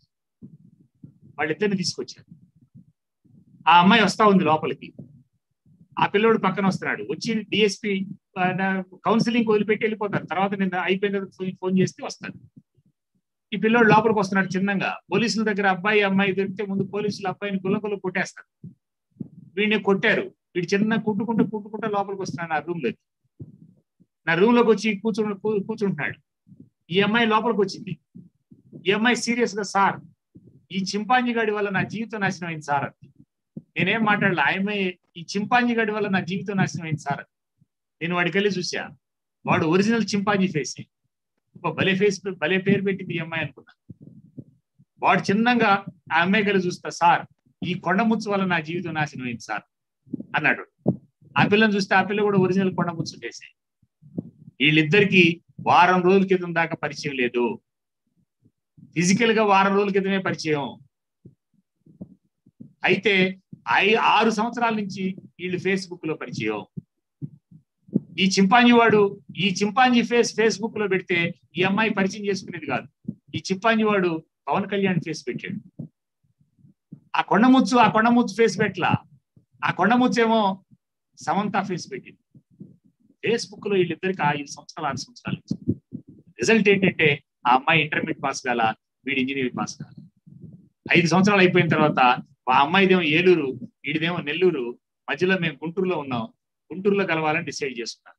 వాళ్ళిద్దరిని తీసుకొచ్చారు. ఆ అమ్మాయి వస్తా ఉంది లోపలికి, ఆ పిల్లోడు పక్కన వస్తున్నాడు. వచ్చి డిఎస్పీ కౌన్సిలింగ్ వదిలిపెట్టి వెళ్ళిపోతారు. తర్వాత నేను అయిపోయిన ఫోన్ చేస్తే వస్తాడు. ఈ పిల్లోడు లోపలికి వస్తున్నాడు చిన్నగా. పోలీసుల దగ్గర అబ్బాయి అమ్మాయి దొరికితే ముందు పోలీసులు అబ్బాయిని గుల్లగుల్ల కొట్టేస్తారు. వీడిని కొట్టారు. వీడు చిన్న కుట్టుకుంటూ లోపలికి వస్తున్నాడు నా రూమ్ లోకి. నా రూమ్ లోకి వచ్చి కూర్చుంటున్నాడు. ఈ అమ్మాయి లోపలికి వచ్చింది. ఈ అమ్మాయి సీరియస్ గా, సార్ ఈ చింపాంజీ గడి వల్ల నా జీవితం నాశనం అయింది సార్. నేనేం మాట్లాడలే. అమ్మాయి ఈ చింపాంజీ గడి వల్ల నా జీవితం నాశనం అయింది సార్. నేను వాడికి వెళ్ళి చూసా, వాడు ఒరిజినల్ చింపాంజీ ఫేస్. భలే ఫేస్, భలే పేరు పెట్టింది ఈ అమ్మాయి అనుకున్నా. వాడు చిన్నగా ఆ అమ్మాయి కలిసి చూస్తా, సార్ ఈ కొండముచ్చు వల్ల నా జీవితం నాశనం అయింది సార్ అన్నాడు. ఆ పిల్లని చూస్తే ఆ పిల్ల కూడా ఒరిజినల్ కొండముచ్చు ఫేసే. వీళ్ళిద్దరికి వారం రోజుల క్రితం దాకా పరిచయం లేదు. ఫిజికల్ గా వారం రోజుల క్రితమే పరిచయం. అయితే 6 సంవత్సరాల నుంచి వీళ్ళు ఫేస్బుక్ లో పరిచయం. ఈ చింపాంజీ ఫేస్బుక్ లో పెడితే ఈ అమ్మాయి పరిచయం చేసుకునేది కాదు. ఈ చింపాంజీ వాడు పవన్ కళ్యాణ్ ఫేస్ పెట్టాడు. ఆ కొండముచ్చు ఫేస్ పెట్టలా. ఆ కొండముచ్చు ఏమో సమంత ఫేస్ పెట్టింది. ఫేస్బుక్ లో వీళ్ళిద్దరికి 5 సంవత్సరాలు 6 సంవత్సరాలు. రిజల్ట్ ఏంటంటే ఆ అమ్మాయి ఇంటర్మీడియట్ పాస్ కాల, వీడి ఇంజనీరింగ్ పాస్ కాల. 5 సంవత్సరాలు అయిపోయిన తర్వాత ఆ అమ్మాయిదేమో ఏలూరు, వీడిదేమో నెల్లూరు. మధ్యలో మేము గుంటూరులో ఉన్నాం. గుంటూరులో కలవాలని డిసైడ్ చేసుకున్నాం.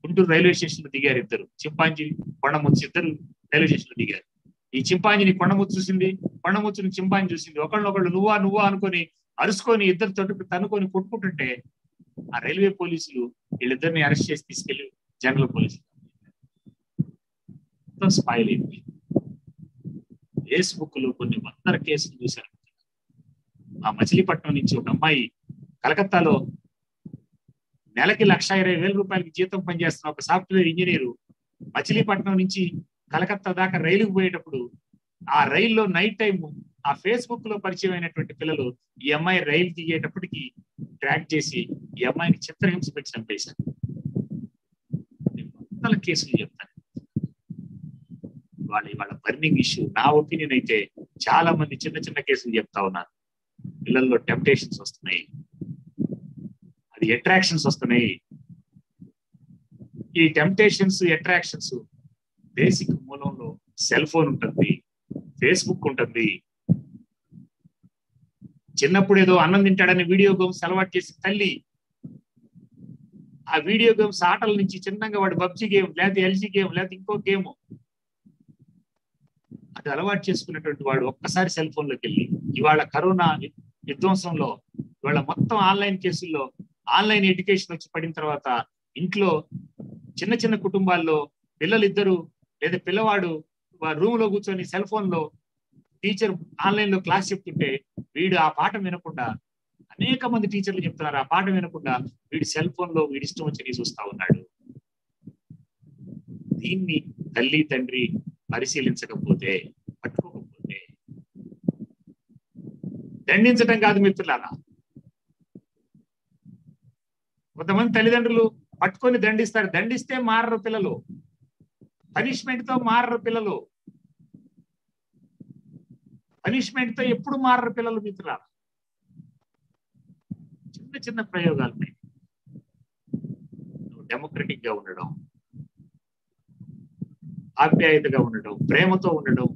గుంటూరు రైల్వే స్టేషన్ లో దిగారు ఇద్దరు. చింపాంజీ కొండముచ్చు ఇద్దరు రైల్వే స్టేషన్ లో దిగారు. ఈ చింపాంజీని కొండముచ్చు చూసింది, కొండముచ్చుని చింపాంజీ చూసింది. ఒకళ్ళు నువ్వా అనుకొని అరుచుకొని ఇద్దరు తనుకొని కొట్టుకుంటుంటే ఆ రైల్వే పోలీసులు వీళ్ళిద్దరిని అరెస్ట్ చేసి తీసుకెళ్లి జనరల్ పోలీసులు మొత్తం స్పాయిల్ అయింది. ఫేస్బుక్ లో కొన్ని వందల కేసులు చూశారు. ఆ మచిలీపట్నం నుంచి ఒక అమ్మాయి కలకత్తాలో నెలకి 1,20,000 రూపాయలకి జీతం పనిచేస్తున్న ఒక సాఫ్ట్వేర్ ఇంజనీరు మచిలీపట్నం నుంచి కలకత్తా దాకా రైలుకు పోయేటప్పుడు ఆ రైల్లో నైట్ టైం ఆ ఫేస్బుక్ లో పరిచయం అయినటువంటి పిల్లలు ఈ అమ్మాయి రైలు దిగేటప్పటికి ట్రాక్ చేసి ఈ అమ్మాయిని చిత్రహింస పెట్టి చంపేశారు. వందల కేసులు చెప్తాను. ఇవాళ బర్నింగ్ ఇష్యూ. నా ఒపీనియన్ అయితే చాలా మంది చిన్న చిన్న కేసులు చెప్తా ఉన్నారు. పిల్లల్లో టెంప్టేషన్స్ వస్తున్నాయి, అది అట్రాక్షన్స్ వస్తున్నాయి. ఈ టెంప్టేషన్స్ అట్రాక్షన్స్ బేసిక్ మూలంలో సెల్ ఫోన్ ఉంటుంది, ఫేస్బుక్ ఉంటుంది. చిన్నప్పుడు ఏదో అన్నం తింటాడని వీడియో గేమ్స్ అలవాటు చేసి తల్లి ఆ వీడియో గేమ్స్ ఆటల నుంచి చిన్నగా వాడు పబ్జి గేమ్ లేకపోతే ఎల్జీ గేమ్ లేకపోతే ఇంకో గేమ్ అది అలవాటు చేసుకున్నటువంటి వాడు ఒక్కసారి సెల్ ఫోన్ లోకి వెళ్ళి ఇవాళ కరోనా విధ్వంసంలో ఇవాళ మొత్తం ఆన్లైన్ కేసుల్లో ఆన్లైన్ ఎడ్యుకేషన్ వచ్చి పడిన తర్వాత ఇంట్లో చిన్న చిన్న కుటుంబాల్లో పిల్లలిద్దరు లేదా పిల్లవాడు రూమ్ లో కూర్చొని సెల్ ఫోన్ లో టీచర్ ఆన్లైన్ లో క్లాస్ చెప్తుంటే వీడు ఆ పాఠం వినకుండా, అనేక మంది టీచర్లు చెప్తున్నారు, ఆ పాఠం వినకుండా వీడి సెల్ ఫోన్ లో వీడి ఇష్టం వచ్చి చూస్తా ఉన్నాడు. దీన్ని తల్లి తండ్రి పరిశీలించకపోతే, పట్టుకోకపోతే, దండించడం కాదు మిత్రులారా. కొంతమంది తల్లిదండ్రులు పట్టుకొని దండిస్తారు, దండిస్తే మారరు పిల్లలు, పనిష్మెంట్ తో మారరు పిల్లలు, పనిష్మెంట్ తో ఎప్పుడు మారరు పిల్లలు మిత్రులారా. చిన్న చిన్న ప్రయోగాలు డెమోక్రటిక్ గా ఉండడం, ఆప్యాయతగా ఉండడం, ప్రేమతో ఉండడం,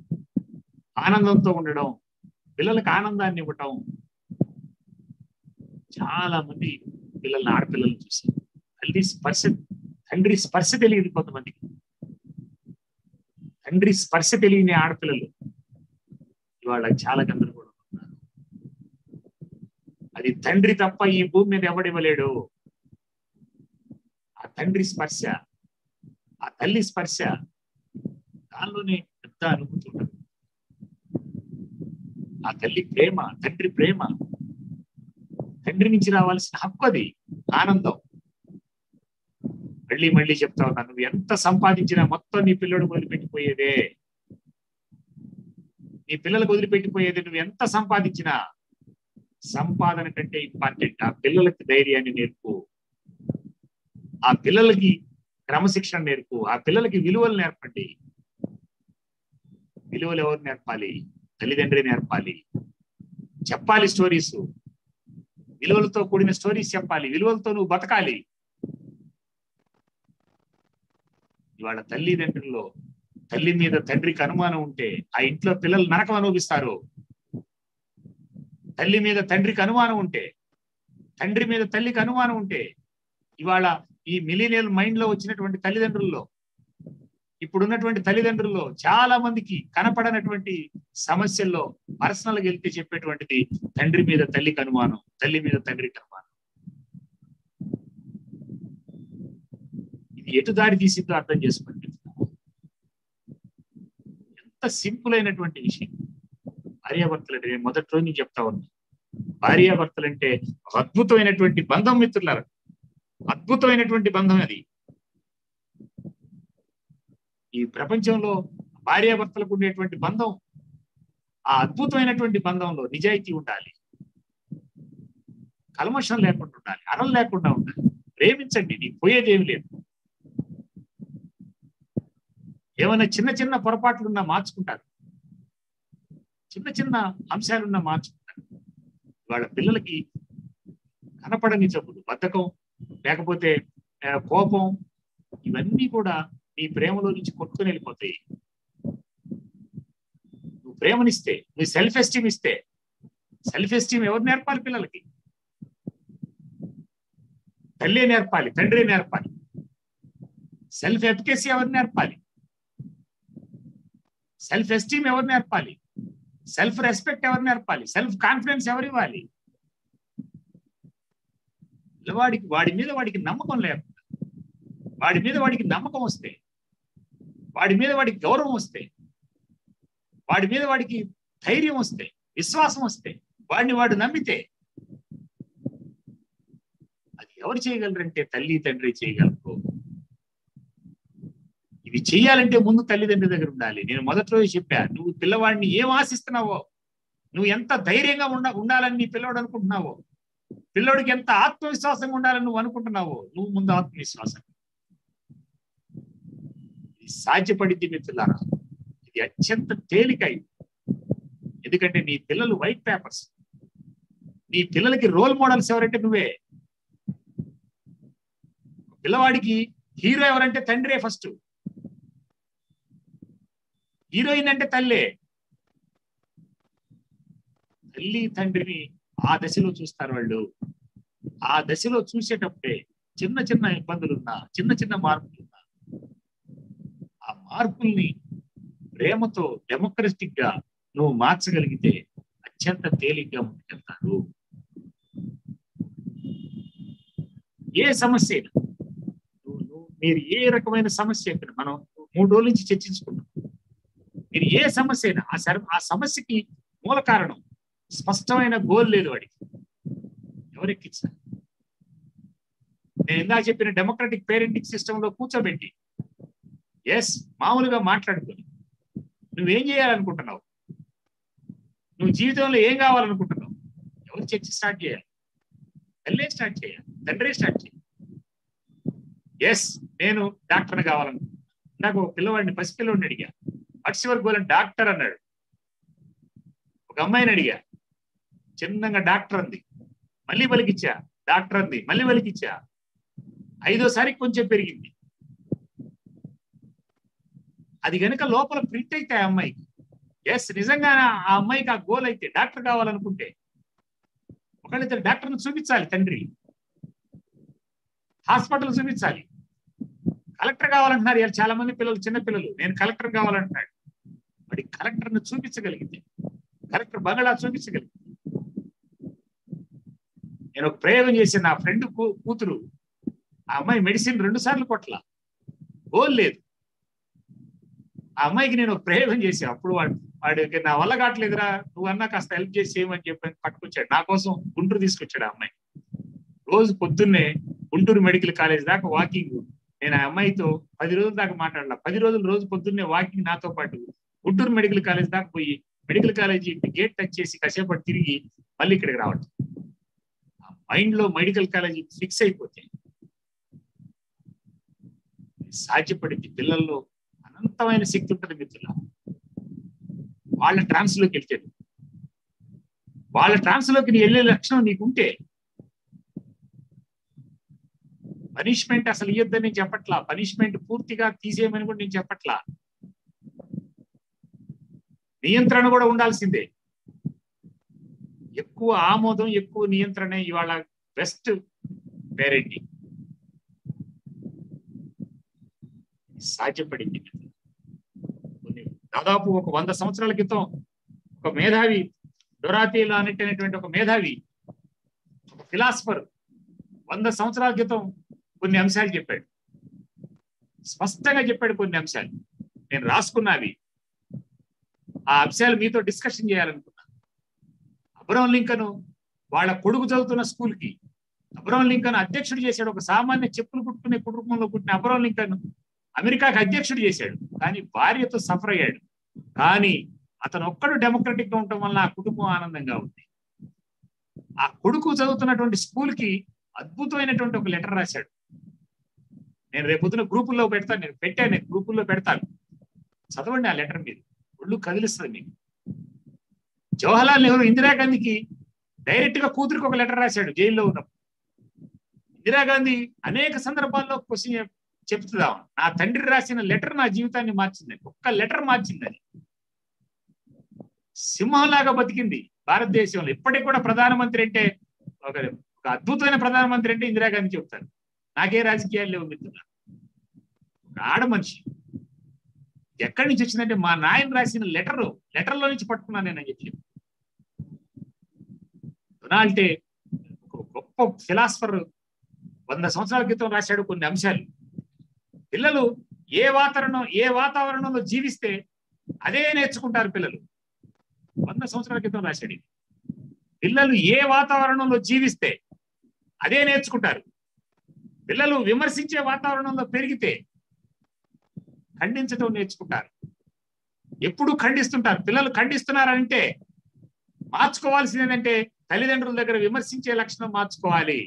ఆనందంతో ఉండడం, పిల్లలకు ఆనందాన్ని ఇవ్వటం. చాలా మంది పిల్లల్ని ఆడపిల్లలు చూసి తండ్రి స్పర్శ తెలియదు కొంతమందికి. తండ్రి స్పర్శ తెలియని ఆడపిల్లలు ఇవాళ చాలా గందరగోళం ఉన్నారు. అది తండ్రి తప్ప ఈ భూమి మీద ఎవడివ్వలేడు. ఆ తండ్రి స్పర్శ, ఆ తల్లి స్పర్శ, దానిలోనే పెద్ద అనుభూతి ఉంటుంది. ఆ తల్లి ప్రేమ, తండ్రి ప్రేమ, తండ్రి నుంచి రావాల్సిన హక్కు, అది ఆనందం. మళ్ళీ మళ్ళీ చెప్తా ఉన్నా, నువ్వు ఎంత సంపాదించినా మొత్తం నీ పిల్లడు వదిలిపెట్టిపోయేదే. నీ పిల్లలకు వదిలిపెట్టిపోయేది. నువ్వు ఎంత సంపాదించినా సంపాదన కంటే ఇంపార్టెంట్ ఆ పిల్లలకి ధైర్యాన్ని నేర్పు, ఆ పిల్లలకి క్రమశిక్షణ నేర్పు, ఆ పిల్లలకి విలువలు నేర్పండి. విలువలు ఎవరు నేర్పాలి? తల్లిదండ్రి నేర్పాలి. చెప్పాలి స్టోరీస్, విలువలతో కూడిన స్టోరీస్ చెప్పాలి, విలువలతో నువ్వు బతకాలి. ఇవాళ తల్లిదండ్రుల్లో తల్లి మీద తండ్రికి అనుమానం ఉంటే ఆ ఇంట్లో పిల్లలు నరకం అనుభవిస్తారు. తల్లి మీద తండ్రికి అనుమానం ఉంటే, తండ్రి మీద తల్లికి అనుమానం ఉంటే, ఇవాళ ఈ మిలీనియల్ మైండ్ లో వచ్చినటువంటి తల్లిదండ్రుల్లో, ఇప్పుడున్నటువంటి తల్లిదండ్రుల్లో చాలా మందికి కనపడనటువంటి సమస్యల్లో పర్సనల్ గా వెళ్తే చెప్పేటువంటిది తండ్రి మీద తల్లికి అనుమానం, తల్లి మీద తండ్రికి అనుమానం. ఇది ఎటు దారి తీసిందో అర్థం చేసుకోండి. ఎంత సింపుల్ అయినటువంటి విషయం. భార్యాభర్తలు అంటే నేను మొదటి రోజు చెప్తా ఉన్నా, భార్యాభర్తలు అంటే అద్భుతమైనటువంటి బంధం మిత్రులారా, అద్భుతమైనటువంటి బంధం అది. ఈ ప్రపంచంలో భార్యాభర్తలకు ఉండేటువంటి బంధం, ఆ అద్భుతమైనటువంటి బంధంలో నిజాయితీ ఉండాలి, కల్మషం లేకుండా ఉండాలి, అరం లేకుండా ఉండాలి. ప్రేమించండి, నీకు పోయేదేమి లేదు. ఏమైనా చిన్న చిన్న పొరపాట్లున్నా మార్చుకుంటారు, చిన్న చిన్న అంశాలున్నా మార్చుకుంటారు. వాళ్ళ పిల్లలకి కనపడని జబ్బులు, బద్ధకం, లేకపోతే కోపం, ఇవన్నీ కూడా నీ ప్రేమలో నుంచి కొట్టుకుని వెళ్ళిపోతాయి. నువ్వు ప్రేమనిస్తే, నువ్వు సెల్ఫ్ ఎస్టీమ్ ఇస్తే, సెల్ఫ్ ఎస్టీమ్ ఎవరు నేర్పాలి పిల్లలకి? తల్లే నేర్పాలి, తండ్రి నేర్పాలి. సెల్ఫ్ ఎఫికసీ ఎవరు నేర్పాలి? సెల్ఫ్ ఎస్టీమ్ ఎవరు నేర్పాలి? సెల్ఫ్ రెస్పెక్ట్ ఎవరు నేర్పాలి? సెల్ఫ్ కాన్ఫిడెన్స్ ఎవరు ఇవ్వాలి? వాడి మీద వాడికి నమ్మకం లేకుండా, వాడి మీద వాడికి నమ్మకం వస్తే, వాడి మీద వాడికి గౌరవం వస్తే, వాడి మీద వాడికి ధైర్యం వస్తే, విశ్వాసం వస్తే, వాడిని వాడు నమ్మితే, అది ఎవరు చేయగలరంటే తల్లి తండ్రి చేయగలరు. ఇవి చెయ్యాలంటే ముందు తల్లిదండ్రి దగ్గర ఉండాలి. నేను మొదటి రోజు చెప్పా, నువ్వు పిల్లవాడిని ఏం ఆశిస్తున్నావో, నువ్వు ఎంత ధైర్యంగా ఉండాలని నీ పిల్లవాడు అనుకుంటున్నావో, పిల్లోడికి ఎంత ఆత్మవిశ్వాసంగా ఉండాలని నువ్వు అనుకుంటున్నావో, నువ్వు ముందు ఆత్మవిశ్వాసం. ఇది సాధ్యపడింది మిత్రులారా, ఇది అత్యంత తేలిక. ఎందుకంటే నీ పిల్లలు వైట్ పేపర్స్. నీ పిల్లలకి రోల్ మోడల్స్ ఎవరంటే నువ్వే. పిల్లవాడికి హీరో ఎవరంటే తండ్రే ఫస్ట్, హీరోయిన్ అంటే తల్లే. తల్లి తండ్రిని ఆ దశలో చూస్తారు వాళ్ళు. ఆ దశలో చూసేటప్పుడే చిన్న చిన్న ఇబ్బందులున్నా, చిన్న చిన్న మార్పులున్నా, ఆ మార్పుల్ని ప్రేమతో డెమోక్రటిక్ గా నువ్వు మార్చగలిగితే అత్యంత తేలిగ్గా ముందుకెళ్తారు. ఏ సమస్య అయినా, మీరు ఏ రకమైన సమస్య అయినా, మనం 3 రోజుల నుంచి చర్చించుకున్నాం. మీరు ఏ సమస్య అయినా ఆ సమస్యకి మూల కారణం స్పష్టమైన గోల్ లేదు వాడికి. ఎవరెక్కించారు? నేను ఇందాక చెప్పిన డెమోక్రటిక్ పేరెంటింగ్ సిస్టంలో కూర్చోబెట్టి మామూలుగా మాట్లాడుకొని నువ్వేం చేయాలనుకుంటున్నావు, నువ్వు జీవితంలో ఏం కావాలనుకుంటున్నావు, ఎవరు చర్చ స్టార్ట్ చేయాలి? తల్లే స్టార్ట్ చేయాలి, తండ్రే స్టార్ట్ చేయాలి. నేను డాక్టర్ కావాలనుకుంటున్నాను. నాకు ఒక పిల్లవాడిని, పసిపిల్లవాడిని అడిగా, వాట్స్ యువర్ గోల్ అని. డాక్టర్ అన్నాడు. ఒక అమ్మాయిని అడిగా, చిన్నగా డాక్టర్ అంది, మళ్ళీ పలికిచ్చా. డాక్టర్ అంది, మళ్ళీ పలికిచ్చా. 5ఓసారికి కొంచెం పెరిగింది. అది కనుక లోపల ప్రింట్ అయితే ఆ అమ్మాయికి, నిజంగా ఆ అమ్మాయికి ఆ గోల్ అయితే, డాక్టర్ కావాలనుకుంటే ఒకళ్ళిద్దరు డాక్టర్ని చూపించాలి. తండ్రి హాస్పిటల్ చూపించాలి. కలెక్టర్ కావాలంటున్నారు ఇలా చాలా మంది పిల్లలు, చిన్న పిల్లలు. నేను కలెక్టర్ కావాలంటున్నాడు. వాడి కలెక్టర్ని చూపించగలిగితే, కలెక్టర్ బంగళా చూపించగలిగితే. నేను ఒక ప్రయోగం చేశాను. నా ఫ్రెండ్ కూతురు, ఆ అమ్మాయి మెడిసిన్ 2 సార్లు కొట్ల, గోల్ లేదు. ఆ అమ్మాయికి నేను ఒక ప్రయోగం చేశాను. అప్పుడు వాడికి నా వల్ల కావట్లేదురా, నువ్వన్నా కాస్త హెల్ప్ చేసి చేయమని చెప్పి పట్టుకొచ్చాడు. నా కోసం గుంటూరు తీసుకొచ్చాడు. ఆ అమ్మాయి రోజు పొద్దున్నే గుంటూరు మెడికల్ కాలేజ్ దాకా వాకింగ్. నేను ఆ అమ్మాయితో 10 రోజుల దాకా మాట్లాడాల. 10 రోజులు రోజు పొద్దున్నే వాకింగ్ నాతో పాటు గుంటూరు మెడికల్ కాలేజ్ దాకా పోయి, మెడికల్ కాలేజీ గేట్ టచ్ చేసి కాసేపటి తిరిగి మళ్ళీ ఇక్కడికి రావడం. ఆ మైండ్ లో మెడికల్ కాలేజీ ఫిక్స్ అయిపోతే సాధ్యపడింది. పిల్లల్లో అనంతమైన శక్తి ఉంటుంది మిత్రుల. వాళ్ళ ట్రాన్స్ లోకి వెళ్తాడు. వాళ్ళ ట్రాన్స్ లోకి నీ వెళ్ళే లక్షణం నీకుంటే, పనిష్మెంట్ అసలు ఇయ్యొద్దని నేను చెప్పట్లా, పనిష్మెంట్ పూర్తిగా తీసేయమని కూడా నేను చెప్పట్లా. నియంత్రణ కూడా ఉండాల్సిందే. ఎక్కువ ఆమోదం, ఎక్కువ నియంత్రణ ఇవాళ బెస్ట్ పేరెంటింగ్. సాధ్యపడింది. దాదాపు ఒక 100 సంవత్సరాల క్రితం ఒక మేధావి, డొరాథీ లానెట్ అనేటువంటి ఒక మేధావి, ఒక ఫిలాసఫర్ 100 సంవత్సరాల క్రితం కొన్ని అంశాలు చెప్పాడు. స్పష్టంగా చెప్పాడు కొన్ని అంశాలు. నేను రాసుకున్నవి. ఆ అంశాలు మీతో డిస్కషన్ చేయాలనుకున్నా. అబ్రహం లింకన్ వాళ్ళ కొడుకు చదువుతున్న స్కూల్కి అబ్రహం లింకన్ అధ్యక్షుడు చేశాడు. ఒక సామాన్య చెప్పులు కుట్టుకునే కుటుంబంలో పుట్టిన అబ్రహం లింకన్ అమెరికాకి అధ్యక్షుడు చేశాడు. కానీ భార్యతో సఫర్ అయ్యాడు. కానీ అతను ఒక్కడు డెమోక్రటిక్ గా ఉండటం వల్ల ఆ కుటుంబం ఆనందంగా ఉంది. ఆ కొడుకు చదువుతున్నటువంటి స్కూల్ కి అద్భుతమైనటువంటి ఒక లెటర్ రాశాడు. నేను రేపొద్దున గ్రూపుల్లో పెడతాను. నేను పెట్టాను, గ్రూపుల్లో పెడతాను. చదవండి ఆ లెటర్. మీరు ఒళ్ళు కదిలిస్తుంది మీకు. జవహర్లాల్ నెహ్రూ ఇందిరాగాంధీకి డైరెక్ట్ గా కూతురికి ఒక లెటర్ రాశాడు జైల్లో ఉన్నప్పుడు. ఇందిరాగాంధీ అనేక సందర్భాల్లో క్వశ్చన్ చెప్తుందా, నా తండ్రి రాసిన లెటర్ నా జీవితాన్ని మార్చిందని. ఒక్క లెటర్ మార్చిందని. సింహంలాగా బతికింది భారతదేశంలో. ఇప్పటికి కూడా ప్రధానమంత్రి అంటే ఒక అద్భుతమైన ప్రధానమంత్రి అంటే ఇందిరాగాంధీ చెప్తారు. నాకే రాజకీయాలు లేవు మిత్రులా. ఒక ఆడ మనిషి ఎక్కడి నుంచి వచ్చిందంటే మా నాయన రాసిన లెటర్లో నుంచి పట్టుకున్నాను నేను అని చెప్పి. డొనాల్డ్ ఒక గొప్ప ఫిలాసఫర్ 100 సంవత్సరాల క్రితం రాశాడు కొన్ని అంశాలు. పిల్లలు ఏ వాతావరణంలో జీవిస్తే అదే నేర్చుకుంటారు పిల్లలు. 100 సంవత్సరాల క్రితం రాశాడు. పిల్లలు ఏ వాతావరణంలో జీవిస్తే అదే నేర్చుకుంటారు. పిల్లలు విమర్శించే వాతావరణంలో పెరిగితే ఖండించడం నేర్చుకుంటారు. ఎప్పుడు ఖండిస్తుంటారు. పిల్లలు ఖండిస్తున్నారంటే మార్చుకోవాల్సింది ఏంటంటే తల్లిదండ్రుల దగ్గర విమర్శించే లక్షణం మార్చుకోవాలి.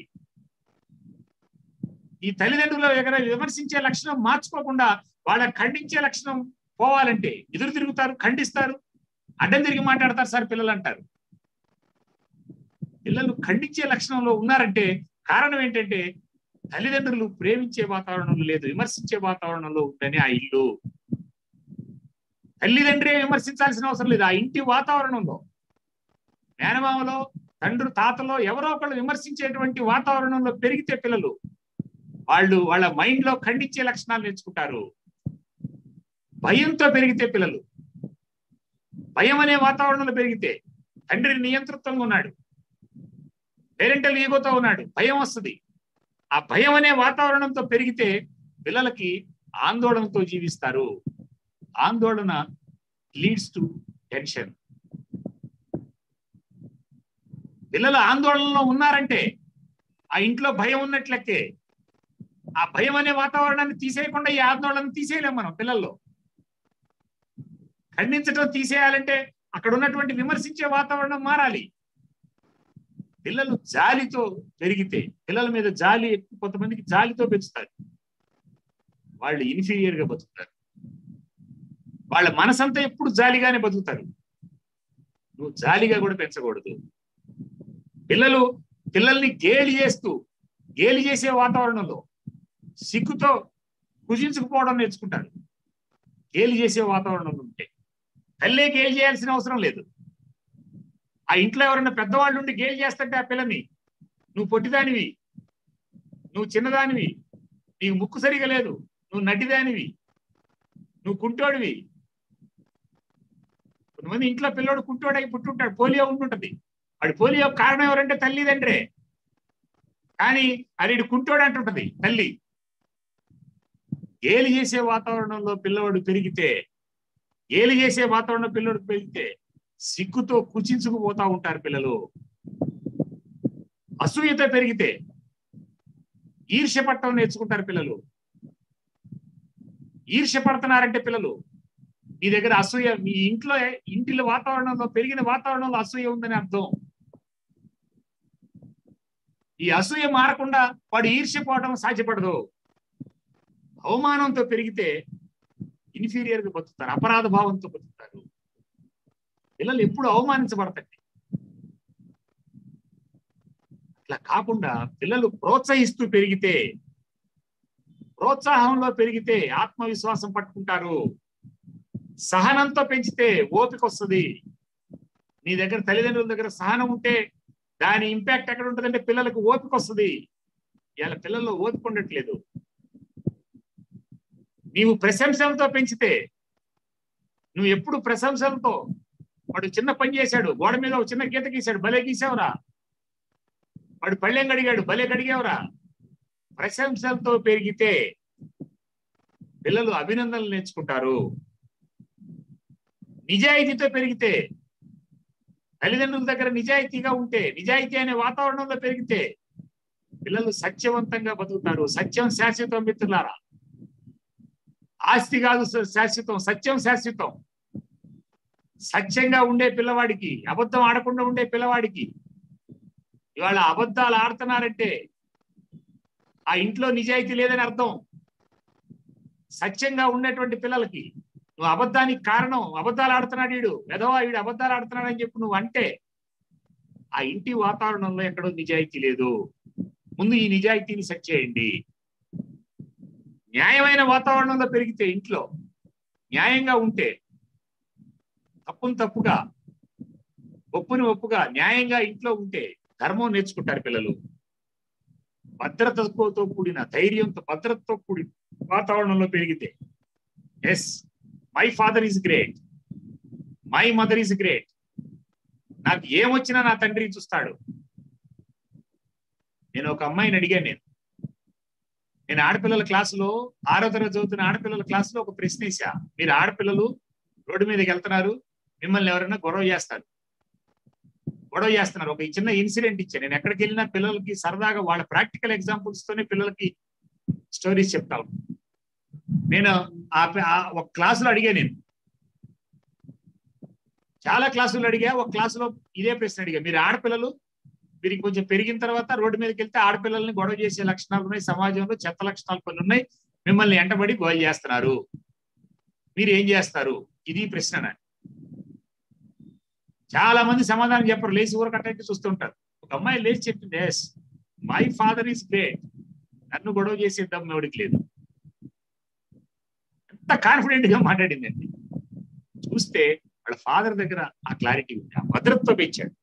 ఈ తల్లిదండ్రుల దగ్గర విమర్శించే లక్షణం మార్చుకోకుండా వాళ్ళ ఖండించే లక్షణం పోవాలంటే ఎదురు తిరుగుతారు, ఖండిస్తారు, అడ్డం తిరిగి మాట్లాడతారు సార్ పిల్లలు అంటారు. పిల్లలు ఖండించే లక్షణంలో ఉన్నారంటే కారణం ఏంటంటే తల్లిదండ్రులు ప్రేమించే వాతావరణంలో లేదు, విమర్శించే వాతావరణంలో ఉందని ఆ ఇల్లు. తల్లిదండ్రే విమర్శించాల్సిన అవసరం లేదు, ఆ ఇంటి వాతావరణంలో మేనమామలో తండ్రి తాతలో ఎవరో ఒకళ్ళు విమర్శించేటువంటి వాతావరణంలో పెరిగితే పిల్లలు వాళ్ళ మైండ్ లో ఖండించే లక్షణాలు నేర్చుకుంటారు. భయంతో పెరిగితే పిల్లలు, భయం అనే వాతావరణంలో పెరిగితే, తండ్రి నియంతృత్వంగా ఉన్నాడు, పేరెంటల్ ఈగోతో ఉన్నాడు, భయం వస్తుంది. ఆ భయం అనే వాతావరణంతో పెరిగితే పిల్లలకి ఆందోళనతో జీవిస్తారు. ఆందోళన లీడ్స్ టు టెన్షన్. పిల్లలు ఆందోళనలో ఉన్నారంటే ఆ ఇంట్లో భయం ఉన్నట్లకే. ఆ భయం అనే వాతావరణాన్ని తీసేయకుండా ఈ ఆందోళన తీసేయలేం మనం. పిల్లల్లో ఖండించడం తీసేయాలంటే అక్కడ ఉన్నటువంటి విమర్శించే వాతావరణం మారాలి. పిల్లలు జాలితో పెరిగితే, పిల్లల మీద జాలి కొంతమందికి జాలితో పెంచుతారు, వాళ్ళు ఇన్ఫీరియర్ గా బతుకుతారు. వాళ్ళ మనసంతా ఎప్పుడు జాలిగానే బతుకుతారు. నువ్వు జాలిగా కూడా పెంచకూడదు. పిల్లల్ని గేలి చేసే వాతావరణంలో సిగ్గుతో కుజించుకుపోవడం నేర్చుకుంటారు. గేలి చేసే వాతావరణంలో ఉంటే తల్లే గేలి చేయాల్సిన అవసరం లేదు. ఆ ఇంట్లో ఎవరైనా పెద్దవాళ్ళు ఉండి గేలి చేస్తుంటే ఆ పిల్లని, నువ్వు పొట్టిదానివి, నువ్వు చిన్నదానివి, నీకు ముక్కు సరిగా లేదు, నువ్వు నడ్డిదానివి, నువ్వు కుంటోడివి. కొంతమంది ఇంట్లో పిల్లోడు కుంటోడై పుట్టుంటాడు, పోలియో ఉంటుంటది. వాడి పోలియో కారణం ఎవరంటే తల్లిదండ్రే. కానీ అది కుంటోడు అంటుంటది తల్లి. గేలి చేసే వాతావరణంలో పిల్లవాడు పెరిగితే, సిగ్గుతో కుచించుకుపోతా ఉంటారు పిల్లలు. అసూయతో పెరిగితే ఈర్ష్య పట్టడం నేర్చుకుంటారు పిల్లలు. ఈర్ష్య పడుతున్నారంటే పిల్లలు మీ దగ్గర అసూయ, మీ ఇంటిలో వాతావరణంలో పెరిగిన వాతావరణంలో అసూయ ఉందని అర్థం. ఈ అసూయ మారకుండా వాడు ఈర్ష్య పోవడం సాధ్యపడదు. అవమానంతో పెరిగితే ఇన్ఫీరియర్ గా బతుకుతారు, అపరాధ భావంతో బతుకుతారు. పిల్లలు ఎప్పుడు అవమానించబడతాయి. అట్లా కాకుండా పిల్లలు ప్రోత్సహిస్తూ పెరిగితే, ప్రోత్సాహంలో పెరిగితే ఆత్మవిశ్వాసం పట్టుకుంటారు. సహనంతో పెంచితే ఓపిక వస్తుంది. నీ దగ్గర తల్లిదండ్రుల దగ్గర సహనం ఉంటే దాని ఇంపాక్ట్ ఎక్కడ ఉంటుందంటే పిల్లలకు ఓపిక వస్తుంది. ఇలా పిల్లల్లో ఓపిక ఉండట్లేదు. నీవు ప్రశంసలతో పెంచితే, నువ్వు ఎప్పుడు ప్రశంసలతో, వాడు చిన్న పని చేశాడు, గోడ మీద ఒక చిన్న గీత గీశాడు, భలే గీసావురా, వాడు పళ్ళెం కడిగాడు, భలే కడిగావురా, ప్రశంసలతో పెరిగితే పిల్లలు అభినందనలు నేర్చుకుంటారు. నిజాయితీతో పెరిగితే, తల్లిదండ్రుల దగ్గర నిజాయితీగా ఉంటే, నిజాయితీ అనే వాతావరణంలో పెరిగితే పిల్లలు సత్యవంతంగా బతుకుతారు. సత్యం శాశ్వతం మిత్రులారా. ఆస్తి కాదు శాశ్వతం, సత్యం శాశ్వతం. సత్యంగా ఉండే పిల్లవాడికి, అబద్ధం ఆడకుండా ఉండే పిల్లవాడికి, ఇవాళ అబద్ధాలు ఆడుతున్నారంటే ఆ ఇంట్లో నిజాయితీ లేదని అర్థం. సత్యంగా ఉండేటువంటి పిల్లలకి, నువ్వు అబద్ధానికి కారణం, అబద్ధాలు ఆడుతున్నాడు వీడు, ఎదవా వీడు అబద్ధాలు ఆడుతున్నాడు అని చెప్పి నువ్వు అంటే ఆ ఇంటి వాతావరణంలో ఎక్కడో నిజాయితీ లేదు. ముందు ఈ నిజాయితీని సెట్ చేయండి. న్యాయమైన వాతావరణంలో పెరిగితే, ఇంట్లో న్యాయంగా ఉంటే, తప్పును తప్పుగా, ఒప్పుని ఒప్పుగా, న్యాయంగా ఇంట్లో ఉంటే ధర్మం నేర్చుకుంటారు పిల్లలు. భద్రతతో కూడిన, ధైర్యంతో, భద్రతతో కూడిన వాతావరణంలో పెరిగితే, yes my father is great, my father is great, నాకు ఏమొచ్చినా నా తండ్రి చూస్తాడు. నేను ఒక అమ్మాయిని అడిగాను, నేను ఆడపిల్లల క్లాసులో 6వ తరగతి చదువుతున్న ఆడపిల్లల క్లాసులో ఒక ప్రశ్న వేసా. మీరు ఆడపిల్లలు రోడ్డు మీదకి వెళ్తున్నారు, మిమ్మల్ని ఎవరైనా గొడవ చేస్తున్నారు. ఒక చిన్న ఇన్సిడెంట్ ఇచ్చా. నేను ఎక్కడికి వెళ్ళినా పిల్లలకి సరదాగా వాళ్ళ ప్రాక్టికల్ ఎగ్జాంపుల్స్ తోనే పిల్లలకి స్టోరీస్ చెప్తాను. నేను ఒక క్లాసులో అడిగా, నేను చాలా క్లాసులు అడిగా. ఒక క్లాసులో ఇదే ప్రశ్న అడిగా, మీరు ఆడపిల్లలు, మీరు కొంచెం పెరిగిన తర్వాత రోడ్డు మీదకి వెళ్తే ఆడపిల్లల్ని గొడవ చేసే లక్షణాలు ఉన్నాయి, సమాజంలో చెత్త లక్షణాలు కొన్ని ఉన్నాయి, మిమ్మల్ని ఎంటబడి గోల్ చేస్తున్నారు. మీరు ఏం చేస్తారు? ఇది ప్రశ్న. చాలా మంది సమాధానం చెప్పరు, లేచి ఊరకట్టయితే చూస్తుంటారు. ఒక అమ్మాయి లేచి చెప్పింది, yes my father is great, నన్ను గొడవ చేసేద్దాం ఎవడికి లేదు. ఎంత కాన్ఫిడెంట్ గా మాట్లాడిందండి. చూస్తే వాళ్ళ ఫాదర్ దగ్గర ఆ క్లారిటీ ఉంది, ఆ భద్రతతో పెంచాడు.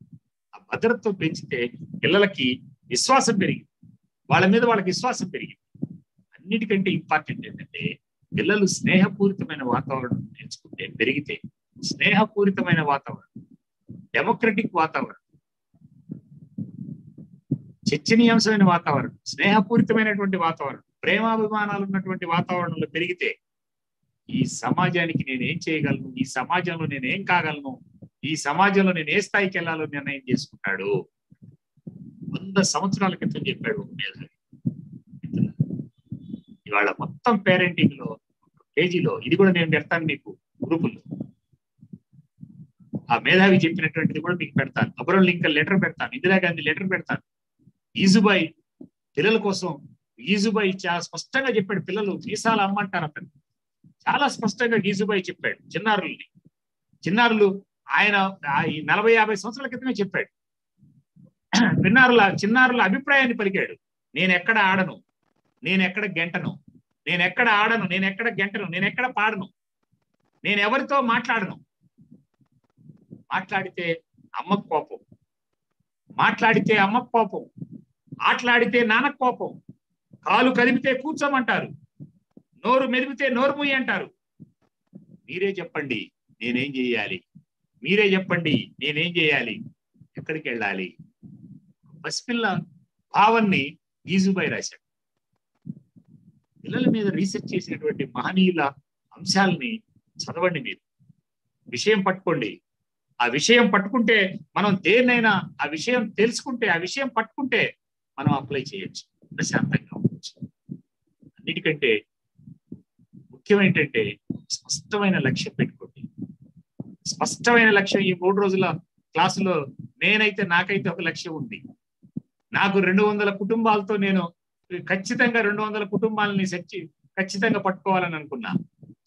ఆ భద్రతతో పెంచితే పిల్లలకి విశ్వాసం పెరిగింది, వాళ్ళ మీద వాళ్ళకి విశ్వాసం పెరిగింది. అన్నిటికంటే ఇంపార్టెంట్ ఏంటంటే పిల్లలు స్నేహపూరితమైన వాతావరణం నేర్చుకుంటే, పెరిగితే స్నేహపూరితమైన వాతావరణం, డెమోక్రటిక్ వాతావరణం, చర్చనీయాంశమైన వాతావరణం, స్నేహపూరితమైనటువంటి వాతావరణం, ప్రేమాభిమానాలు ఉన్నటువంటి వాతావరణంలో పెరిగితే ఈ సమాజానికి నేనేం చేయగలను, ఈ సమాజంలో నేనేం కాగలను, ఈ సమాజంలో నేను ఏ స్థాయికి వెళ్ళాలో నిర్ణయం చేసుకుంటాడు. 100 సంవత్సరాల క్రితం చెప్పాడు ఒక మేధావి. ఇవాళ మొత్తం పేరెంటింగ్ లో పేజీలో ఇది కూడా నేను పెడతాను మీకు గ్రూపుల్లో. ఆ మేధావి చెప్పినటువంటిది కూడా మీకు పెడతాను. అబ్రహం లింకన్ లెటర్ పెడతాను, ఇందిరాగాంధీ లెటర్ పెడతాను. ఈజుబాయ్ పిల్లల కోసం, ఈజుబాయ్ చాలా స్పష్టంగా చెప్పాడు, పిల్లలు వీసాలు అమ్మంటారు అతను. చాలా స్పష్టంగా గీజుబాయ్ చెప్పాడు చిన్నారులు ఆయన 40-50 సంవత్సరాల క్రితమే చెప్పాడు. చిన్నారుల అభిప్రాయాన్ని పలికాడు. నేను ఎక్కడ ఆడను, నేను ఎక్కడ గెంటను, నేను ఎక్కడ ఆడను, నేను ఎక్కడ గెంటను, నేను ఎక్కడ పాడను, నేను ఎవరితో మాట్లాడను. మాట్లాడితే అమ్మకు కోపం, మాట్లాడితే అమ్మకు కోపం, ఆటలాడితే నాన్నకు కోపం, కాలు కదిపితే కూర్చోమంటారు, నోరు మెదిపితే నోరు మూయి అంటారు. మీరే చెప్పండి నేనేం చేయాలి, మీరే చెప్పండి నేనేం చేయాలి, ఎక్కడికి వెళ్ళాలి? పసిపిల్ల భావాన్ని గీజుబాయ్ రాశాడు. పిల్లల మీద రీసెర్చ్ చేసినటువంటి మహనీయుల అంశాలని చదవండి. మీరు విషయం పట్టుకోండి. ఆ విషయం పట్టుకుంటే మనం దేన్నైనా, ఆ విషయం తెలుసుకుంటే, ఆ విషయం పట్టుకుంటే మనం అప్లై చేయొచ్చు, ప్రశాంతంగా ఉండొచ్చు. అన్నిటికంటే ముఖ్యం ఏంటంటే స్పష్టమైన లక్ష్యం పెట్టుకోండి. స్పష్టమైన లక్ష్యం. ఈ 3 రోజుల క్లాసులో నాకైతే ఒక లక్ష్యం ఉంది. నాకు 200 కుటుంబాలతో నేను ఖచ్చితంగా 200 కుటుంబాలని ఖచ్చితంగా పట్టుకోవాలని అనుకున్నా.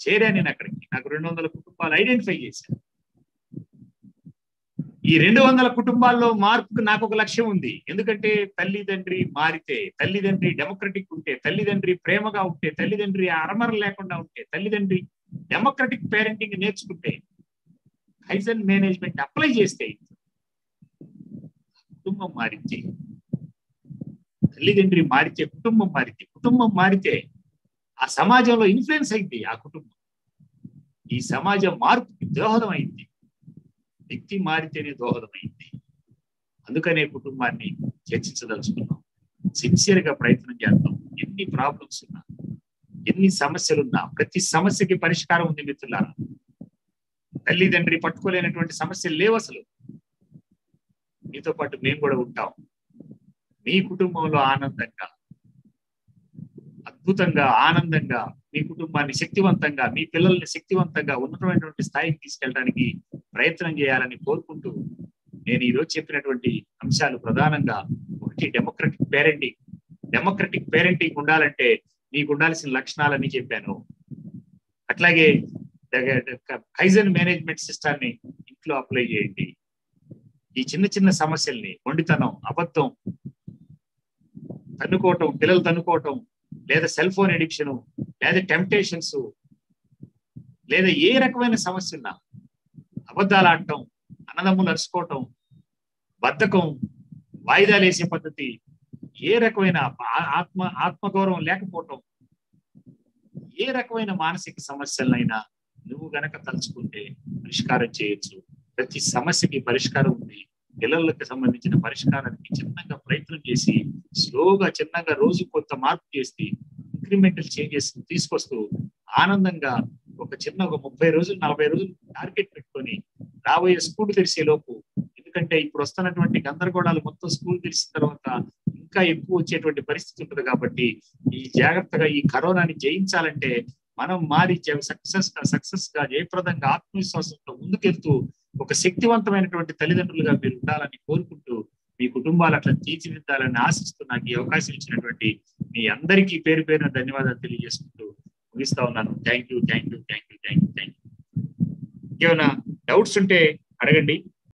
చేరాను నేను అక్కడికి. నాకు 200 కుటుంబాలు ఐడెంటిఫై చేశాను. ఈ 200 కుటుంబాల్లో మార్పుకు నాకు ఒక లక్ష్యం ఉంది. ఎందుకంటే తల్లిదండ్రి మారితే, తల్లిదండ్రి డెమోక్రటిక్ ఉంటే, తల్లిదండ్రి ప్రేమగా ఉంటే, తల్లిదండ్రి అరమర లేకుండా ఉంటే, తల్లిదండ్రి డెమోక్రటిక్ పేరెంటింగ్ నేర్చుకుంటే, కైజన్ మేనేజ్మెంట్ అప్లై చేస్తే, కుటుంబం మారితే, తల్లిదండ్రి మారితే కుటుంబం మారితే, కుటుంబం మారితే ఆ సమాజంలో ఇన్ఫ్లుయెన్స్ అయింది. ఆ కుటుంబం ఈ సమాజం మార్పుకి దోహదం అయింది. వ్యక్తి మారితేనే దోహదమైంది. అందుకనే కుటుంబాన్ని చర్చించదలుచుకున్నాం. సిన్సియర్ గా ప్రయత్నం చేద్దాం. ఎన్ని ప్రాబ్లమ్స్ ఉన్నా, ఎన్ని సమస్యలున్నా, ప్రతి సమస్యకి పరిష్కారం ఉంది మిత్రులారా. తల్లిదండ్రి పట్టుకోలేనటువంటి సమస్యలు లేవు అసలు. మీతో పాటు మేము కూడా ఉంటాం. మీ కుటుంబంలో ఆనందంగా, అద్భుతంగా, ఆనందంగా మీ కుటుంబాన్ని శక్తివంతంగా, మీ పిల్లల్ని శక్తివంతంగా ఉన్నతమైనటువంటి స్థాయికి తీసుకెళ్ళడానికి ప్రయత్నం చేయాలని కోరుకుంటూ, నేను ఈరోజు చెప్పినటువంటి అంశాలు ప్రధానంగా, ఒకటి డెమోక్రటిక్ పేరెంటింగ్. డెమోక్రటిక్ పేరెంటింగ్ ఉండాలంటే మీకు ఉండాల్సిన లక్షణాలన్నీ చెప్పాను. అట్లాగే కైజన్ మేనేజ్మెంట్ సిస్టాన్ని ఇంట్లో అప్లై చేయండి. ఈ చిన్న చిన్న సమస్యల్ని, మొండితనం, అబద్ధం, తన్నుకోవటం, పిల్లలు తన్నుకోవటం, లేదా సెల్ ఫోన్ ఎడిక్షన్, లేదా టెంప్టేషన్స్, లేదా ఏ రకమైన సమస్యన్నా, అబద్ధాలు ఆడటం, అన్నదమ్ములు అరుచుకోవటం, బద్ధకం, వాయిదాలు వేసే పద్ధతి, ఏ రకమైన ఆత్మగౌరవం లేకపోవటం, ఏ రకమైన మానసిక సమస్యలైనా నువ్వు గనక తలుచుకుంటే పరిష్కారం చేయొచ్చు. ప్రతి సమస్యకి పరిష్కారం ఉంది. పిల్లలకు సంబంధించిన పరిష్కారానికి చిన్నగా ప్రయత్నం చేసి, స్లోగా చిన్నగా రోజు కొంత మార్పు చేసి, ఇంక్రిమెంటల్ చేంజెస్ తీసుకొస్తూ ఆనందంగా ఒక 30 రోజులు 40 రోజులు టార్గెట్ పెట్టుకొని రాబోయే స్కూల్ తెరిసే లోపు, ఎందుకంటే ఇప్పుడు వస్తున్నటువంటి గందరగోళాలు మొత్తం స్కూల్ తెరిసిన తర్వాత ఇంకా ఎక్కువ వచ్చేటువంటి పరిస్థితి ఉంటుంది. కాబట్టి ఈ జాగ్రత్తగా ఈ కరోనాని జయించాలంటే మనం మారి సక్సెస్ గా, జయప్రదంగా, ఆత్మవిశ్వాసంతో ముందుకెళ్తూ ఒక శక్తివంతమైనటువంటి తల్లిదండ్రులుగా మీరు ఉండాలని కోరుకుంటూ, మీ కుటుంబాలు అట్లా తీర్చిదిద్దాలని ఆశిస్తూ, నాకు ఈ అవకాశం ఇచ్చినటువంటి మీ అందరికీ పేరు పేరున ధన్యవాదాలు తెలియజేసుకుంటూ ముగిస్తా ఉన్నాను. Thank you. ఏమైనా డౌట్స్ ఉంటే అడగండి.